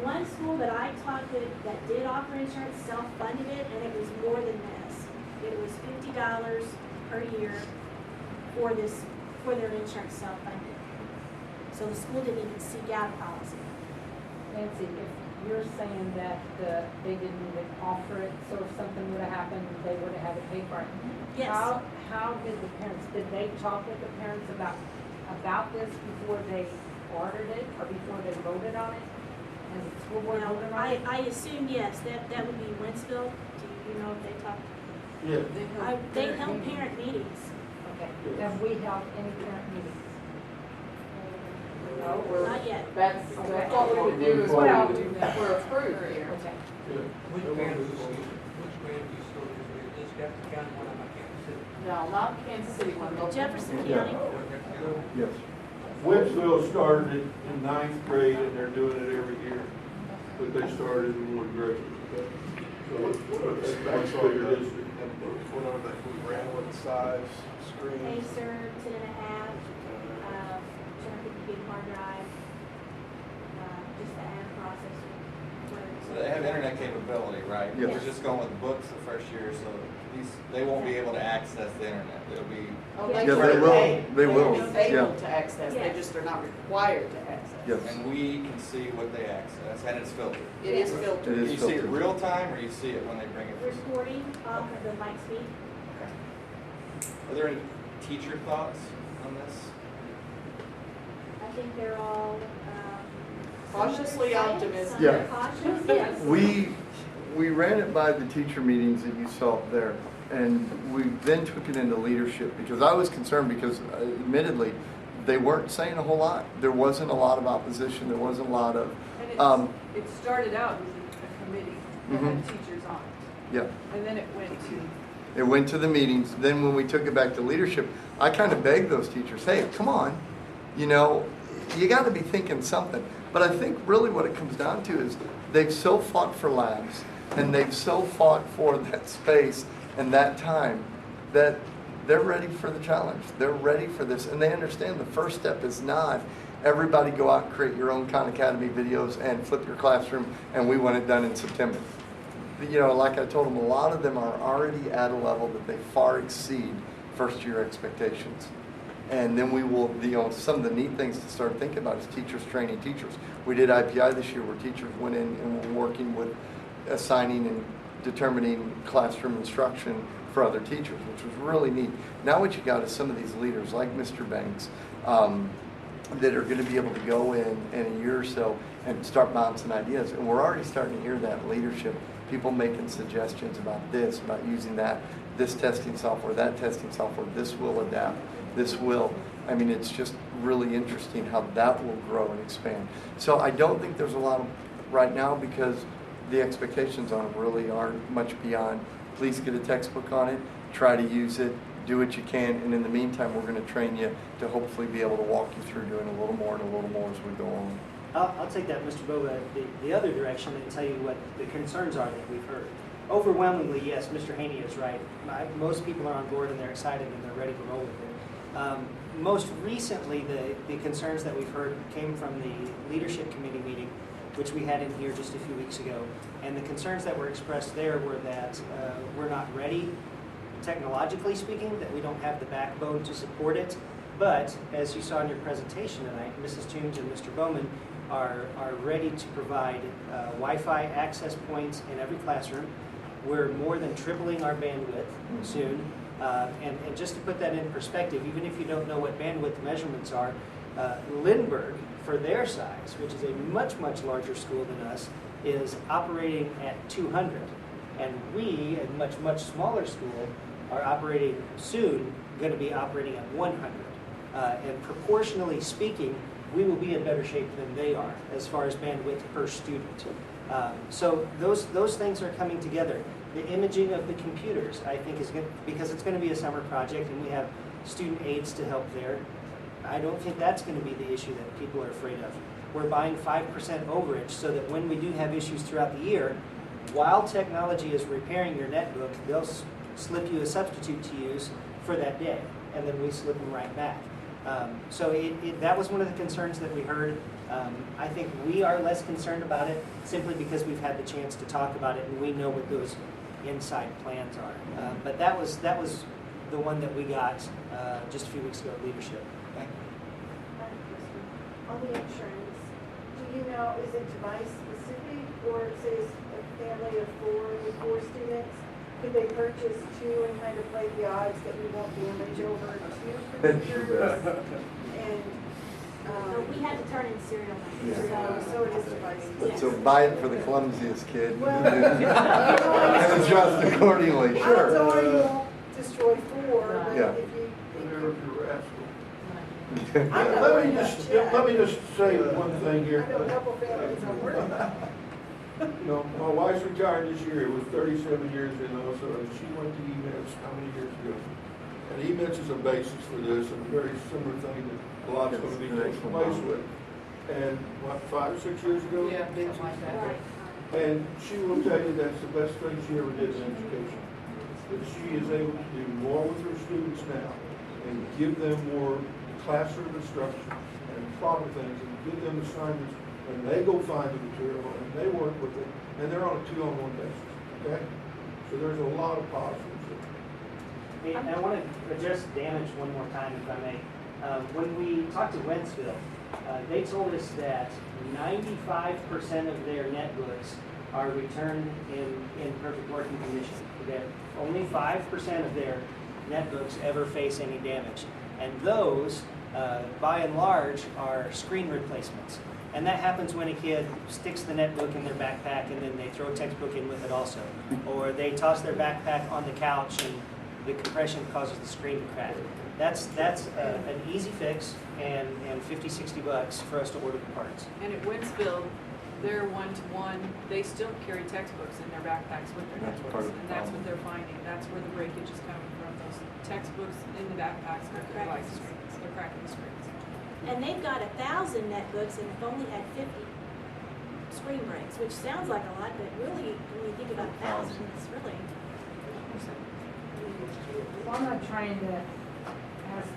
One school that I talked with that did offer insurance self-funded it, and it was more than this. It was $50 per year for their insurance self-funded. So the school didn't even seek out a policy. Nancy, if you're saying that they didn't even offer it, so if something would have happened, they would have had to pay for it. Yes. How did the parents, did they talk with the parents about this before they ordered it or before they voted on it? Has the school board Now, voted on it? I assume yes, that would be Wentzville. Do you know if they talked? Yeah. They held parent meetings. Okay. Have we held any parent meetings? No, we're, Not yet. that's what we would do, is Well, we would do, we're approved here. Okay. Which grant do you still use? Is Jefferson County one of my Kansas City? No, not Kansas City one, but Jefferson Yeah. County. Yes. Wentzville started it in 9th grade, and they're doing it every year, but they started in 1 grade. So it's a much bigger district. Whatever that we ran with the size, screen. Acer, 10.5, 250 gig hard drive, just the ad processor. So they have internet capability, right? Yes. We're just going with the books the first year, so they won't be able to access the internet. It'll be. Oh, Yeah, they will. They will. They'll be able Yeah. to access, they Yes. just are not required to access. Yes. And we can see what they access, and it's filtered. It is filtered. It is You see it filtered. real time, or you see it when they bring it? Recording off of the mic speed. Are there any teacher thoughts on this? I think they're all, Cautiously some are optimistic. excited, some Yeah. are cautious, yes. We ran it by the teacher meetings that you saw up there, and we then took it into leadership, because I was concerned because admittedly, they weren't saying a whole lot. There wasn't a lot of opposition, there wasn't a lot of, And it started out with a committee that had teachers on it. yeah. And then it went to, It went to the meetings. Then when we took it back to leadership, I kind of begged those teachers, hey, come on, you know, you got to be thinking something. But I think really what it comes down to is they've so fought for labs, and they've so fought for that space and that time, that they're ready for the challenge. They're ready for this, and they understand the first step is not everybody go out and create your own Khan Academy videos and flip your classroom, and we want it done in September. You know, like I told them, a lot of them are already at a level that they far exceed first year expectations. And then we will, you know, some of the neat things to start thinking about is teachers training teachers. We did IPI this year where teachers went in and were working with assigning and determining classroom instruction for other teachers, which was really neat. Now what you got is some of these leaders like Mr. Banks that are going to be able to go in a year or so and start bouncing ideas. And we're already starting to hear that leadership. People making suggestions about this, about using that, this testing software, that testing software, this will adapt, this will. I mean, it's just really interesting how that will grow and expand. So I don't think there's a lot of, right now, because the expectations on it really aren't much beyond, please get a textbook on it, try to use it, do what you can, and in the meantime, we're going to train you to hopefully be able to walk you through doing a little more and a little more as we go on. I'll take that, Mr. Boba, the other direction and tell you what the concerns are that we've heard. Overwhelmingly, yes, Mr. Haney is right. Most people are on board and they're excited and they're ready to roll with it. Most recently, the concerns that we've heard came from the leadership committee meeting, which we had in here just a few weeks ago. And the concerns that were expressed there were that we're not ready, technologically speaking, that we don't have the backbone to support it. But as you saw in your presentation tonight, Mrs. Toombs and Mr. Bowman are ready to provide Wi-Fi access points in every classroom. We're more than tripling our bandwidth soon. And just to put that in perspective, even if you don't know what bandwidth measurements are, Lindbergh, for their size, which is a much, much larger school than us, is operating at 200. And we, a much, much smaller school, are operating soon, going to be operating at 100. And proportionally speaking, we will be in better shape than they are as far as bandwidth per student. So those things are coming together. The imaging of the computers, I think, is good because it's going to be a summer project and we have student aides to help there. I don't think that's going to be the issue that people are afraid of. We're buying 5% overage so that when we do have issues throughout the year, while technology is repairing your netbook, they'll slip you a substitute to use for that day, and then we slip them right back. So that was one of the concerns that we heard. I think we are less concerned about it simply because we've had the chance to talk about it and we know what those inside plans are. But that was the one that we got just a few weeks ago at leadership. Thank you. On the insurance, do you know, is it device specific, or it says a family of 4 students? Could they purchase 2 and kind of play the odds that we won't damage over 2 computers? And we had to turn in serial numbers. so it is device specific. So buy it for the clumsiest kid Well, and adjust accordingly. Sure. I'm sorry, you won't destroy 4, but Yeah. if you Let me just say one thing here. I know a couple families I'm worried about. You know, my wife's retired this year. It was 37 years in also, and she went to EMITS how many years ago? And EMITS is a basis for this, and a very similar thing that a lot's going to be taking place with. And what, 5 or 6 years ago? Yeah, something like that. And she will tell you that's the best thing she ever did in education. That she is able to do more with her students now and give them more classroom instruction and problem things and give them assignments when they go find the material and they work with it, and they're on a 2-on-1 basis, okay? So there's a lot of positives there. And I want to address damage one more time, if I may. When we talked to Wentzville, they told us that 95% of their netbooks are returned in perfect working condition. That only 5% of their netbooks ever face any damage. And those, by and large, are screen replacements. And that happens when a kid sticks the netbook in their backpack and then they throw a textbook in with it also. Or they toss their backpack on the couch and the compression causes the screen to crack. That's an easy fix and $50-$60 for us to order the parts. And at Winsfield, they're 1-to-1, they still carry textbooks in their backpacks with their That's part netbooks. of the And that's what problem. they're finding. That's where the breakage is coming from. Those textbooks in the backpacks are cracking the screens. They're cracking the screens. And they've got 1,000 netbooks and have only had 50 screen breaks, which sounds like a lot, but really, when you think about 1,000, it's really. Well, I'm not trying to ask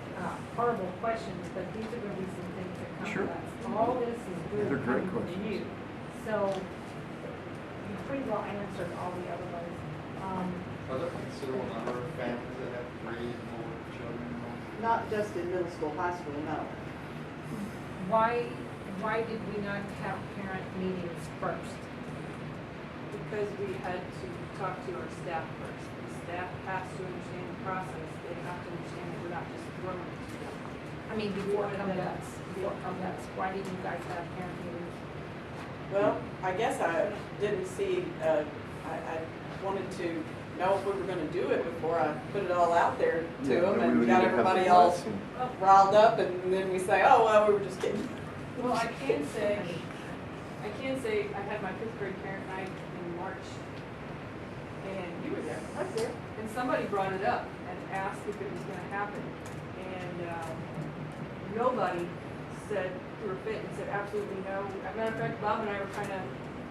horrible questions, but these are going to be some things that come Sure. to us. All this is good They're great coming from you. So you pretty well answered all the other ones. Are there considerable number of families that have 3 and 4 children? Not just in middle school, high school, no. Why did we not have parent meetings first? Because we had to talk to our staff first. The staff has to understand the process. They have to understand that we're not just throwing it to them. I mean, before come to us. Why didn't you guys have parent meetings? Well, I guess I didn't see, I wanted to know if we were gonna do it before I put it all out there to them we and would got either have everybody the all lesson. riled up and then we say, oh, well, we were just kidding. Well, I can say I had my 5th grade parent night in March, and you were there. I was there. And somebody brought it up, and asked if it was gonna happen. And, nobody said, threw a fit and said absolutely no. As a matter of fact, Bob and I were kind of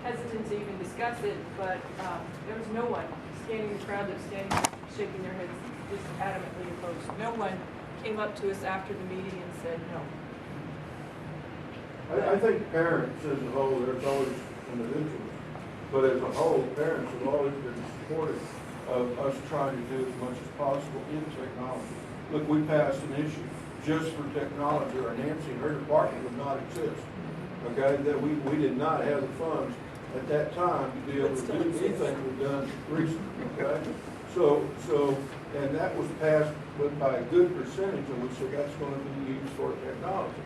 hesitant to even discuss it, but, there was no one standing in the crowd that was standing, shaking their heads, just adamantly opposed. No one came up to us after the meeting and said no. I think parents as a whole, there's always individuals, but as a whole, parents have always been supportive of us trying to do as much as possible in technology. Look, we passed an issue just for technology, or Nancy and her department would not exist. Okay, that we did not have the funds at that time to be able to do anything we've done recently, okay? So, and that was passed by a good percentage of which, so that's gonna be used for technology.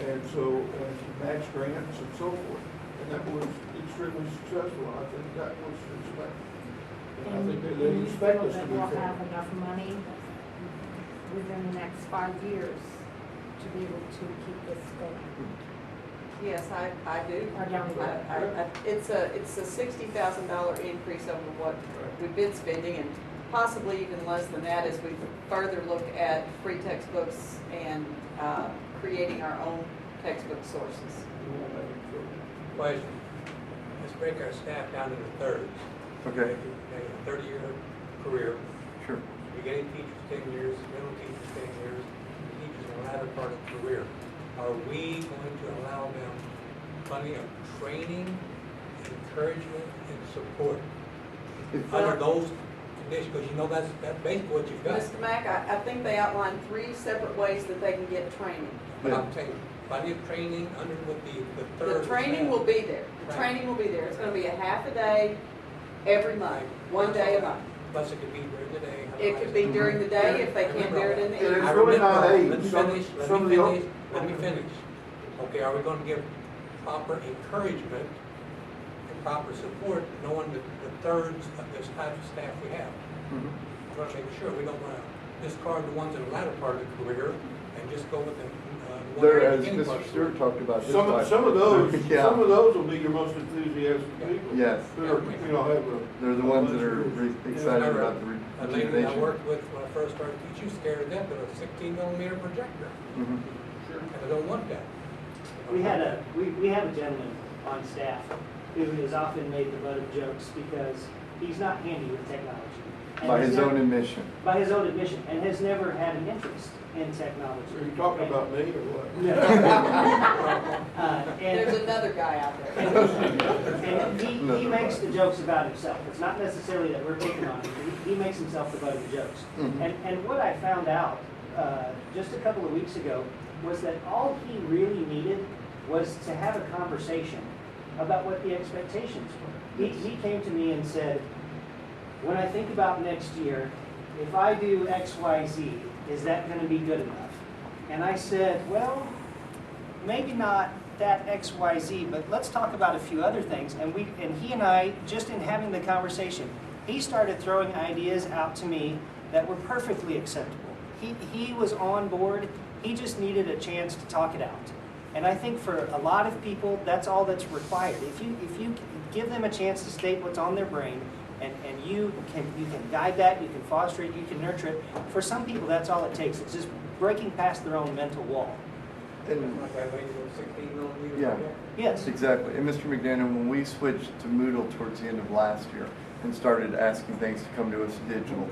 And so, and match grants and so forth. And that was extremely successful, and I think that was expected. And I think they expect us to be We'll fair. have enough money within the next 5 years to be able to keep this going. Yes, I do. Or down the road. It's a $60,000 increase over what we've been spending, and possibly even less than that as we further look at free textbooks and creating our own textbook sources. Question. Let's break our staff down into thirds. Okay. A 30-year career. Sure. Beginning teachers 10 years, middle teachers 10 years, and teachers in the latter part of the career. Are we going to allow them plenty of training, encouragement, and support under those conditions? Because you know that's basically what you've got. Mr. Mack, I think they outlined 3 separate ways that they can get training. But I'm saying, plenty of training under what the third. The training will be there. The training will be there. It's going to be a half a day every month, 1 day a month. Plus it could be during the day. It could be during the day if they can't do it in the And evening. it's really not age. Let me finish. Okay, are we going to give proper encouragement and proper support, knowing the thirds of this type of staff we have? We're going to make sure we don't want to discard the ones in the latter part of the career and just go with the There, as Mr. Stewart talked about, his Some wife. of those, Yeah. some of those will be your most enthusiastic people. Yes. Who are, you know, have a. They're the ones that are excited about the A lady that I rejuvenation. worked with when I first started teaching, scared to death of a 16-millimeter projector. Mhm. And I don't want that. We have a gentleman on staff who has often made the butt of jokes because he's not handy with technology. And By has his never- own admission. By his own admission, and has never had an interest in technology. Are you talking about me or what? No. There's another guy out there. And he makes the jokes about himself. It's not necessarily that we're picking on him. He makes himself the butt of the jokes. And what I found out just a couple of weeks ago was that all he really needed was to have a conversation about what the expectations were. He came to me and said, when I think about next year, if I do X, Y, Z, is that going to be good enough? And I said, well, maybe not that X, Y, Z, but let's talk about a few other things. And he and I, just in having the conversation, he started throwing ideas out to me that were perfectly acceptable. He was on board. He just needed a chance to talk it out. And I think for a lot of people, that's all that's required. If you give them a chance to state what's on their brain, and you can guide that, you can foster it, you can nurture it. For some people, that's all it takes. It's just breaking past their own mental wall. And, Like that lady with 16-millimeter yeah. projector. Yes. Exactly. And Mr. McDaniel, when we switched to Moodle towards the end of last year and started asking things to come to us digital,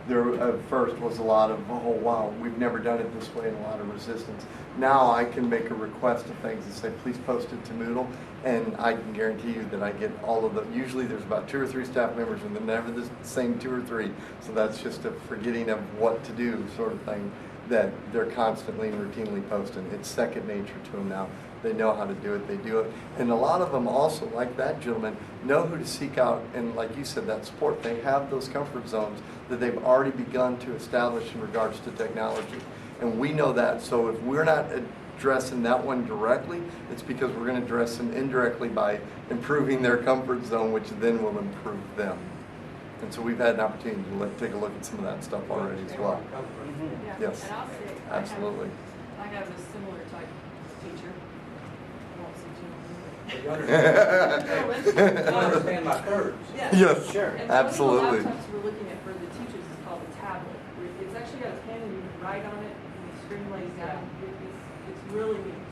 there at first was a lot of, oh wow, we've never done it this way, and a lot of resistance. Now I can make a request of things and say, please post it to Moodle, and I can guarantee you that I get all of them. Usually there's about 2 or 3 staff members, and they're never the same 2 or 3. So that's just a forgetting of what to do sort of thing that they're constantly and routinely posting. It's second nature to them now. They know how to do it, they do it. And a lot of them also, like that gentleman, know who to seek out, and like you said, that support. They have those comfort zones that they've already begun to establish in regards to technology. And we know that, so if we're not addressing that one directly, it's because we're going to address them indirectly by improving their comfort zone, which then will improve them. And so we've had an opportunity to take a look at some of that stuff already as well. Yeah. Yes, And I'll say, absolutely. I have a similar type teacher. I won't say You understand my thirds. Yeah. Yes, And absolutely. one of the laptops we're looking at for the teachers is called a tablet. actually got a pen and you can write on it, and the screen lays down. It's really neat.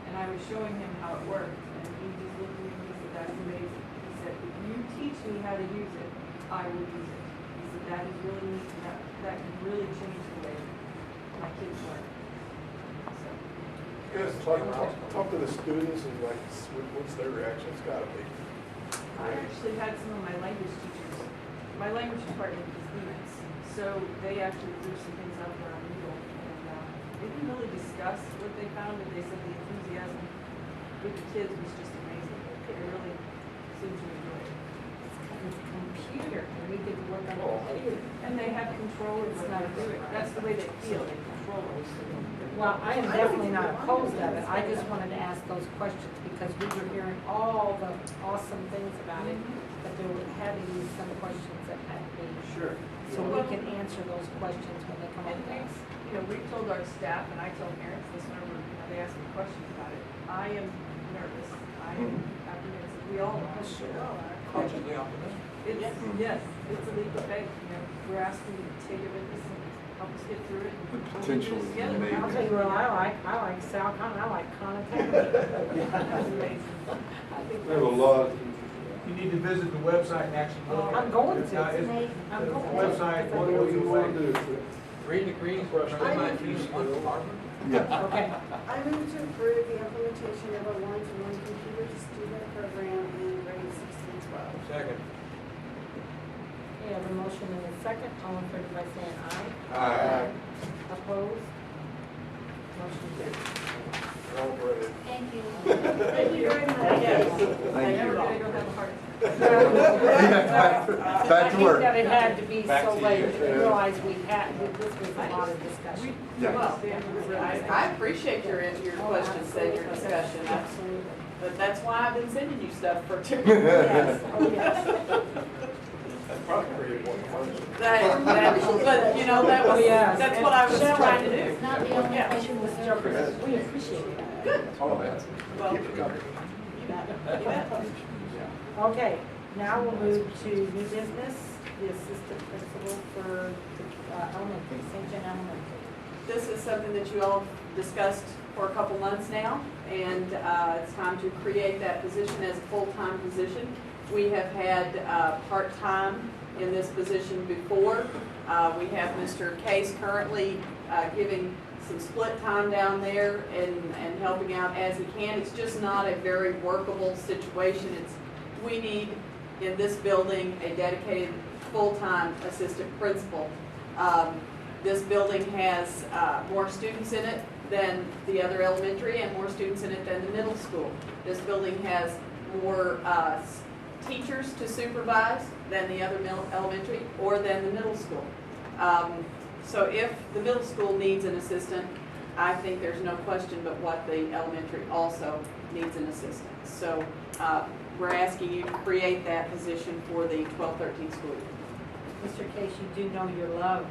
And I was showing him how it worked, and he just looked at me and he said, that's amazing. He said, if you teach me how to use it, I will use it. He said, that is really neat, and that can really change the way my kids learn. So, Yes, talk to the students and like, what's their reaction? It's gotta be. I actually had some of my language teachers. My language department is Phoenix, so they actually threw some things out there on Moodle, and they didn't really discuss what they found, but they said the enthusiasm with the kids was just amazing. They really seemed to enjoy it. It's a computer, and we get to work on the computer. And they have control over how to do it. That's the way they feel, they control it. Well, I am definitely not opposed of it. I just wanted to ask those questions because we were hearing all the awesome things about it, but there had to be some questions that had to be. Sure. So we can answer those questions when they come up And to us. we've told our staff, and I tell parents this whenever they ask me questions about it. I am nervous. I am apprehensive. We all are. Sure. Cautiously optimistic. Yes, it's a leap of faith. We're asking you to take it with us and help us get through it. The potential is amazing. I'll tell you what I like Sal Khan, I like Khan Academy. That's amazing. We have a lot. You need to visit the website and actually look at it. I'm going to. The I'm going to. website, What do you want to do? 3 degrees, from my fees, 1 apartment. Yeah. Okay. I move to approve the implementation of a one-to-one computer to student program in grade 6 and 12. Second. We have a motion and a second. All in favor by saying aye. Aye. Opposed? Motion carries. All ready. Thank you. Thank you very much. Yes. Thank Never you. gonna go have a heart attack. Yeah, back to work. I hate that it had to be Back so to late. you. I realized this was a lot of discussion. Yeah. Well, I appreciate your questions and your discussion, Absolutely. but that's why I've been sending you stuff for 2 Yes, oh yes. That's probably pretty important question. But, you know, Oh, yes. that's what I was trying to do. It's not the only Yeah. question was We appreciate that. Oh, that's. Well, Keep it coming. you bet. Okay, now we'll move to new business, the assistant principal for elementary, St. John Elementary. This is something that you all discussed for a couple months now, and it's time to create that position as a full-time position. We have had part-time in this position before. We have Mr. Case currently giving some split time down there and helping out as he can. It's just not a very workable situation. We need in this building a dedicated full-time assistant principal. This building has more students in it than the other elementary and more students in it than the middle school. This building has more teachers to supervise than the other elementary or than the middle school. So if the middle school needs an assistant, I think there's no question but what the elementary also needs an assistant. So we're asking you to create that position for the 12-13 school year. Mr. Case, you do know your love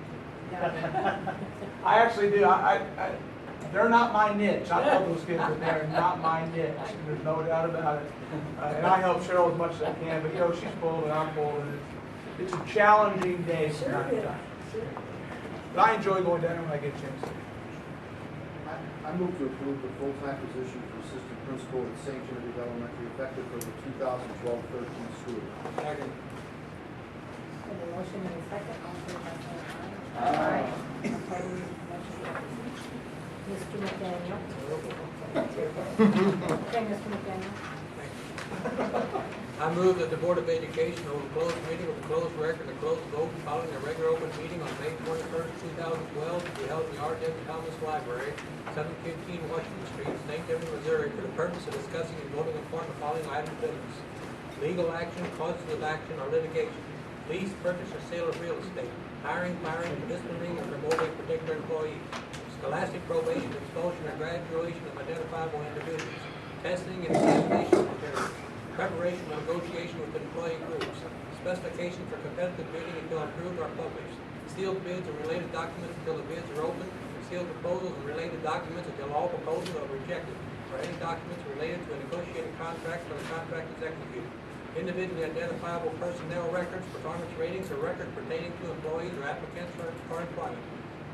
down there. I actually do. They're not my niche. I love those kids, but they're not my niche. There's no doubt about it. And I help Cheryl as much as I can, but you know, she's pulled and I'm pulled, and it's a challenging day from time to time. But I enjoy going down there when I get a chance to. I move to approve the full-time position for assistant principal at St. Genevieve Elementary effective for the 2012-13 school year. Second. Have a motion and a second, all in favor by saying aye. Aye. Opposed? Motion carries. Mr. McDaniel. Okay, Mr. McDaniel. I move that the Board of Education hold a closed meeting with a closed record and a closed vote following a regular open meeting on May 21st, 2012 to be held in the R.W. Thomas Library, 715 Washington Street, St. Genevieve, Missouri, for the purpose of discussing and voting upon the following items of business: legal action, causes of action, or litigation; lease, purchase, or sale of real estate; hiring, firing, disciplining, or promoting a particular employee; scholastic probation, expulsion, or graduation of identifiable individuals; testing and examination materials; preparation or negotiation with employee groups; specifications for competitive bidding until approved or published; sealed bids and related documents until the bids are open; sealed proposals and related documents until all proposals are rejected, or any documents related to a negotiated contract or the contract is executed; individually identifiable personnel records, performance ratings, or records pertaining to employees or applicants for employment;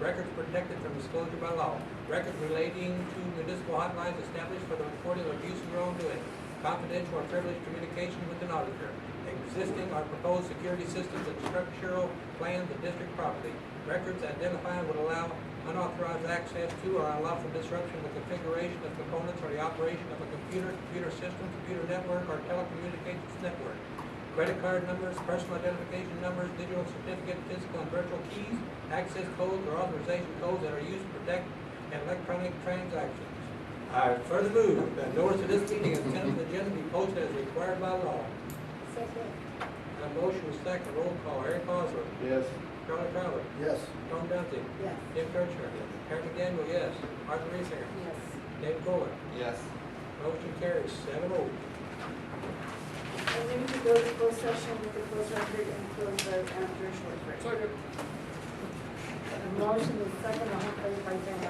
records protected from disclosure by law, records relating to municipal hotlines established for the reporting of abuse and wrongdoing, confidential or privileged communication with an auditor, existing or proposed security systems and structural plans of district property, records identifying would allow unauthorized access to or unlawful disruption of the configuration of components or the operation of a computer, computer system, computer network, or telecommunications network, credit card numbers, personal identification numbers, digital certificate, physical and virtual keys, access codes, or authorization codes that are used to protect electronic transactions. I further move that notice of this meeting and consent agenda be posted as required by law. Second. A motion is second, roll call, Eric Bosler. Yes. Charlie Crowder. Yes. Tom Dumpty. Yes. Tim Kirchner. Karen McDaniel, yes. Martha Reesinger. Yes. David Bowie. Yes. Motion carries 7-0. And then we could go to closed session with the closed record and close vote after a short break. A motion is second, all in favor by saying